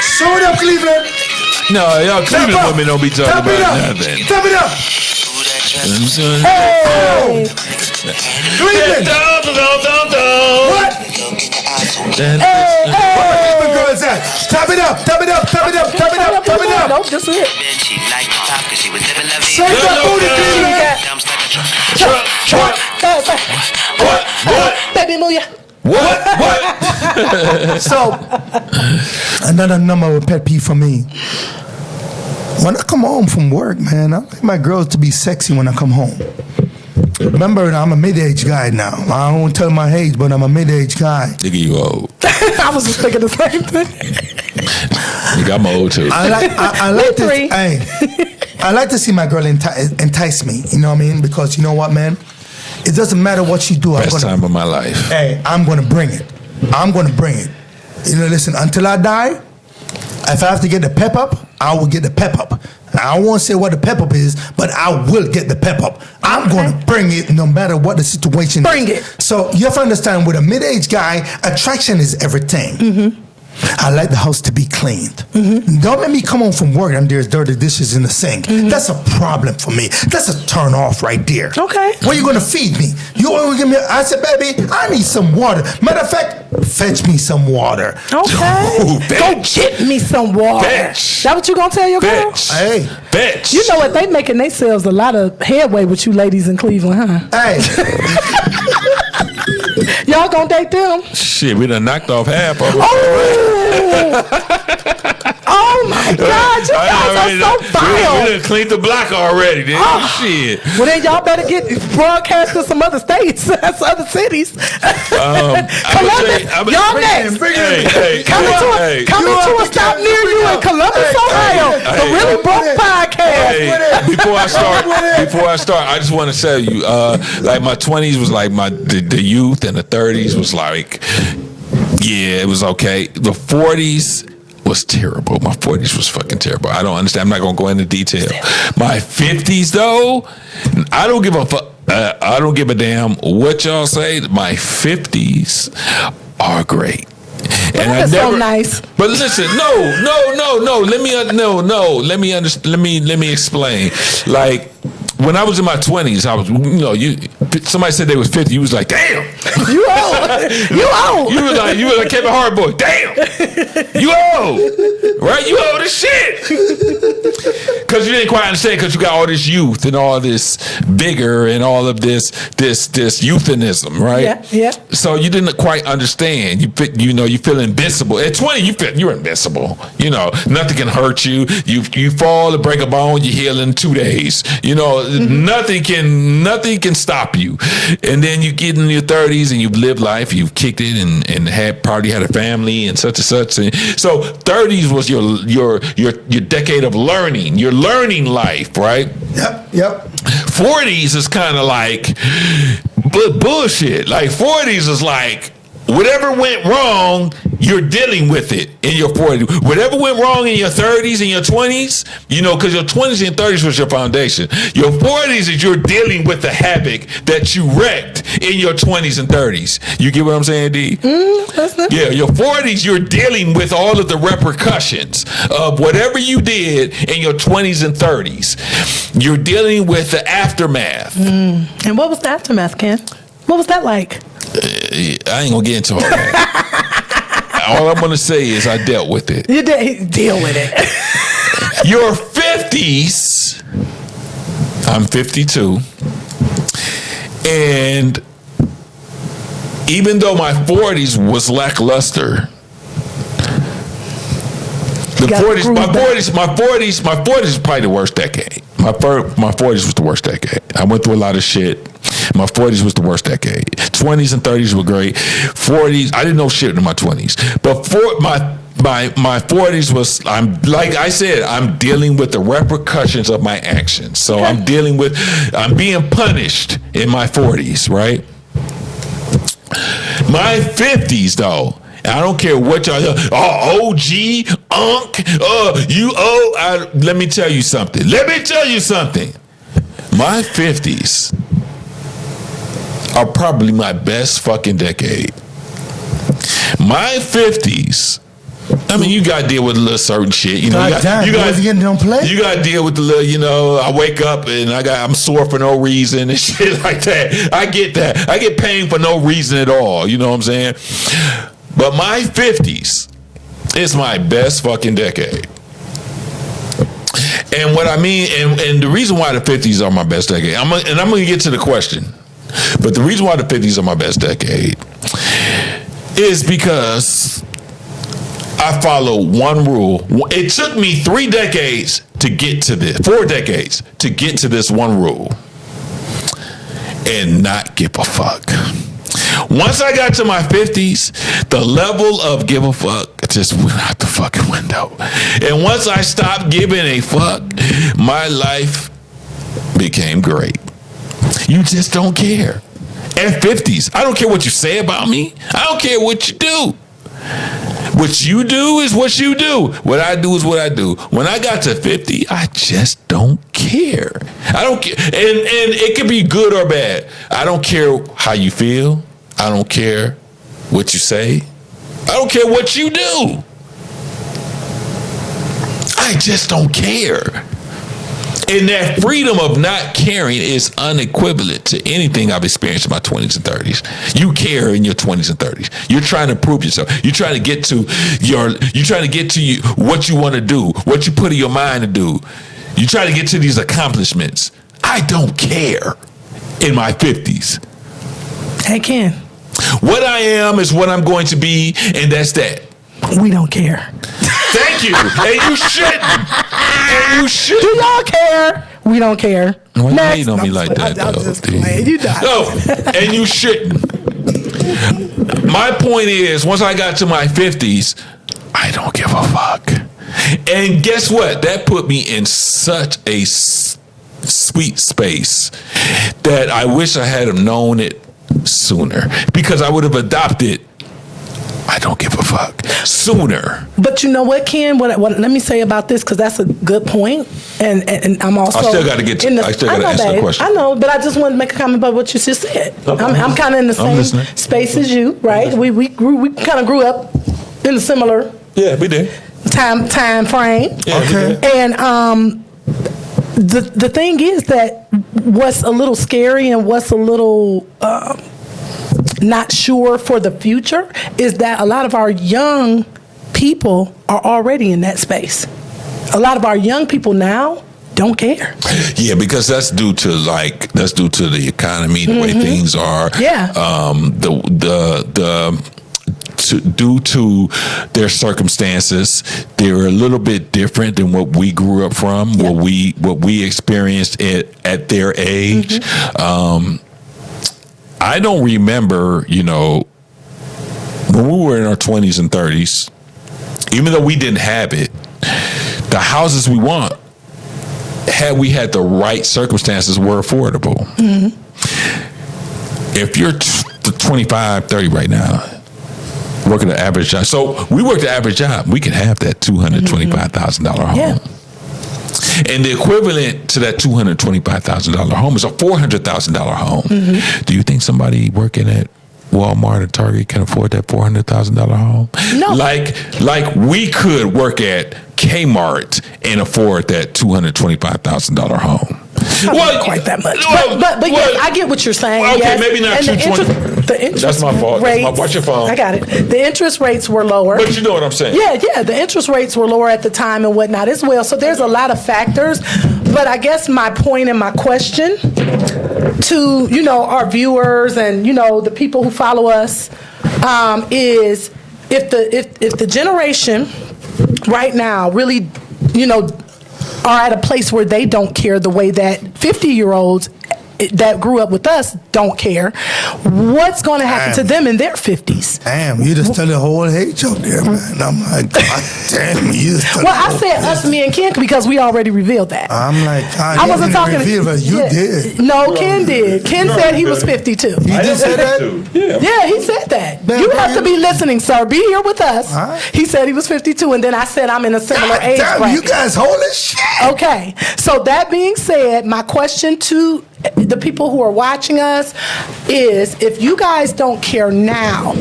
Show it up, Cleveland. No, y'all Clap Cleveland up. women don't be talking Clap it about up. nothing. Clap it up. Hey. Cleveland. What? Where Cleveland girls at? Clap it up. Clap it up. Clap it up. Clap it up. Clap it up. Nope, just it. Shake that booty, Cleveland. What? Baby, move ya. What? So, another number of pet peeve for me. When I come home from work, man, I like my girls to be sexy when I come home. Remember, I'm a mid-age guy now. I don't tell my age, but I'm a mid-age guy. Nigga, you old. I was just thinking the same thing. Nigga, I'm old too. I like to, three. I like to see my girl entice me. You know what I mean? Because you know what, man? It doesn't matter what she do. Best time of my life. Hey, I'm gonna bring it. I'm gonna bring it. You know, listen. Until I die, if I have to get the pep up, I will get the pep up. I won't say what the pep up is, but I will get the pep up. I'm going to bring it no matter what the situation is. Bring it. So you have to understand, with a mid-aged guy, attraction is everything. Mm-hmm. I like the house to be cleaned. Mm-hmm. Don't let me come home from work and there's dirty dishes in the sink. Mm-hmm. That's a problem for me. That's a turn off right there. Okay. What are you going to feed me? You want to give me? I said, baby, I need some water. Matter of fact, fetch me some water. Okay. Ooh, Go get me some water. Bitch. That what you gonna tell your girl? Bitch. Hey, Bitch. You know what? They making themselves a lot of headway with you ladies in Cleveland, huh? hey. Y'all gonna date them? Shit, we done knocked off half of it. Oh my God! You guys are so We vile. done cleaned the block already, dude. Shit. Well, then y'all better get broadcast to some other states, some other cities. Columbus, y'all next. Coming to a stop near you in Columbus, Ohio. The Really Broke Podcast. Before I start, I just want to tell you, like my 20s was like the youth, and the 30s was like, yeah, it was okay. The 40s was terrible. My 40s was fucking terrible. I don't understand. I'm not gonna go into detail. My 50s though, I don't give a fuck. I don't give a damn what y'all say. My 50s are great. And That's so nice. But listen, no. Let me explain. Like, when I was in my 20s, I was, somebody said they was 50. You was like, damn. You old. You old. You was like Kevin Hart boy. Damn. You old. Right? You old as shit. Because you didn't quite understand, because you got all this youth and all this vigor and all of this euthanism, right? Yeah. So you didn't quite understand. You feel invincible. At 20, you're invincible. Nothing can hurt you. You fall and break a bone, you heal in 2 days. Nothing can stop you. And then you get in your 30s and you've lived life, you've kicked it and probably had a family and such and such. And so 30s was your decade of learning. Your learning life, right? Yep. 40s is kind of like bullshit. Like 40s is like, whatever went wrong, you're dealing with it in your 40s. Whatever went wrong in your 30s and your 20s, because your 20s and 30s was your foundation. Your 40s is you're dealing with the havoc that you wrecked in your 20s and 30s. You get what I'm saying, D? Yeah, your 40s, you're dealing with all of the repercussions of whatever you did in your 20s and 30s. You're dealing with the aftermath. And what was the aftermath, Ken? What was that like? I ain't gonna get into all that. All I'm gonna say is I dealt with it. You did deal with it. Your 50s, I'm 52, and even though my 40s was lackluster, my 40s is probably the worst decade. My 40s was the worst decade. I went through a lot of shit. My 40s was the worst decade. 20s and 30s were great. 40s, I didn't know shit in my 20s. But my 40s was, I'm dealing with the repercussions of my actions. So I'm being punished in my 40s, right? My 50s though, I don't care what y'all, OG, let me tell you something. My 50s are probably my best fucking decade. My 50s. I mean, you got to deal with a little certain shit. You know, you got to deal with the little, you know, I wake up and I'm sore for no reason and shit like that. I get that. I get pain for no reason at all. You know what I'm saying? But my 50s is my best fucking decade. And what I mean, and the reason why the 50s are my best decade, I'm going to get to the question, but the reason why the 50s are my best decade is because I follow one rule. It took me 4 decades to get to this one rule and not give a fuck. Once I got to my 50s, the level of give a fuck just went out the fucking window. And once I stopped giving a fuck, my life became great. You just don't care. At 50s, I don't care what you say about me. I don't care what you do. What you do is what you do. What I do is what I do. When I got to 50, I just don't care. I don't care. And it could be good or bad. I don't care how you feel. I don't care what you say. I don't care what you do. I just don't care. And that freedom of not caring is unequivalent to anything I've experienced in my 20s and 30s. You care in your 20s and 30s. You're trying to prove yourself. You're trying to get to what you want to do, what you put in your mind to do. You try to get to these accomplishments. I don't care in my 50s. Hey, Ken. What I am is what I'm going to be, and that's that. We don't care. Thank you. And you shouldn't. Do y'all care? We don't care. Well, you hate on me like that, I'm though. just playing. You die. No, and you shouldn't. My point is, once I got to my 50s, I don't give a fuck. And guess what? That put me in such a sweet space that I wish I had known it sooner, because I would have adopted I don't give a fuck sooner. But you know what, Ken? What let me say about this, because that's a good point. And I'm also. I still got to get to. I still got to answer the question. I know, but I just wanted to make a comment about what you just said. Okay. I'm kind of in the same space as you, right? We kind of grew up in a similar. Yeah, we did. Time frame. Yeah, okay. And the thing is that what's a little scary and what's a little not sure for the future is that a lot of our young people are already in that space. A lot of our young people now don't care. Yeah, because that's due to the economy, the way things are. Yeah. Due to their circumstances, they're a little bit different than what we grew up from, Yep. what we experienced at their age. I don't remember, when we were in our 20s and 30s, even though we didn't have it, the houses we want, had we had the right circumstances, were affordable. If you're 25, 30 right now, working an average job. So we worked an average job. We can have that $225,000 home. Yeah. And the equivalent to that $225,000 home is a $400,000 home. Do you think somebody working at Walmart or Target can afford that $400,000 home? No. Like we could work at Kmart and afford that $225,000 home. Not quite that much. But yes, I get what you're saying. Okay, yes. maybe not 220. The interest That's my fault. Watch your phone. I got it. The interest rates were lower. But you know what I'm saying. Yeah. The interest rates were lower at the time and whatnot as well. So there's a lot of factors. But I guess my point and my question to, our viewers and, the people who follow us is if the generation right now really, are at a place where they don't care the way that 50-year-olds that grew up with us don't care, what's going to happen to them in their 50s? Damn, you just tell the whole hate joke there, man. I'm like, God damn, you just tell I said us, me, and Ken because we already revealed that. I'm like, I wasn't talking. But you did. No, Ken did. Ken said he was 52. He did say that? Yeah, he said that. You have to be listening, sir. Be here with us. He said he was 52, and then I said I'm in a similar age bracket. You guys holy shit. Okay, so that being said, my question to the people who are watching us is, if you guys don't care now,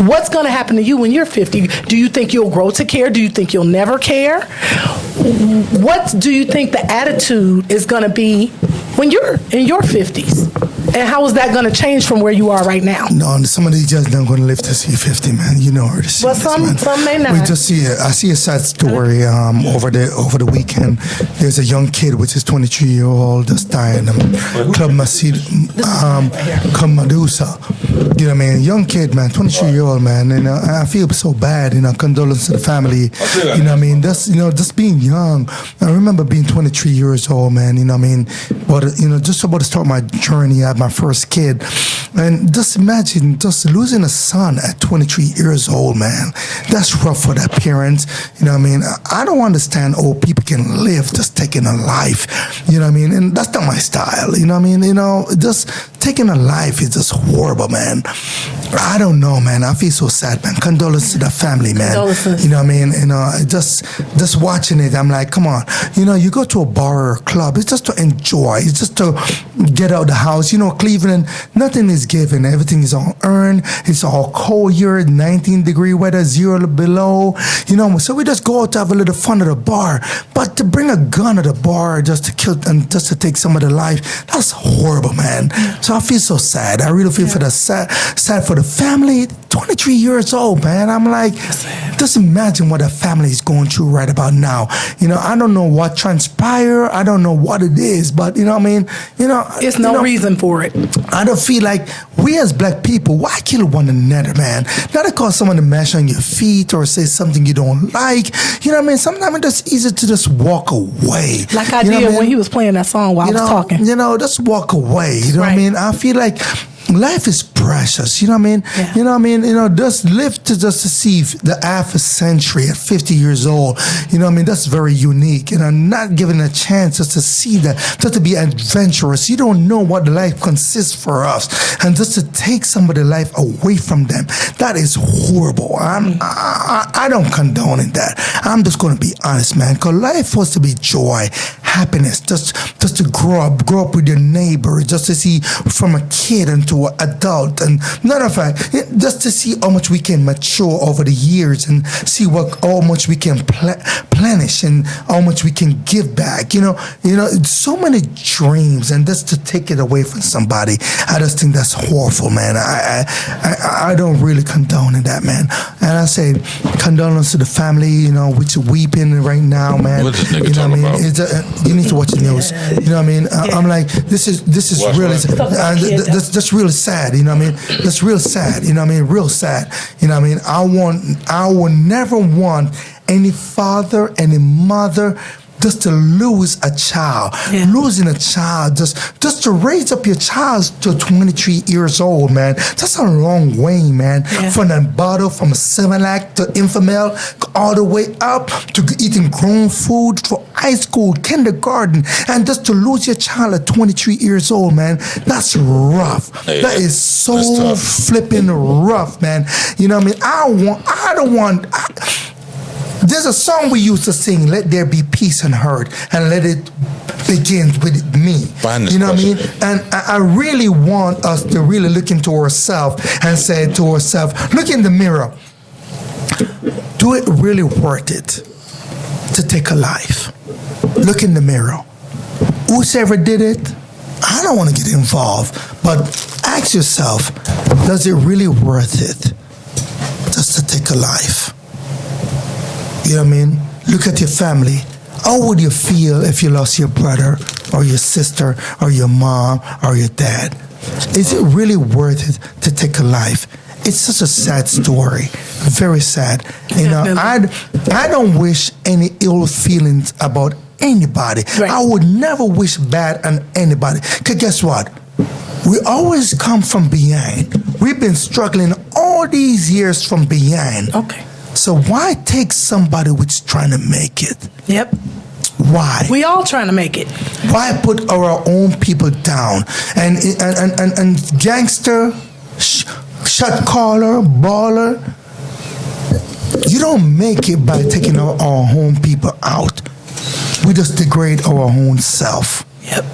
What's going to happen to you when you're 50? Do you think you'll grow to care? Do you think you'll never care? What do you think the attitude is going to be when you're in your 50s? And how is that going to change from where you are right now? No, some of these just not going to live to see 50, man. You know her to see Well, this, some may not. We just see it. I see a sad story over the weekend. There's a young kid, which is 23-year-old, just died in Club Medusa. You know what I mean? Young kid, man, 23-year-old, man. And I feel so bad. Condolence to the family. You know what I mean? Just being young. I remember being 23 years old, man. You know what I mean? But just about to start my journey. I had my first kid, and just imagine just losing a son at 23 years old, man. That's rough for that parents. You know what I mean? I don't understand old people can live just taking a life. You know what I mean? And that's not my style. You know what I mean? Just taking a life is just horrible, man. I don't know, man. I feel so sad, man. Condolences to the family, man. Condolences. You know what I mean? Just watching it, I'm like, come on. You go to a bar or a club, it's just to enjoy. It's just to get out of the house. Cleveland, nothing is given. Everything is all earned. It's all cold here, 19-degree weather, 0 below. So we just go out to have a little fun at the bar. But to bring a gun at the bar just to kill and just to take some of the life, that's horrible, man. So I feel so sad. I really feel for the sad for the family. 23 years old, man. I'm like, just imagine what a family is going through right about now. I don't know what transpired. I don't know what it is, but what I mean? It's no reason for it. I don't feel like we as black people, why kill one another, man? Not to cause someone to mash on your feet or say something you don't like. You know what I mean? Sometimes it's just easy to just walk away. Like I did when he was playing that song while I was talking. Just walk away. You know what I mean? I feel like life is precious. You know what I mean? Yeah. You know what I mean? Just live to see the half a century at 50 years old. You know what I mean? That's very unique. And I'm not given a chance just to see that, just to be adventurous. You don't know what the life consists for us. And just to take somebody's life away from them, that is horrible. I don't condone in that. I'm just going to be honest, man. Because life is supposed to be joy, happiness, just to grow up with your neighbor, just to see from a kid into an adult, and matter of fact, just to see how much we can mature over the years and see how much we can plenish and how much we can give back. So many dreams, and just to take it away from somebody, I just think that's horrible, man. I don't really condone in that, man. And I say condolence to the family, which are weeping right now, man. What is this nigga talking about? You need to watch the news. You know what I mean? I'm like, this is really that's really sad. You know what I mean? That's real sad. You know what I mean? Real sad. You know what I mean? I will never want any father, any mother just to lose a child. Yeah. Losing a child, just to raise up your child to 23 years old, man. That's a long way, man. Yeah. From a bottle, from a Similac to Infamil, all the way up to eating grown food for high school, kindergarten, and just to lose your child at 23 years old, man. That's rough. Hey, that is so flipping rough, man. You know what I mean? There's a song we used to sing, let there be peace and hurt, and let it begin with me. You know what I mean? And I really want us to really look into ourselves and say to ourselves, look in the mirror. Do it really worth it to take a life? Look in the mirror. Whoever did it, I don't want to get involved, but ask yourself, does it really worth it just to take a life? You know what I mean? Look at your family. How would you feel if you lost your brother or your sister or your mom or your dad? Is it really worth it to take a life? It's such a sad story. Very sad. I don't wish any ill feelings about anybody. Right. I would never wish bad on anybody. Because guess what? We always come from behind. We've been struggling all these years from behind. Okay. So why take somebody who's trying to make it? Yep. Why? We all trying to make it. Why put our own people down? And gangster, shot caller, baller, you don't make it by taking our own people out. We just degrade our own self. Yep.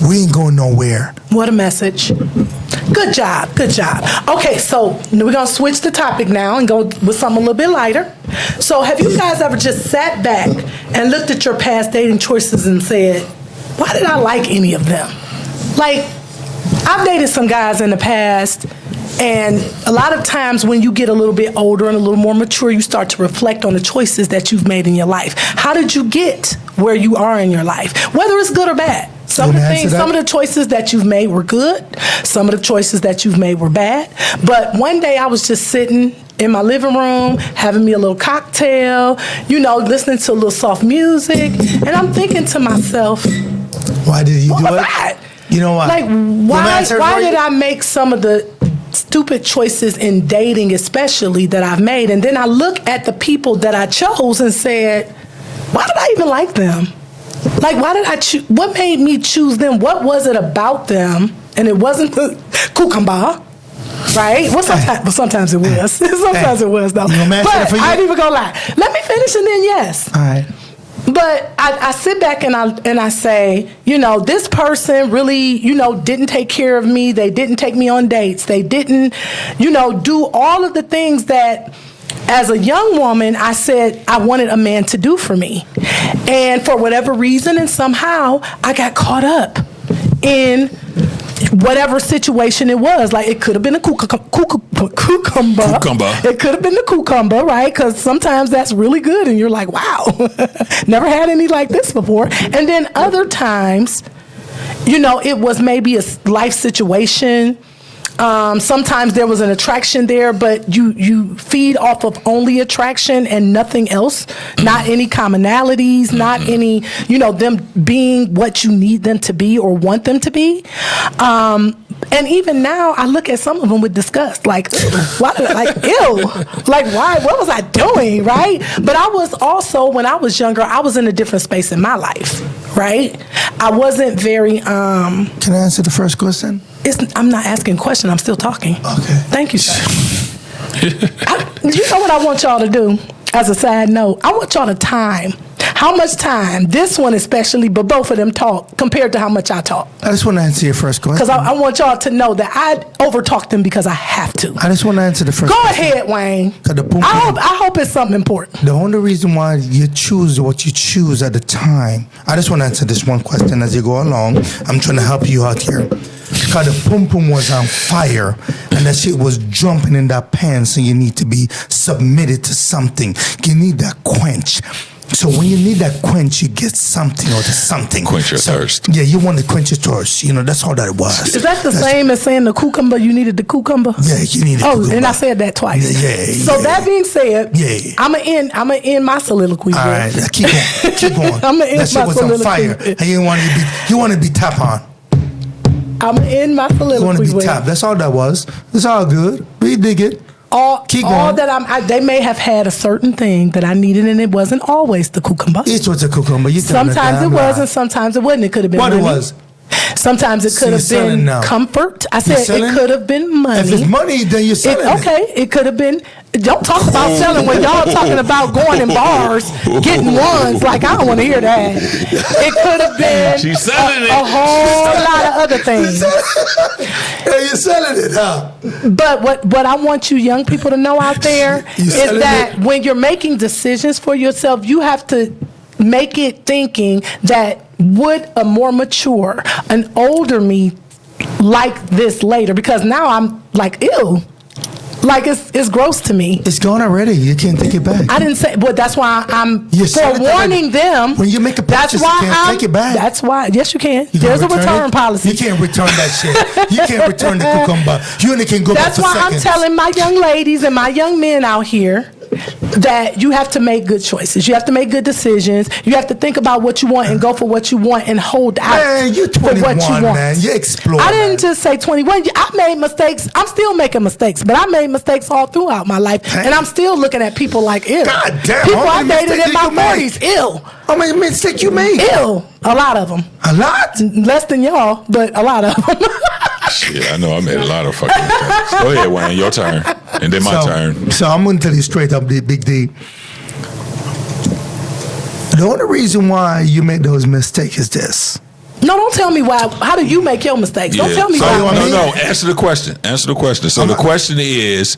we ain't going nowhere. What a message. Good job. Good job. Okay, so we're going to switch the topic now and go with something a little bit lighter. So have you guys ever just sat back and looked at your past dating choices and said, why did I like any of them? Like, I've dated some guys in the past, and a lot of times when you get a little bit older and a little more mature, you start to reflect on the choices that you've made in your life. How did you get where you are in your life? Whether it's good or bad. Some of the choices that you've made were good. Some of the choices that you've made were bad. But one day I was just sitting in my living room, having me a little cocktail, listening to a little soft music, and I'm thinking to myself, why did you do it? You know what? Like, why did I make some of the stupid choices in dating, especially that I've made? And then I look at the people that I chose and said, why did I even like them? Like, why did I choose? What made me choose them? What was it about them? And it wasn't the cucumber, right? Well, sometimes it was. Sometimes it was, though. But I ain't even gonna lie. Let me finish and then yes. All right. But I sit back and I say, this person really, didn't take care of me. They didn't take me on dates. They didn't, do all of the things that, as a young woman, I said I wanted a man to do for me. And for whatever reason and somehow, I got caught up in whatever situation it was. Like, it could have been a cucumber. It could have been the cucumber, right? Because sometimes that's really good and you're like, wow, never had any like this before. And then other times, it was maybe a life situation. Sometimes there was an attraction there, but you feed off of only attraction and nothing else. Not any commonalities, not any, them being what you need them to be or want them to be. And even now, I look at some of them with disgust, like, why? Like, ew, like, why? What was I doing, right? But I was also, when I was younger, I was in a different space in my life, right? I wasn't very. Can I answer the first question? I'm not asking a question. I'm still talking. Okay. Thank you, sir. You know what I want y'all to do? As a side note, I want y'all to time. How much time, this one especially, but both of them talk compared to how much I talk. I just want to answer your first question. Because I want y'all to know that I overtalk them because I have to. I just want to answer the first question. Go ahead, Wayne. I hope it's something important. The only reason why you choose what you choose at the time, I just want to answer this one question as you go along. I'm trying to help you out here. Because the pum pum was on fire and that shit was jumping in that pan, so you need to be submitted to something. You need that quench. So when you need that quench, you get something or something. Quench your thirst. Yeah, you want to quench your thirst. That's all that it was. Is that the same as saying the cucumber? You needed the cucumber? Yeah, you needed the cucumber. Oh, and I said that twice. Yeah. So that being said, I'ma end my soliloquy. All right, keep going. I'ma end that shit was on fire, and you want to be tap on. I'm going to end my soliloquy. You want to be tapped. That's all that was. It's all good. We dig it. Keep going. All that they may have had a certain thing that I needed, and it wasn't always the cucumber. It was a cucumber. Sometimes it was, and sometimes it wasn't. It could have been what money. It was. Sometimes it could have been comfort. I said it could have been money. If it's money, then you're selling it. Okay, it could have been. Don't talk about selling when y'all talking about going in bars, getting ones. Like, I don't want to hear that. It could have been a whole lot of other things. Yeah, you're selling it, huh? But what I want you young people to know out there is that when you're making decisions for yourself, you have to make it thinking that would a more mature, an older me like this later? Because now I'm like, ew. Like, it's gross to me. It's gone already. You can't take it back. I didn't say, but that's why I'm forewarning them. When you make a purchase, you can't take it back. That's why. Yes, you can. There's a return policy. You can't return that shit. You can't return the cucumber. You only can go back for seconds. That's why I'm telling my young ladies and my young men out here that you have to make good choices. You have to make good decisions. You have to think about what you want and go for what you want and hold out you're 21, for what you want. Man. You explore. I didn't just say 21. I made mistakes. I'm still making mistakes, but I made mistakes all throughout my life, and I'm still looking at people like, ew. God damn. People I dated in my 40s, ew. How many mistakes you made? Ew. A lot of them. A lot? Less than y'all, but a lot of them. Shit, I know I made a lot of fucking mistakes. Go ahead, Wayne, your turn. And then my turn. So I'm going to tell you straight up, Big D. The only reason why you made those mistakes is this. No, don't tell me why. How do you make your mistakes? Don't tell me so, why. No. Answer the question. So the question is,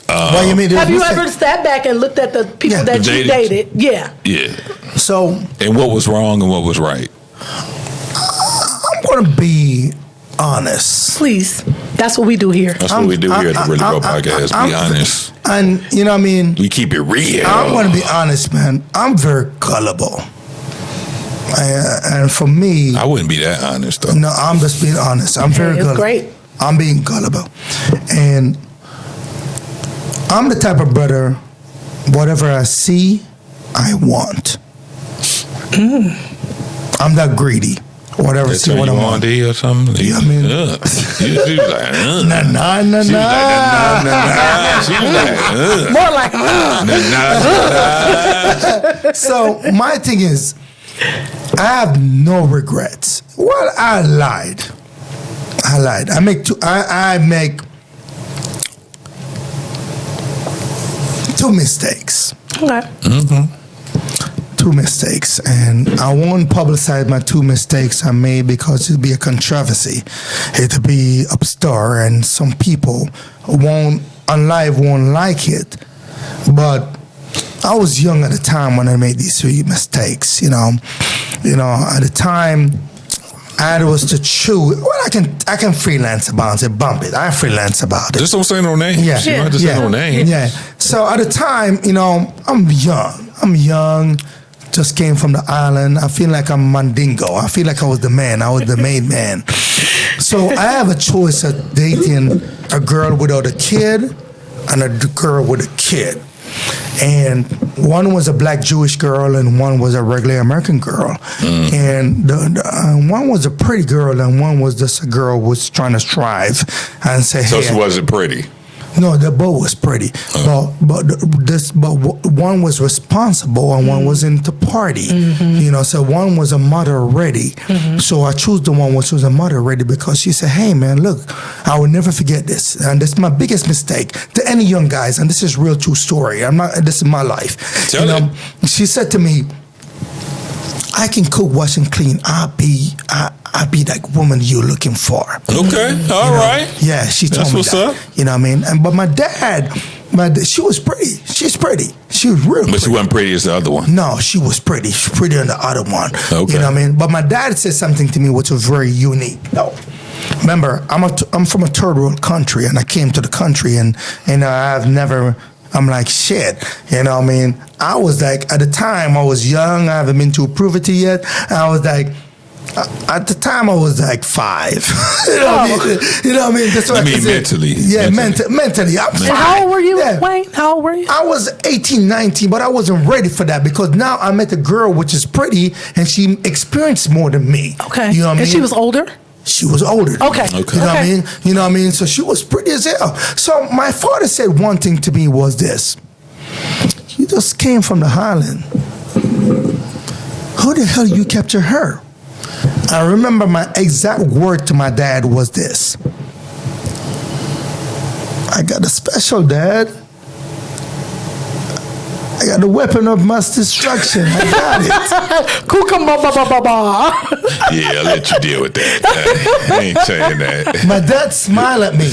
what you mean? Have you ever sat back and looked at the people that you dated? Yeah. Yeah. So. And what was wrong and what was right? I'm gonna be honest. Please. That's what we do here. That's what we do here at the Really Bro Podcast. Be honest. And you know what I mean? We keep it real. I'm gonna be honest, man. I'm very gullible. And for me, I wouldn't be that honest though. No, I'm just being honest. I'm very gullible. Great. I'm being gullible. And I'm the type of brother, whatever I see, I want. I'm not greedy. Whatever I see, what I want. Or something? You know what I mean? She was like, nah. She was like, more like, So my thing is, I have no regrets. Well, I lied. I make two mistakes. Okay. Mm-hmm. 2 mistakes, and I won't publicize my 2 mistakes I made because it'd be a controversy. It'd be upstar, and some people won't like it. But I was young at the time when I made these 3 mistakes. You know, at the time, I was to choose. Well, I can freelance about it, bump it. I freelance about it. Just don't say no name. Yeah, You don't have to say no name. Yeah. So at the time, I'm young. Just came from the island. I feel like I'm Mandingo. I feel like I was the man. I was the made man. So I have a choice of dating a girl without a kid and a girl with a kid. And one was a black Jewish girl and one was a regular American girl. And one was a pretty girl and one was just a girl who was trying to strive and say, So hey, she wasn't pretty. No, they both was pretty, but one was responsible and one was into party. So one was a mother already. So I chose the one which was a mother already because she said, "Hey man, look, I will never forget this, and this is my biggest mistake to any young guys, and this is real true story. This is my life." She said to me, "I can cook, wash, and clean. I'll be that woman you're looking for." Okay, all right. Yeah, she told me what's that. up. You know what I mean? But my dad, she was pretty. She's pretty. She was real pretty. But she wasn't pretty as the other one. No, she was pretty. She was prettier than the other one. Okay. You know what I mean? But my dad said something to me which was very unique. No. Remember, I'm from a third world country, and I came to the country, and I'm like, shit, you know what I mean? I was like, at the time, I was young, I haven't been to puberty yet. I was like, at the time, I was like 5. You know what I mean? You know what I mean? That's what I mean mentally. Yeah, mentally. I'm 5. And how old were you, Wayne? How old were you? I was 18, 19, but I wasn't ready for that because now I met a girl which is pretty, and she experienced more than me. Okay. You know what I mean? And she was older? She was older. Okay. You know what I mean? You know what I mean? So she was pretty as hell. So my father said one thing to me was this. You just came from the Highland. How the hell you capture her? I remember my exact word to my dad was this. I got a special, Dad. I got the weapon of mass destruction. I got it. Yeah, I'll let you deal with that. I ain't saying that. My dad smiled at me.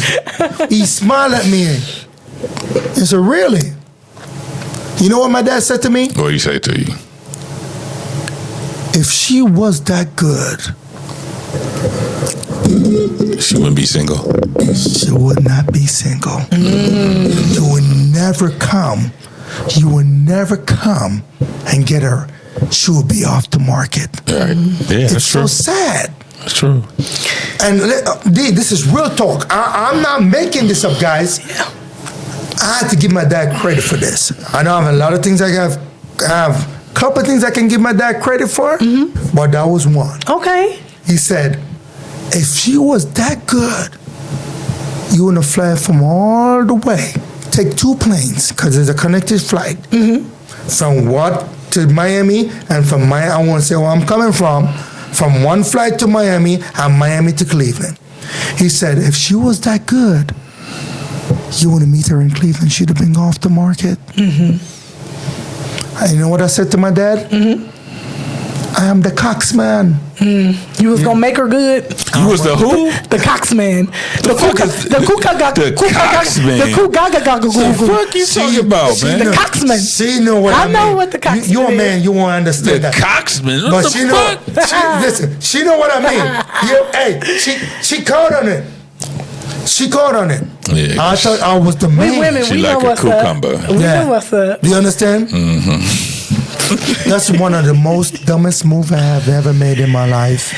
He smiled at me. He said, really? You know what my dad said to me? What did he say to you? If she was that good, she wouldn't be single. She would not be single. You would never come. You would never come and get her. She would be off the market. Right. Yeah, it's that's true. so sad. That's true. And D, this is real talk. I'm not making this up, guys. I have to give my dad credit for this. I know I have a lot of things I have a couple of things I can give my dad credit for, but that was one. Okay. He said, if she was that good, you wouldn't have flown from all the way. Take 2 planes, because there's a connected flight. From to Miami, and from Miami, I want to say where I'm coming from one flight to Miami, and Miami to Cleveland. He said, if she was that good, you wouldn't meet her in Cleveland. She'd have been off the market. And you know what I said to my dad? I am the coxman. You was gonna make her good. You was the who? The coxman. The coxman. The fuck you talking about, man? The coxman. She know what I mean. I know what the coxman is. You a man, you won't understand The that. coxman. But What the she fuck? know. Listen, she know what I mean. She caught on it. She caught on it. Yeah, I thought I was the man. We women, She we like know a what's cucumber. up. We know what's up. Do you understand? That's one of the most dumbest moves I have ever made in my life.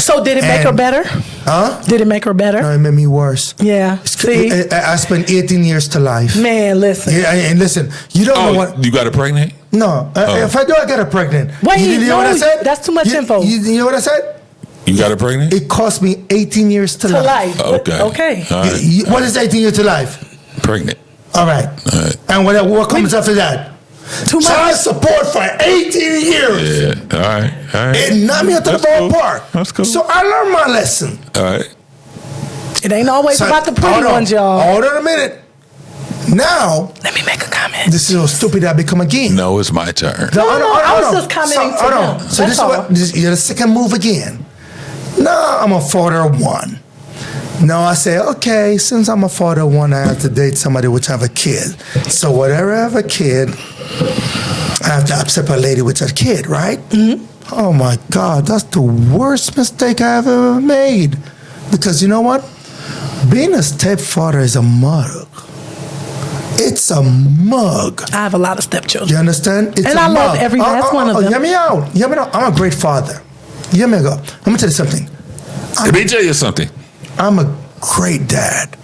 So did it make her better? Huh? Did it make her better? No, it made me worse. Yeah. See, I spent 18 years to life. man, listen. Yeah, and listen, you don't know what. You got her pregnant? No, if I do, I get her pregnant. Wait, you know what I no, said? that's too much info. You know what I said? You got her pregnant? It cost me 18 years to To life. Okay. Okay. All right. What is 18 years to life? Pregnant. All right. All right. And what comes after that? Too much. Child support for 18 years. Yeah. All right. All right. It knocked me out to the That's cool. ballpark. That's cool. So I learned my lesson. All right. It ain't always So, about the pretty hold on. ones, y'all. Hold on a minute. Now, Let me make a comment. this is how stupid I become again. No, it's my turn. No, I was just commenting to him. So this is That's all. you're the second move again. Now I'm a father of one. Now I say, okay, since I'm a father of one, I have to date somebody which have a kid. So whatever I have a kid, I have to accept a lady with a kid, right? Mm-hmm. Oh my God, that's the worst mistake I have ever made. Because you know what? Being a stepfather is a mug. It's a mug. I have a lot of stepchildren. You understand? It's And a I love mug. every last one of them. Hear me out. Hear me out. I'm a great father. Hear me go. Let me tell you something. Let me tell you something. I'm a great dad.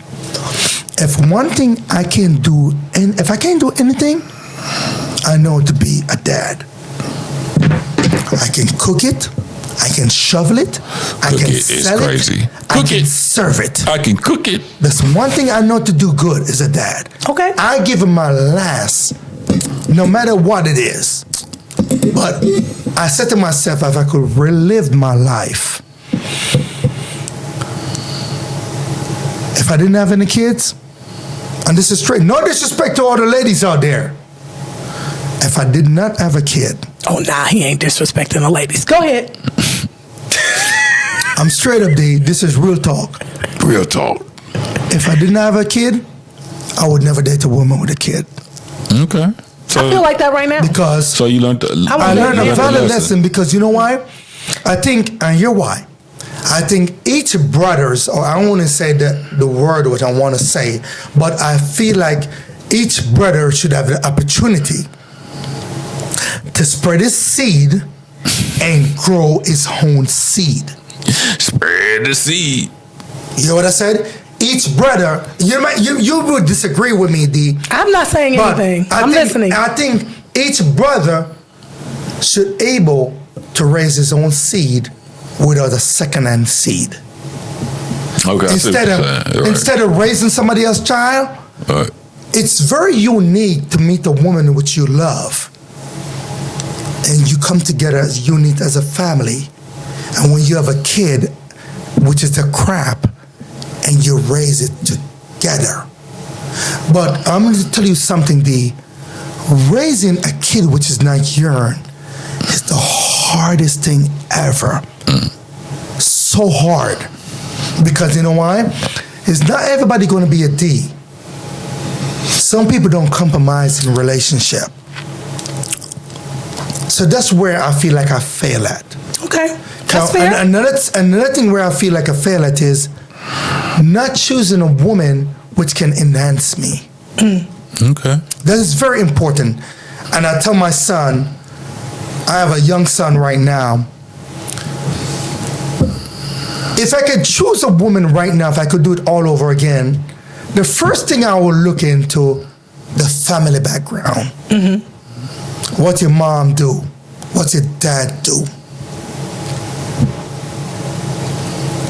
If one thing I can do, and if I can't do anything, I know to be a dad. I can cook it. I can shovel it. I Cook can it is sell crazy. it. I Cook can it. serve it. I can cook it. That's one thing I know to do good as a dad. Okay. I give him my last, no matter what it is. But I said to myself, if I could relive my life, if I didn't have any kids, and this is straight, no disrespect to all the ladies out there, if I did not have a kid, Oh, nah, he ain't disrespecting the ladies. Go ahead. I'm straight up, D. This is real talk. Real talk. If I didn't have a kid, I would never date a woman with a kid. Okay. So, I feel like that right now. Because so you learned. I learned a Yeah. valid lesson because you know why? I think, and here's why. I think each brothers, or I don't want to say the word which I want to say, but I feel like each brother should have the opportunity to spread his seed and grow his own seed. Spread the seed. You know what I said? Each brother, you would disagree with me, D. I'm not saying But anything. I I'm think, listening. I think each brother should able to raise his own seed without a second-hand seed. Okay. I see what you're saying. You're right. Instead of raising somebody else's child, All right. it's very unique to meet a woman which you love. And you come together as unit as a family. And when you have a kid, which is the crap, and you raise it together. But I'm going to tell you something, D. Raising a kid which is not yours is the hardest thing ever. So hard. Because you know why? It's not everybody going to be a D. Some people don't compromise in a relationship. So that's where I feel like I fail at. Okay. Now, That's fair. and another thing where I feel like I fail at is not choosing a woman which can enhance me. Okay. That is very important. And I tell my son, I have a young son right now, if I could choose a woman right now, if I could do it all over again, the first thing I would look into the family background. Mm-hmm. What your mom do? What's your dad do?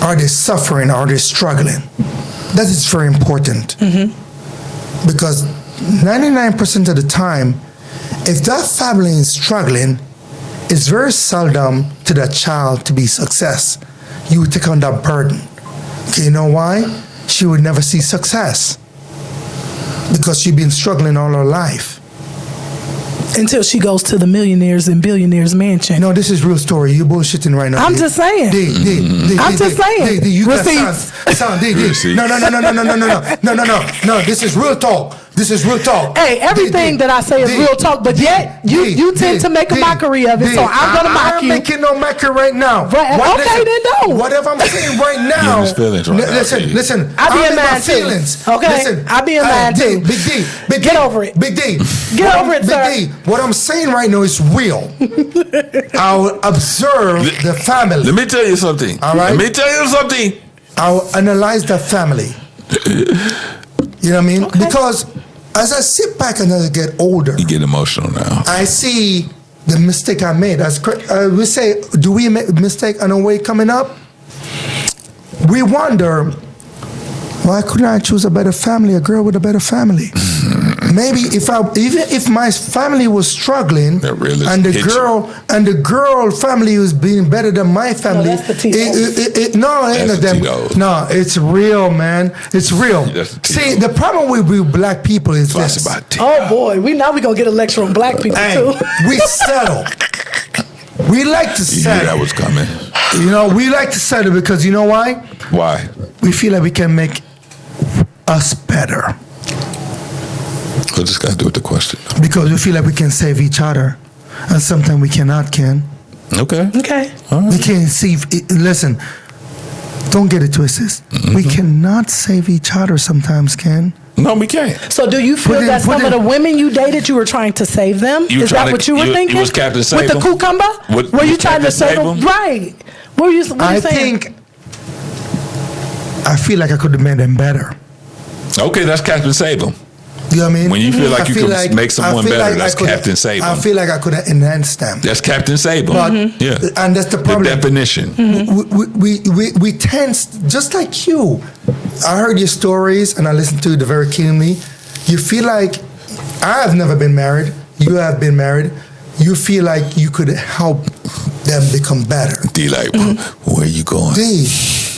Are they suffering? Are they struggling? That is very important. Mm-hmm. Because 99% of the time, if that family is struggling, it's very seldom to that child to be success. You would take on that burden. Okay, you know why? She would never see success. Because she's been struggling all her life. Until she goes to the millionaires and billionaires mansion. No, this is real story. You bullshitting right now. I'm just saying. I'm just saying. You got Receipts. sound. No. This is real talk. This is real talk. Hey, everything that I say is real talk, but yet you tend to make a mockery of it, so I'm going to mock you. I'm making no mockery right now. Right. Okay, then don't. Whatever I'm saying right now. Listen. I be in mine too. Okay? I be in mine too. Big D. Get over it. Big D. Get over it, sir. Big D. What I'm saying right now is real. I'll observe the family. Let me tell you something. All right? Let me tell you something. I'll analyze the family. You know what I mean? Okay. Because as I sit back and as I get older, You get emotional now. I see the mistake I made. We say, do we make a mistake on the way coming up? We wonder, why couldn't I choose a better family, a girl with a better family? Maybe even if my family was struggling, really and the girl family was being better than my family. No, that's the Tito's. No, it ain't That's them. the Tito's. No, it's real, man. It's real. That's the See, Tito's. the problem with black people is That's this. about it. Oh boy, we gonna get a lecture on black people Hey, too. we settle. We like to You knew settle. that was coming. You know, we like to settle because you know why? Why? We feel like we can make us better. I just got to do with the question. Because we feel like we can save each other. And sometimes we cannot, Ken. Okay. Okay. We can't save. Listen, don't get it twisted. We cannot save each other sometimes, Ken. No, we can't. So do you feel that some of the women you dated, you were trying to save them? Is that what you were thinking? You was Captain Save With the them? cucumber? Were you trying to save them? Right. What were you saying? I feel like I could have made them better. Okay, that's Captain Save them. You know what I mean? When you feel like I you feel can make someone I feel better, like that's I coulda- Captain Save I them. feel like I could have enhanced them. That's Captain Save them. But, Yeah. and that's the problem. The definition. We tend, just like you. I heard your stories and I listened to it very keenly. You feel like, I have never been married. You have been married. You feel like you could help them become better. D, like, where you going? D,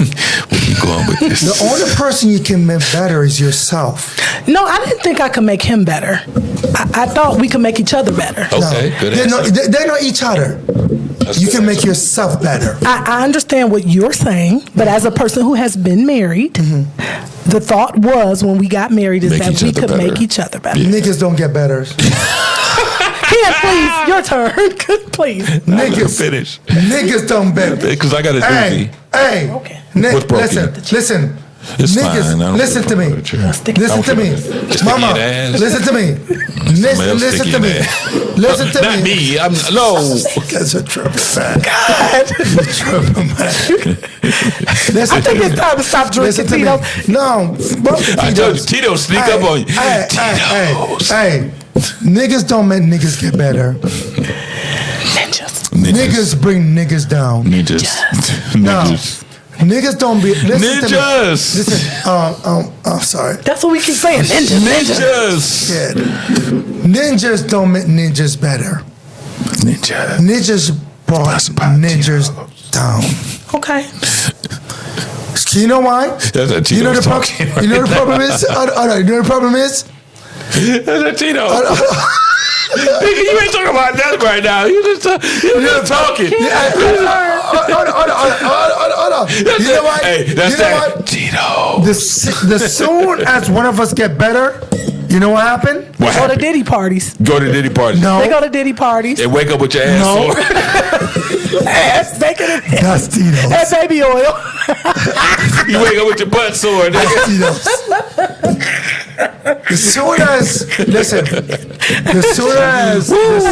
Where you going with this? the only person you can make better is yourself. No, I didn't think I could make him better. I thought we could make each other better. Okay, good They're answer. they're not each other. That's You good can make answer. yourself better. I understand what you're saying, but as a person who has been married, the thought was when we got married is Make that each we other could better. make each other better. Niggas don't get better. Ken, please, your turn. Please. Niggas finish. Niggas don't better. Because I got a Hey, doozy. Okay. What's broken? Listen. It's Niggas, fine. I don't listen give to a me. fuck about your chair. Listen to me. Just Mama, stick your ass. listen to me. Somebody else Listen stick to your me. ass. Listen to Not me. me. I'm no. That's a trouble man. Trouble man. Listen I think to it's time to stop Listen drinking to me. Tito's. No, I told you, Tito sneak up on you. Hey, niggas don't make niggas get better. Ninjas. Niggas bring niggas down. Ninjas. No. Ninjas. Niggas don't be. Listen to me. Ninjas. Listen, I'm sorry. That's what we keep saying. Ninjas. Ninjas. Shit. Ninjas don't make ninjas better. Ninja. Ninjas brought That's about ninjas down. Okay. You know why? That's a Tito's You know the talking problem. You know the problem is. You know the problem is. That's a Tito. Nigga, you ain't talking about that right now. You just talking. Hold on. You know what? Hey, that's you know that what? Tito. The soon as one of us get better, you know what happened? What Go to happened? Diddy parties. Go to Diddy parties. No. They go to Diddy parties. And wake up with your ass No. sore. Ass bacon and That's Tito's. and baby oil. You wake up with your butt sore, nigga. That's Tito's. As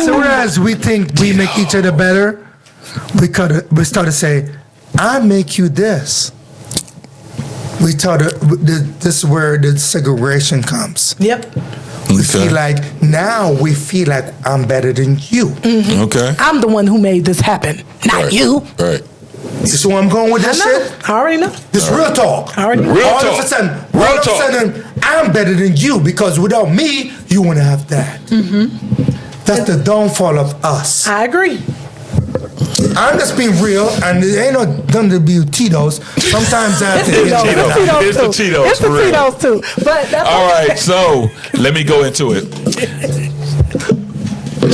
soon as we think we make each other better, we start to say, I make you this. We thought this is where the segregation comes. Yep. We feel like I'm better than you. Okay. I'm the one who made this happen, not Right. you. Right. You see where I'm going with I this know. shit? I already know. This real talk. I already know. Real all talk. of a sudden, Real all of a talk. sudden, I'm better than you because without me, you wouldn't have that. That's the downfall of us. I agree. I'm just being real, and it ain't no done to be Tito's. Sometimes I have to It's get the Tito's. Tito's It's the too. Tito's, It's the for real. Tito's too. But that's All right, so let me go into it.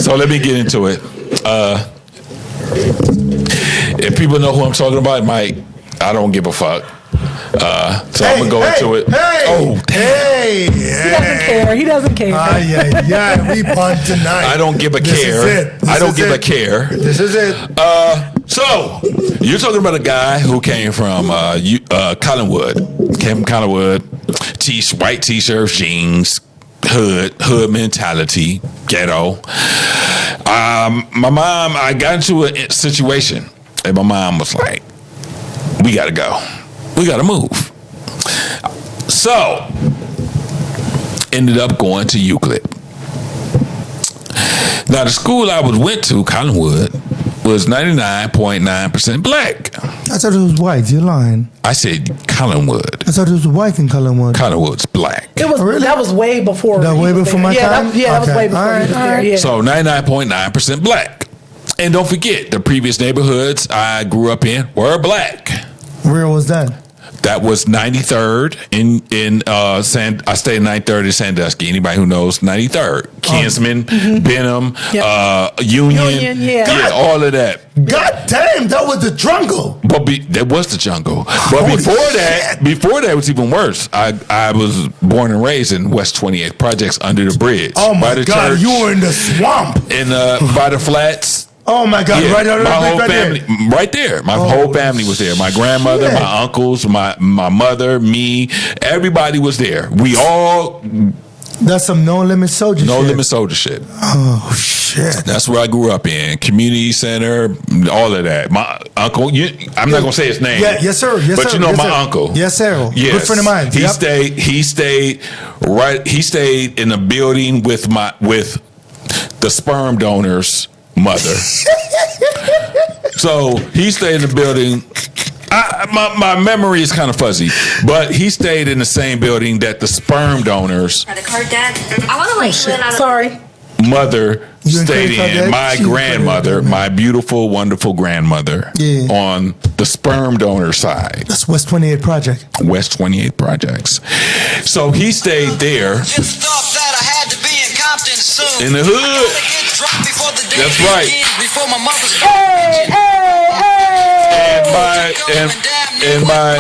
So let me get into it. If people know who I'm talking about, Mike, I don't give a fuck. So I'm gonna go into it. Oh, damn. He doesn't care. Yeah, we punt tonight. I don't give a care. I don't give a care. This is it. So you're talking about a guy who came from Collinwood. Came from Collinwood. White t-shirts, jeans, hood mentality, ghetto. My mom, I got into a situation, and my mom was like, "We gotta go. We gotta move." So ended up going to Euclid. Now the school I went to, Collinwood, was 99.9% black. I thought it was white. You're lying. I said Collinwood. I thought it was white in Collinwood. Collinwood's black. It was really? That was way before. That way before my time? That was way before. All right, he was there. Yeah. So 99.9% black. And don't forget, the previous neighborhoods I grew up in were black. Where was that? That was 93rd in I stayed in 93rd in Sandusky. Anybody who knows 93rd, Kinsman, Benham, Union, yeah, all of that. God damn, that was the jungle. But that was the jungle. But before that was even worse. I was born and raised in West 28th Projects under the bridge. Oh my by the God, church, you were in the swamp. in by the flats. Oh my God! Yeah, Right on my whole right family, there. right there. My whole family was there. My grandmother, shit. my uncles, my mother, me. Everybody was there. We all That's some no limit soldier. no shit. limit soldier shit. Oh shit! That's where I grew up in. Community center, all of that. My uncle, I'm not gonna say his name. Yeah, yes sir. Yes but sir. you know yes, my sir. uncle. Yes sir. Yes. Good friend of mine. He Yep. stayed in a building with the sperm donor's mother. So he stayed in the building. My memory is kind of fuzzy, but he stayed in the same building that the sperm donor's Credit card debt. I want to like clean out. Sorry. mother You in stayed credit card in. debt? My She's grandmother, credit card my beautiful, wonderful grandmother, Yeah. on the sperm donor side, That's West 28 Project. West 28 Projects. So he stayed there Just thought that I had to be in Compton soon. in the hood. That's right. Before my mother's And my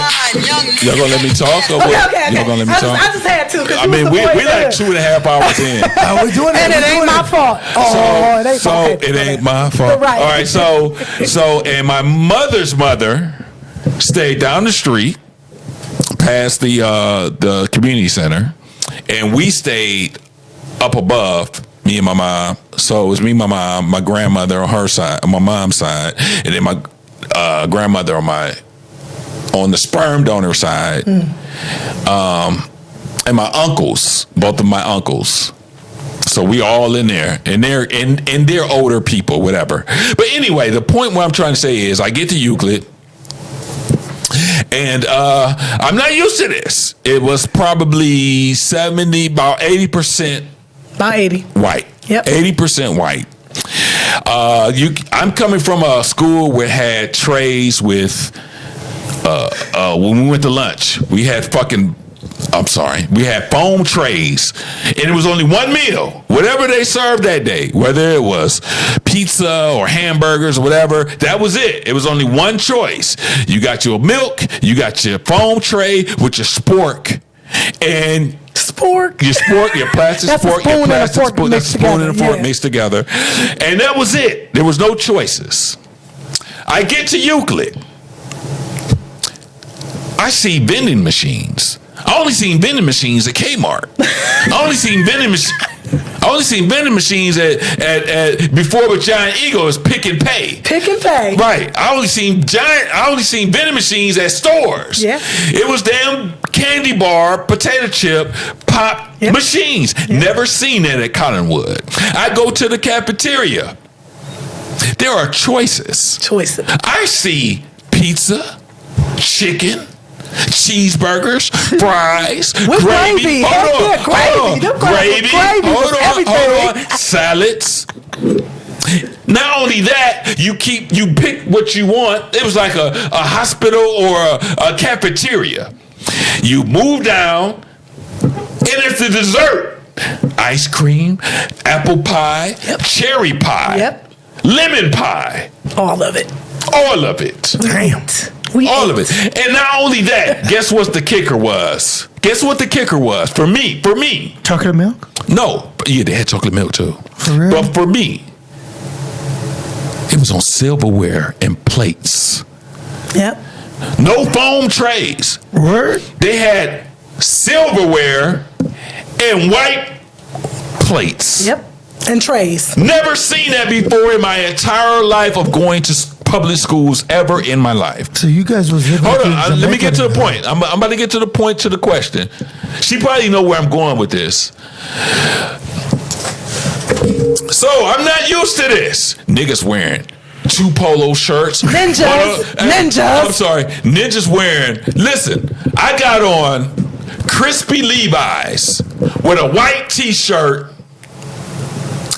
y'all gonna let me talk or what? Okay. Y'all gonna let me I talk? just had to. I mean, we like 2.5 hours in. Are we doing it? And it ain't my fault. It ain't my fault. Right. All right, so and my mother's mother stayed down the street past the community center, and we stayed up above, me and my mom. So it was me, my mom, my grandmother on her side, on my mom's side, and then my grandmother on the sperm donor side, and my uncles, both of my uncles. So we all in there, and they're older people, whatever. But anyway, the point what I'm trying to say is, I get to Euclid, and I'm not used to this. It was probably about 80%. About 80. White. Yep. 80% white. I'm coming from a school where had trays with. When we went to lunch, we had we had foam trays, and it was only one meal, whatever they served that day, whether it was pizza or hamburgers or whatever, that was it. It was only one choice. You got your milk, you got your foam tray with your spork, and Spork. your plastic That's a spork, spoon your and a plastic fork spoon, that's a mixed spoon and a together, fork yeah. mixed together, and that was it. There was no choices. I get to Euclid. I see vending machines. I only seen vending machines at Kmart. I only seen vending machines at before with Giant Eagle is Pick and Pay. Pick and Pay. Right. I only seen vending machines at stores. Yeah. It was damn candy bar, potato chip, pop machines. Never seen it at Collinwood. I go to the cafeteria. There are choices. I see pizza, chicken, cheeseburgers, fries, With gravy. gravy. Hold on. Gravy. Hold Everything. on. Salads. Not only that, you pick what you want. It was like a hospital or a cafeteria. You move down, and it's the dessert. ice cream, apple pie, cherry pie, lemon pie. All of it. All of it. Damn. All of it. And not only that, guess what the kicker was? Guess what the kicker was? For me. Chocolate milk? No. Yeah, they had chocolate milk too. For real? But for me, it was on silverware and plates. Yep. No foam trays. Word? They had silverware and white plates. Yep. And trays. Never seen that before in my entire life of going to public schools ever in my life. So you guys was living. Hold on, let me get to the point. I'm about to get to the point to the question. She probably know where I'm going with this. So I'm not used to this. Niggas wearing 2 polo shirts. Ninjas. I'm sorry. Ninjas wearing. Listen, I got on crispy Levi's with a white t-shirt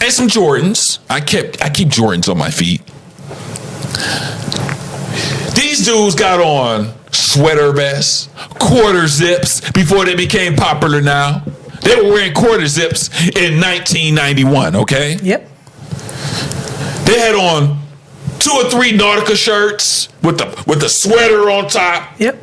and some Jordans. I keep Jordans on my feet. These dudes got on sweater vests, quarter zips before they became popular now. They were wearing quarter zips in 1991, okay? Yep. They had on 2 or 3 Nautica shirts with the sweater on top. Yep.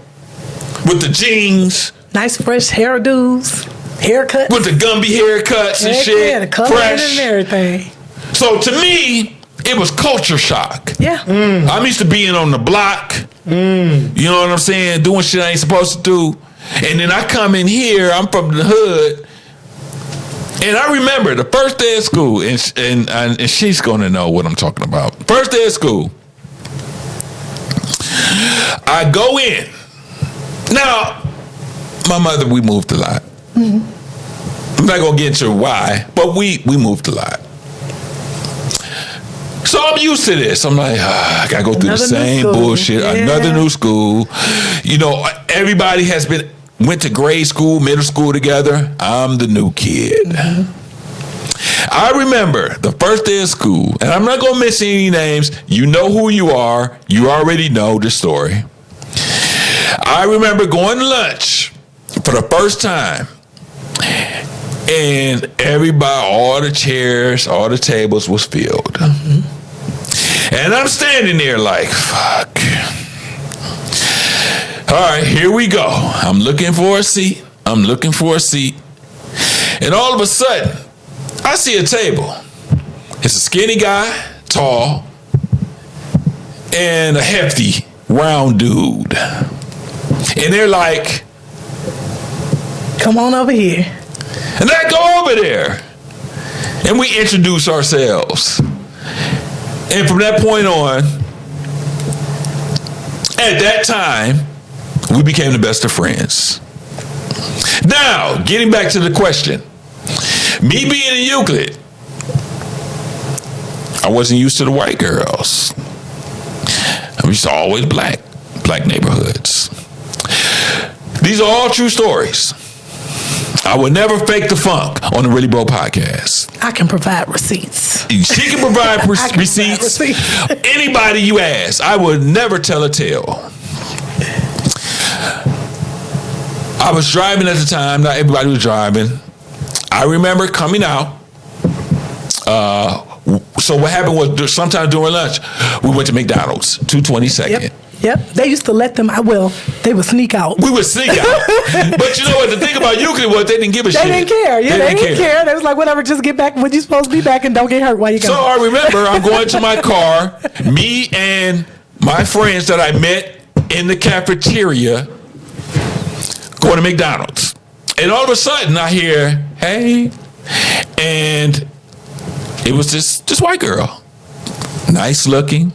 With the jeans. Nice fresh hairdos, haircuts. With the Gumby haircuts and shit. Yeah, the color fresh. and everything. So to me, it was culture shock. Yeah. I'm used to being on the block. You know what I'm saying? Doing shit I ain't supposed to do. And then I come in here, I'm from the hood. And I remember the first day of school, and she's gonna know what I'm talking about. First day of school, I go in. Now, my mother, we moved a lot. I'm not gonna get into why, but we moved a lot. So I'm used to this. I'm like, I gotta go through the same bullshit. Yeah. Another new school. You know, everybody went to grade school, middle school together. I'm the new kid. I remember the first day of school, and I'm not gonna mention any names. You know who you are. You already know the story. I remember going to lunch for the first time, and everybody, all the chairs, all the tables was filled. And I'm standing there like, fuck. All right, here we go. I'm looking for a seat. And all of a sudden, I see a table. It's a skinny guy, tall, and a hefty, round dude. And they're like, come on over here. And I go over there. And we introduce ourselves. And from that point on, at that time, we became the best of friends. Now, getting back to the question. Me being in Euclid, I wasn't used to the white girls. I used to always black neighborhoods. These are all true stories. I would never fake the funk on the Really Bro podcast. I can provide receipts. She can provide receipts. Anybody you ask, I would never tell a tale. I was driving at the time. Not everybody was driving. I remember coming out. So what happened was sometime during lunch, we went to McDonald's, 222nd. Yep. They used to let them, they would sneak out. We would sneak out. But you know what? The thing about Euclid was they didn't give a shit. They didn't care. Yeah, they didn't care. They was like, whatever, just get back when you're supposed to be back and don't get hurt while you go. So I remember I'm going to my car, me and my friends that I met in the cafeteria going to McDonald's. And all of a sudden I hear, hey, and it was this white girl. Nice looking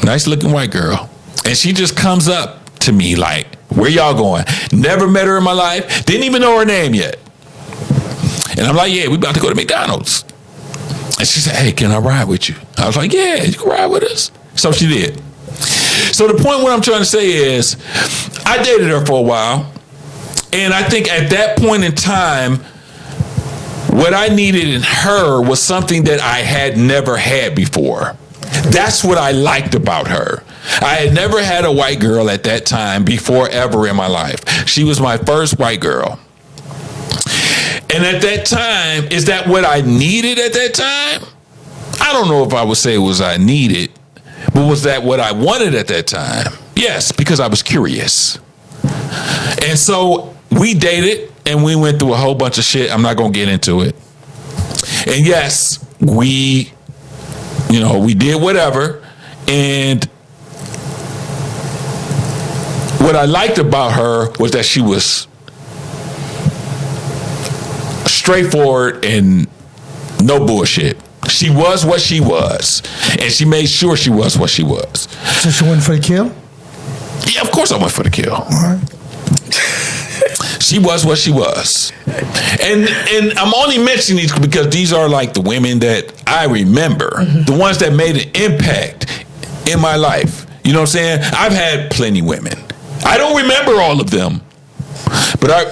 white girl. And she just comes up to me like, where y'all going? Never met her in my life. Didn't even know her name yet. And I'm like, yeah, we about to go to McDonald's. And she said, hey, can I ride with you? I was like, yeah, you can ride with us. So she did. So the point what I'm trying to say is, I dated her for a while. And I think at that point in time, what I needed in her was something that I had never had before. That's what I liked about her. I had never had a white girl at that time before ever in my life. She was my first white girl. And at that time, is that what I needed at that time? I don't know if I would say it was I needed, but was that what I wanted at that time? Yes, because I was curious. And so we dated and we went through a whole bunch of shit. I'm not going to get into it. And yes, we did whatever. And what I liked about her was that she was straightforward and no bullshit. She was what she was, and she made sure she was what she was. So she went for the kill? Yeah, of course I went for the kill. All right. She was what she was. And I'm only mentioning these because these are like the women that I remember, the ones that made an impact in my life. You know what I'm saying? I've had plenty women. I don't remember all of them. But I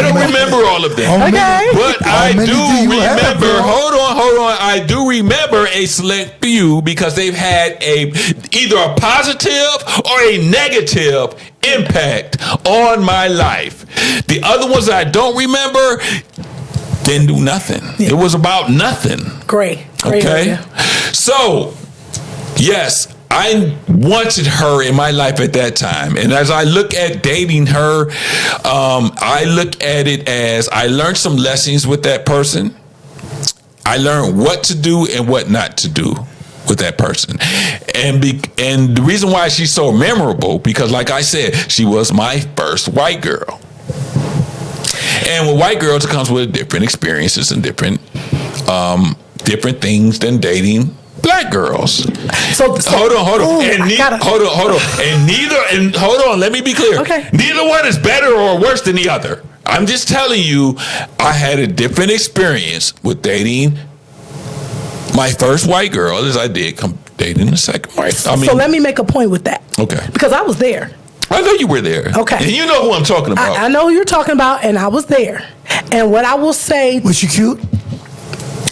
don't remember all of them. Okay. But I do remember, hold on. I do remember a select few because they've had either a positive or a negative impact on my life. The other ones that I don't remember didn't do nothing. Yeah. It was about nothing. Great. Okay. Idea. So, yes, I wanted her in my life at that time. And as I look at dating her, I look at it as I learned some lessons with that person. I learned what to do and what not to do with that person. And the reason why she's so memorable, because like I said, she was my first white girl. And with white girls, it comes with different experiences and different things than dating black girls. So hold on. Ooh, hold on. Let me be clear. Okay. Neither one is better or worse than the other. I'm just telling you, I had a different experience with dating my first white girl as I did dating the second white. So let me make a point with that. Okay. Because I was there. I know you were there. Okay. And you know who I'm talking about. I know who you're talking about, and I was there. And what I will say... Was she cute?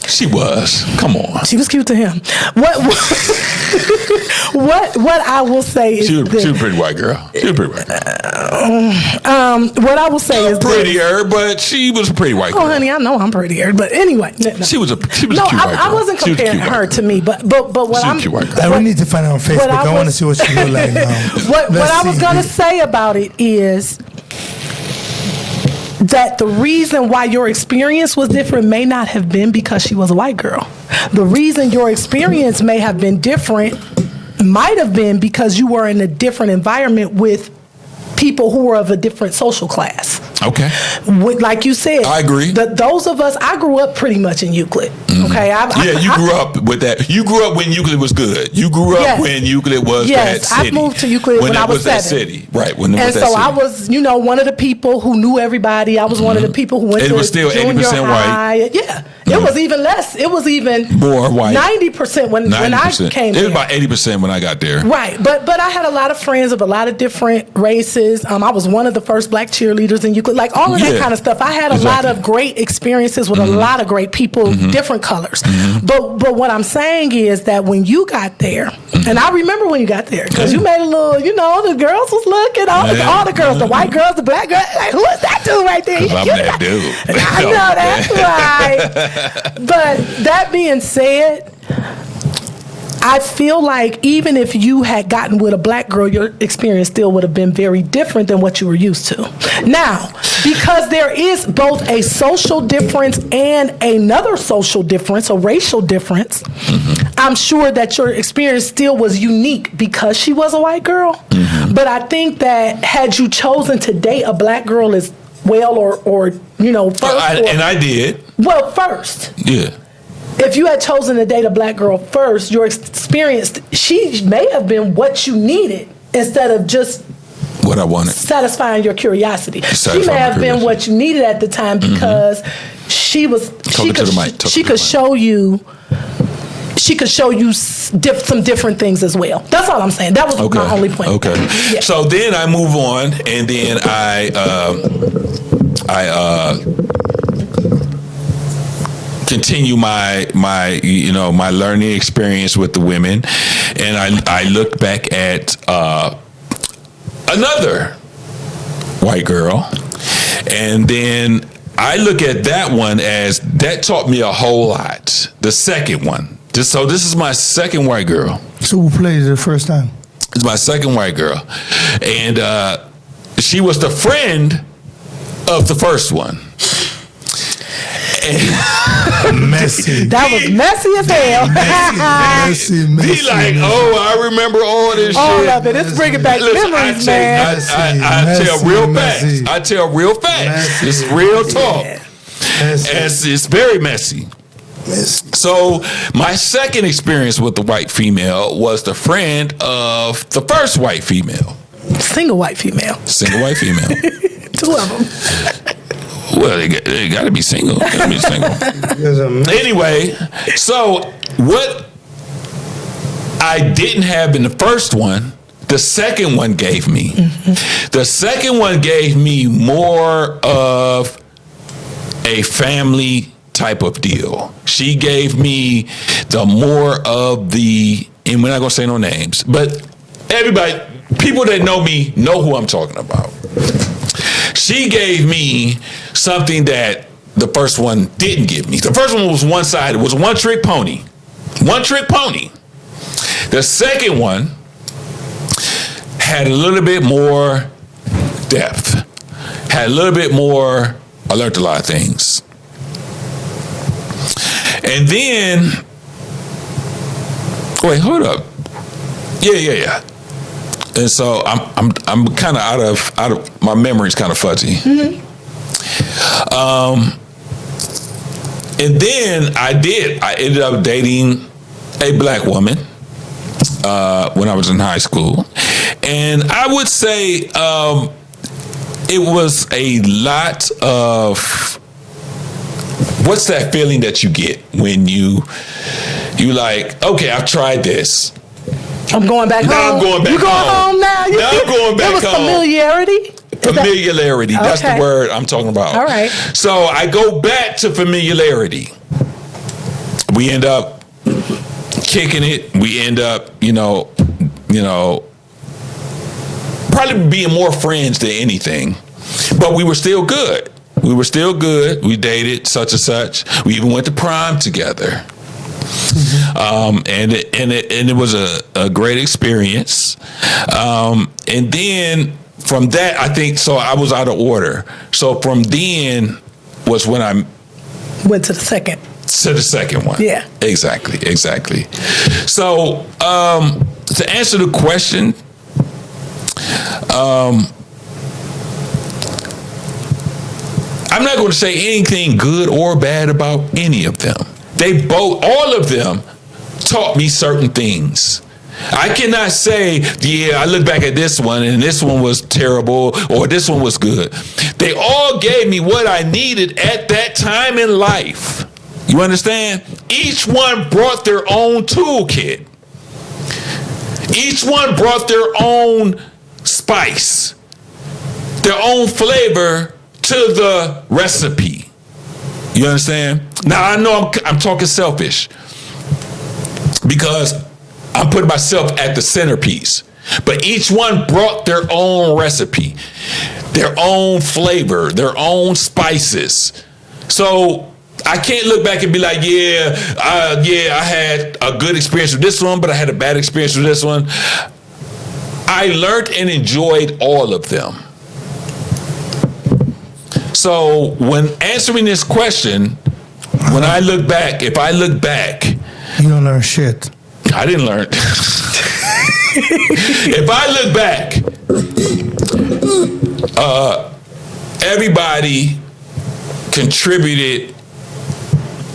She was. Come on. She was cute to him. What I will say is she was a pretty white girl. She was a pretty white girl. What I will say is prettier, but she was a pretty white girl. Oh, honey, I know I'm prettier, but anyway, no. She was a cute white girl. I wasn't comparing her to me, but what I'm. We need to find out on Facebook. I want to see what she look like now. What I was gonna say about it is that the reason why your experience was different may not have been because she was a white girl. The reason your experience may have been different might have been because you were in a different environment with people who were of a different social class. Okay. Like you said, I agree. Those of us, I grew up pretty much in Euclid. Mm-hmm. Okay. You grew up with that. You grew up when Euclid was good. You grew up when Euclid was that city. I moved to Euclid when I was 7. That city. Right. When it and was that so city. I was, one of the people who knew everybody. I was one of the people who went to still junior 80% high. white. Yeah. It was even less. It was even more white. 90% when I came there. It was about 80% when I got there. Right. But I had a lot of friends of a lot of different races. I was one of the first black cheerleaders in Euclid. Like all of that kind of stuff. I had a lot of great experiences with a lot of great people, different colors. But what I'm saying is that when you got there, and I remember when you got there, because you made a little, the girls was looking, all the girls, the white girls, the black girls, like, who is that dude right there? I'm that dude. I know that's right. But that being said, I feel like even if you had gotten with a black girl, your experience still would have been very different than what you were used to. Now, because there is both a social difference and another social difference, a racial difference, I'm sure that your experience still was unique because she was a white girl. But I think that had you chosen to date a black girl as well or first. And I did. Well, first. Yeah. If you had chosen to date a black girl first, your experience, she may have been what you needed instead of just what I wanted, satisfying your curiosity. She may have been what you needed at the time because she could show you some different things as well. That's all I'm saying. That was my only point. Okay. Yeah. So then I move on, and then I continue my learning experience with the women, and I looked back at another white girl, and then I look at that one as that taught me a whole lot. The second one. So this is my second white girl. So who played it the first time? It's my second white girl. And she was the friend of the first one. Messy. That was messy as hell. Messy. He like, oh, I remember all this All shit. of it. It's bringing back memories, man. I tell real facts. I tell real facts. It's real talk. It's very messy. So my second experience with the white female was the friend of the first white female. Single white female. Single white female. 2 of them. Well, they got to be single. Anyway, so what I didn't have in the first one, the second one gave me. The second one gave me more of a family type of deal. She gave me the more of the, and we're not going to say no names, but everybody, people that know me know who I'm talking about. She gave me something that the first one didn't give me. The first one was one-sided. It was a one-trick pony. One-trick pony. The second one had a little bit more depth. Had a little bit more, I learned a lot of things. And then, wait, hold up. Yeah. And so I'm kind of out of my memory's kind of fuzzy. And then I ended up dating a black woman when I was in high school, and I would say it was a lot of, what's that feeling that you get when you like, okay, I've tried this. I'm going back home. I'm going back you going home now? Now I'm going back home. It was familiarity? Familiarity. That's the word I'm talking about. All right. So I go back to familiarity. We end up kicking it. We end up, probably being more friends than anything. But we were still good. We We dated such and such. We even went to prom together. And it was a great experience. And then from that, I think, so I was out of order. So from then was when I went to the second. To the second one. Yeah. Exactly. So to answer the question, I'm not going to say anything good or bad about any of them. All of them taught me certain things. I cannot say, yeah, I look back at this one and this one was terrible or this one was good. They all gave me what I needed at that time in life. You understand? Each one brought their own toolkit. Each one brought their own spice, their own flavor to the recipe. You understand? Now, I know I'm talking selfish because I'm putting myself at the centerpiece. But each one brought their own recipe, their own flavor, their own spices. So I can't look back and be like, I had a good experience with this one, but I had a bad experience with this one. I learned and enjoyed all of them. So when answering this question, when I look back, if I look back, you don't learn shit. I didn't learn. If I look back, everybody contributed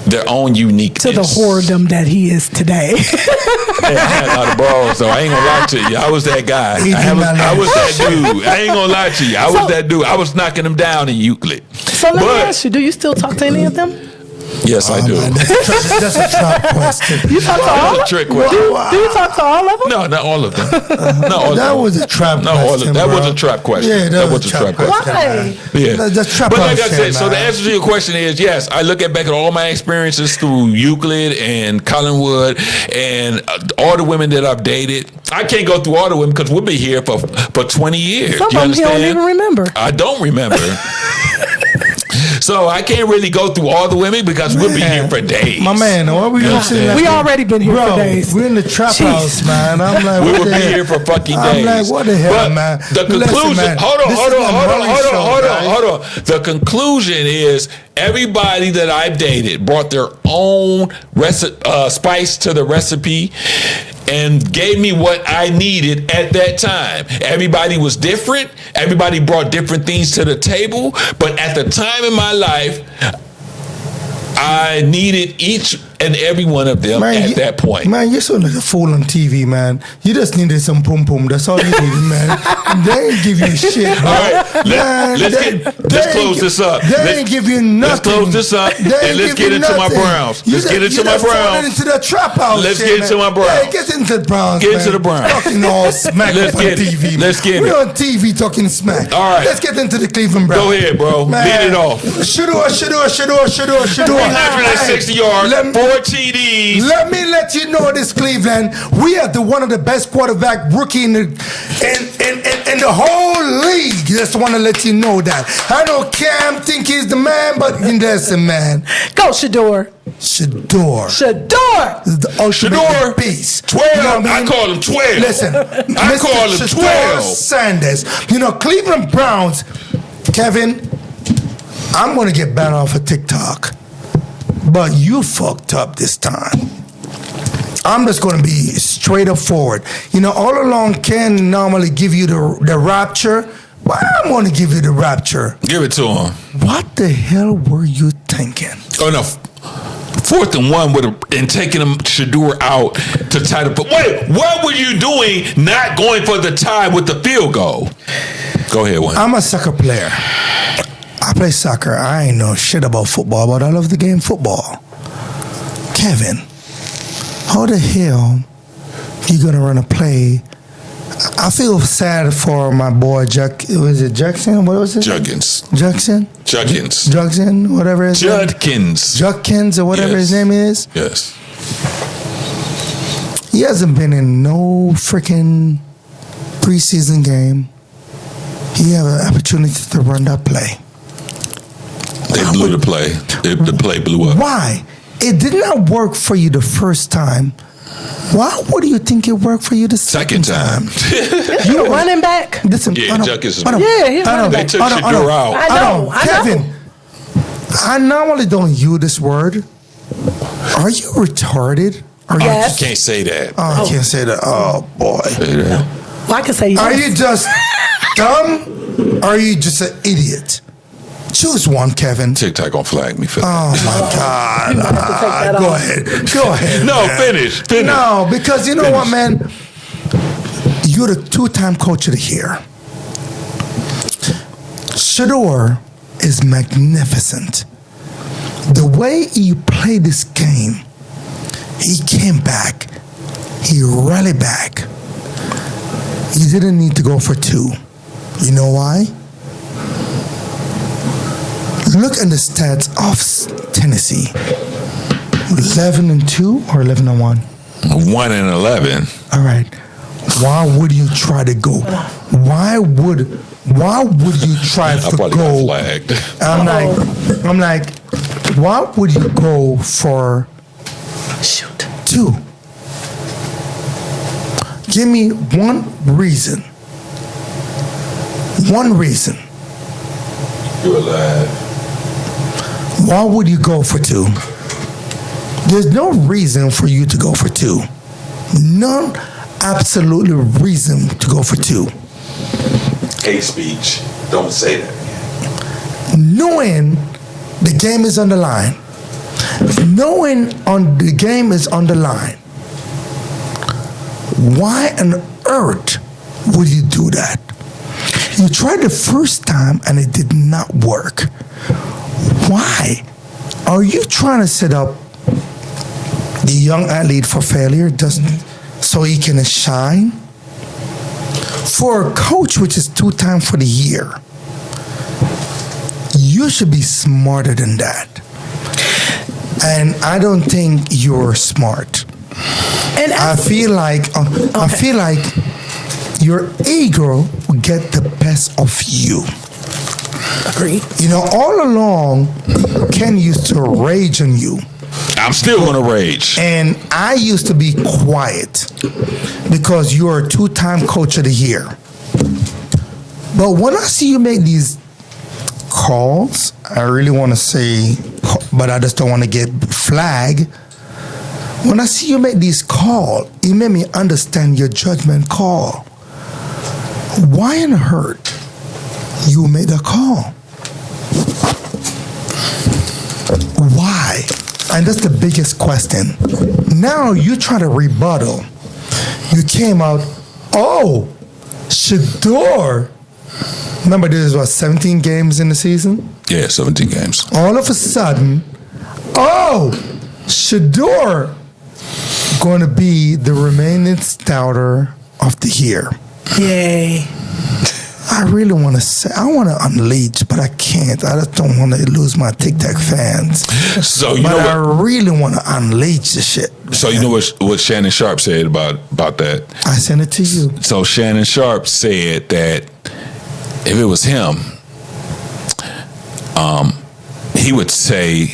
their own uniqueness to the whoredom that he is today. I had a lot of balls, so I ain't gonna lie to you. I was that guy. I was that dude. I ain't gonna lie to you. I was that dude. I was knocking them down in Euclid. So let me ask you: do you still talk to any of them? Yes, I do. That's a trap question. You talk to all of them? Trick question. Do you talk to all of them? No, not all of them. Not all that of was a trap them. question. That was a trap question. Yeah, that was a trap question. Why? Yeah. That's trap but like I question, said, so the answer to your question is yes. I look back at all my experiences through Euclid and Collinwood and all the women that I've dated. I can't go through all the women because we'll be here for 20 years. Some of them you don't even remember. I don't remember. So I can't really go through all the women because we'll be here for days. My man, what were you saying? We already been here Bro, for days. we're in the trap house, man. I'm like, We what will the be hell? here for fucking I'm days. like, what the hell, But man? The conclusion. Listen, man, hold this is the Molly show, on. The conclusion is everybody that I've dated brought their own spice to the recipe and gave me what I needed at that time. Everybody was different. Everybody brought different things to the table. But at the time in my life, I needed each and every one of them at that point. Man, you're so like a fool on TV, man. You just needed some pum pum. That's all you needed, man. They ain't give you shit, bro. All right, let's close this up. They ain't give you nothing. Let's close this up and let's get into my Browns. Let's get into my Browns. Into the trap house. Let's get into my Browns. Yeah, get into the Browns. Get into the Browns. Talking all smack Let's up on get it. TV. Let's get We're it. on TV talking smack. All right. Let's get into the Cleveland Browns. Go ahead, bro. Lead it off. Shador. 360 yards, 4 TDs. Let me let you know this, Cleveland. We have one of the best quarterback rookie in the whole league. Just want to let you know that. I know Cam think he's the man, but that's the man. Go, Shador. Shador. The ultimate beast. 12. You know what I mean? I call him 12. Listen, I call him 12. Sanders. You know, Cleveland Browns, Kevin, I'm going to get banned off of TikTok. But you fucked up this time. I'm just going to be straight up forward. You know, all along, Ken normally give you the rapture. Well, I'm going to give you the rapture. Give it to him. What the hell were you thinking? Oh, no. 4th and 1 and taking him Shador out to tie the. Wait, what were you doing not going for the tie with the field goal? Go ahead, Wayne. I'm a soccer player. I play soccer. I ain't know shit about football, but I love the game football. Kevin, how the hell you gonna run a play? I feel sad for my boy was it Jackson? What was it? Juggins. Whatever his name. Judkins or whatever his name is. Yes. He hasn't been in no freaking preseason game. He had an opportunity to run that play. They blew the play. The play blew up. Why? It did not work for you the first time. Why would you think it worked for you the second time? You a running back? Listen, Yeah, Juckins is he's running They back. took Shador out. I know. Kevin, I normally don't use this word. Are you retarded? Yes. You can't say that. I can't say that. Oh, boy. Well, I can say yes. Are you just dumb or are you just an idiot? Choose one, Kevin. TikTok gonna flag me for that. Oh, my God. You're gonna have to take that off. Go ahead. No, man. finish. No, because you know what, man? You're the 2-time coach of the year. Shador is magnificent. The way he played this game, he came back. He rallied back. He didn't need to go for 2. You know why? Look at the stats of Tennessee. 11-2 or 11-1? 1-11. All right. Why would you try to go? Why would you try I to probably go? got flagged. I'm like, why would you go for 2? Give me one reason. One reason. You're alive. Why would you go for 2? There's no reason for you to go for 2. None absolutely reason to go for 2. Hate speech. Don't say that. Knowing the game is on the line. Knowing the game is on the line. Why on earth would you do that? You tried the first time and it did not work. Why? Are you trying to set up the young athlete for failure just so he can shine? For a coach, which is 2 times for the year, you should be smarter than that. And I don't think you're smart. And I feel like your ego will get the best of you. Agree. You know, all along, Ken used to rage on you. I'm still gonna rage. And I used to be quiet because you're a 2-time coach of the year. But when I see you make these calls, I really want to say, but I just don't want to get flagged. When I see you make these calls, it made me understand your judgment call. Why in hurt you made a call? Why? And that's the biggest question. Now you try to rebuttal. You came out, oh, Shador. Remember, this was 17 games in the season? Yeah, 17 games. All of a sudden, oh, Shador going to be the remaining starter of the year. Yay. I really want to say, I want to unleash, but I can't. I just don't want to lose my Tic Tac fans. So you but know what? I really want to unleash the shit. So you know what Shannon Sharp said about that? I sent it to you. So Shannon Sharp said that if it was him, he would say,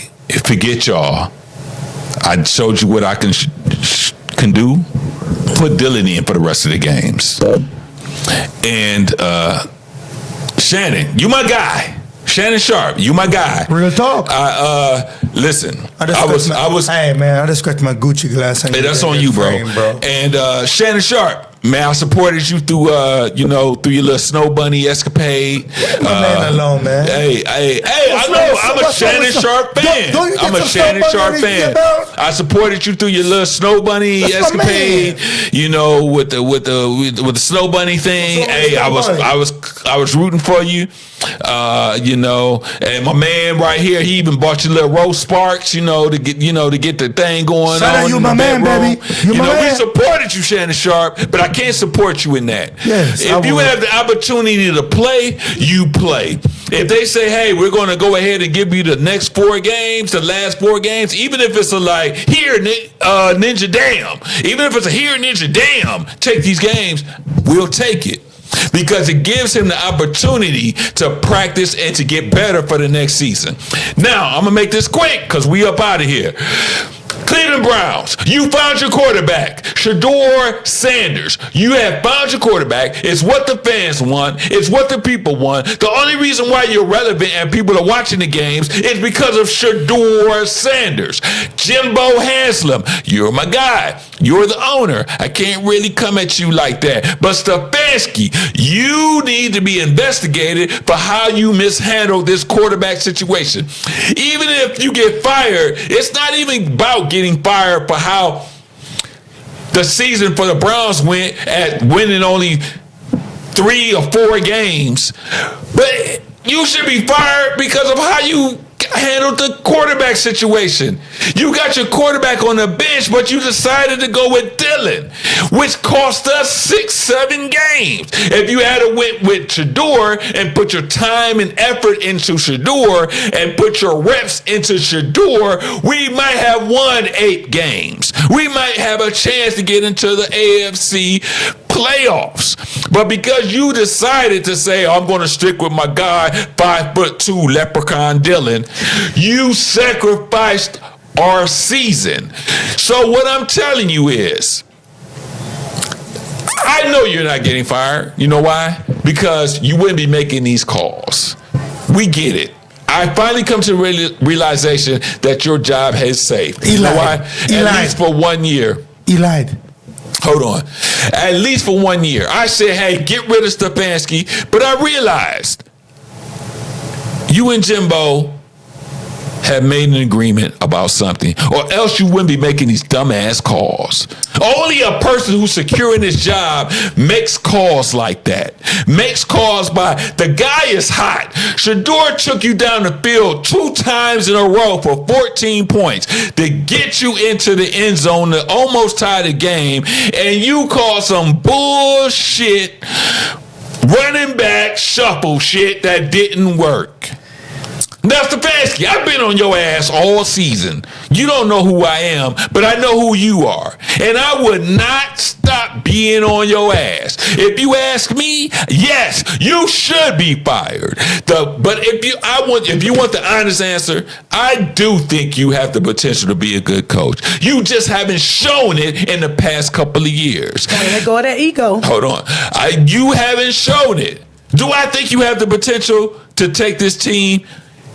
forget y'all. I showed you what I can do. Put Dillon in for the rest of the games. And Shannon, you my guy. Shannon Sharp, you my guy. Real talk. Listen, I was. Hey man, I just scratched my Gucci glass. Hey, that's on you, bro. And Shannon Sharp, man, I supported you through through your little snow bunny escapade. My man alone, man. Hey, I know. I'm a Shannon Sharp fan. I'm a Shannon Sharp fan. I supported you through your little snow bunny escapade. You know, with the snow bunny thing. Hey, I was rooting for you. You know, and my man right here, he even bought you little roast sparks. You know, to get the thing going Shout on. Out you, my man, baby. We supported you, Shannon Sharp, but I can't support you in that. Yes, if you have the opportunity to play, you play. If they say, hey, we're going to go ahead and give you the next 4 games, the last 4 games, even if it's here, Ninja Damn, even if it's here, Ninja Damn, take these games, we'll take it. Because it gives him the opportunity to practice and to get better for the next season. Now, I'm going to make this quick because we up out of here. Cleveland Browns, you found your quarterback, Shador Sanders. You have found your quarterback. It's what the fans want. It's what the people want. The only reason why you're relevant and people are watching the games is because of Shador Sanders. Jimbo Haslam, you're my guy. You're the owner. I can't really come at you like that. But Stefanski, you need to be investigated for how you mishandled this quarterback situation. Even if you get fired, it's not even about getting fired for how the season for the Browns went at winning only 3 or 4 games. But you should be fired because of how you handled the quarterback situation. You got your quarterback on the bench, but you decided to go with Dillon, which cost us 6-7 games. If you had went with Shador and put your time and effort into Shador and put your reps into Shador, we might have won 8 games. We might have a chance to get into the AFC playoffs. But because you decided to say, I'm going to stick with my guy, 5'2" leprechaun Dillon, you sacrificed our season. So what I'm telling you is, I know you're not getting fired. You know why? Because you wouldn't be making these calls. We get it. I finally come to the realization that your job has saved. You know why? At least for 1 year. Eli. Hold on. At least for 1 year. I said, hey, get rid of Stefanski. But I realized you and Jimbo have made an agreement about something, or else you wouldn't be making these dumbass calls. Only a person who's secure in his job makes calls like that. Makes calls by, the guy is hot. Shador took you down the field 2 times in a row for 14 points to get you into the end zone to almost tie the game, and you call some bullshit running back shuffle shit that didn't work. Now, Stefanski, I've been on your ass all season. You don't know who I am, but I know who you are. And I would not stop being on your ass. If you ask me, yes, you should be fired. But if you want the honest answer, I do think you have the potential to be a good coach. You just haven't shown it in the past couple of years. Gotta let go of that ego. Hold on. You haven't shown it. Do I think you have the potential to take this team?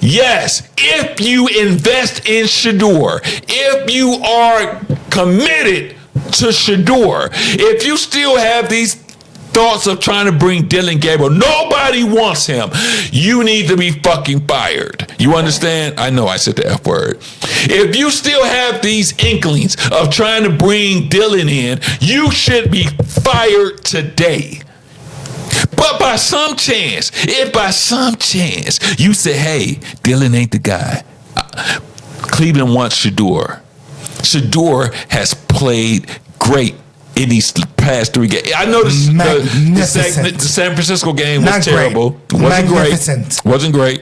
Yes, if you invest in Shedeur, if you are committed to Shedeur, if you still have these thoughts of trying to bring Dylan Gabriel, nobody wants him, you need to be fucking fired. You understand? I know I said the F word. If you still have these inklings of trying to bring Dylan in, you should be fired today. But by some chance, if by some chance you say, hey, Dylan ain't the guy, Cleveland wants Shedeur. Shedeur has played great in these past 3 games. I know the San Francisco game was terrible. Wasn't great.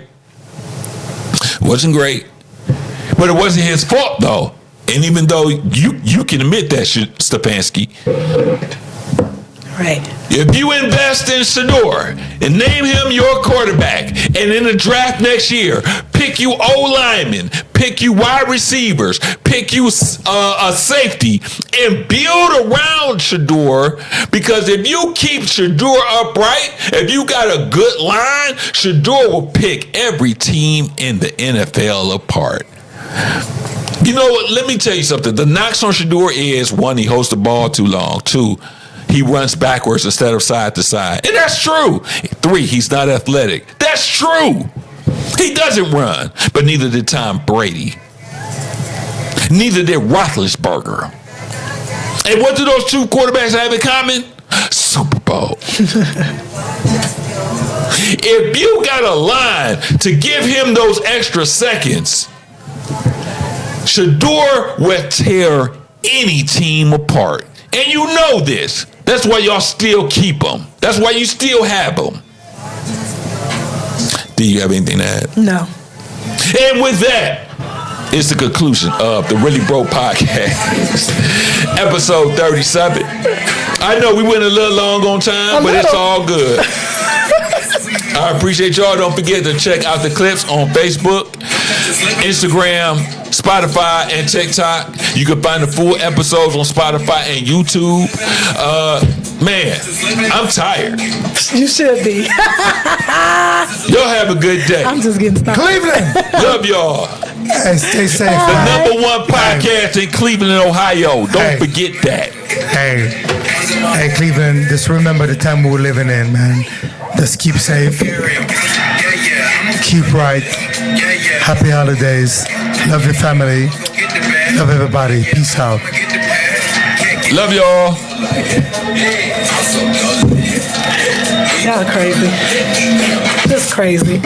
But it wasn't his fault, though. And even though you can admit that, Stefanski. Right. If you invest in Shedeur and name him your quarterback, and in the draft next year, pick you O-linemen, pick you wide receivers, pick you a safety, and build around Shedeur, because if you keep Shedeur upright, if you got a good line, Shedeur will pick every team in the NFL apart. You know what? Let me tell you something. The knocks on Shedeur is, 1, he holds the ball too long. 2, he runs backwards instead of side to side. And that's true. 3, he's not athletic. That's true. He doesn't run. But neither did Tom Brady. Neither did Roethlisberger. And what do those 2 quarterbacks have in common? Super Bowl. If you got a line to give him those extra seconds, Shedeur will tear any team apart. And you know this. That's why y'all still keep them. That's why you still have them. Do you have anything to add? No. And with that, it's the conclusion of the Really Bro Podcast, episode 37. I know we went a little long on time, but it's all good. I appreciate y'all. Don't forget to check out the clips on Facebook, Instagram, Spotify, and TikTok. You can find the full episodes on Spotify and YouTube. Man, I'm tired. You should be. Y'all have a good day. I'm just getting started. Cleveland. Love y'all. Hey, stay safe. The #1 podcast in Cleveland, Ohio. Don't forget that. Hey, Cleveland, just remember the time we're living in, man. Just keep safe. Keep right. Happy holidays. Love your family. Love everybody. Peace out. Love y'all. Y'all crazy. Just crazy.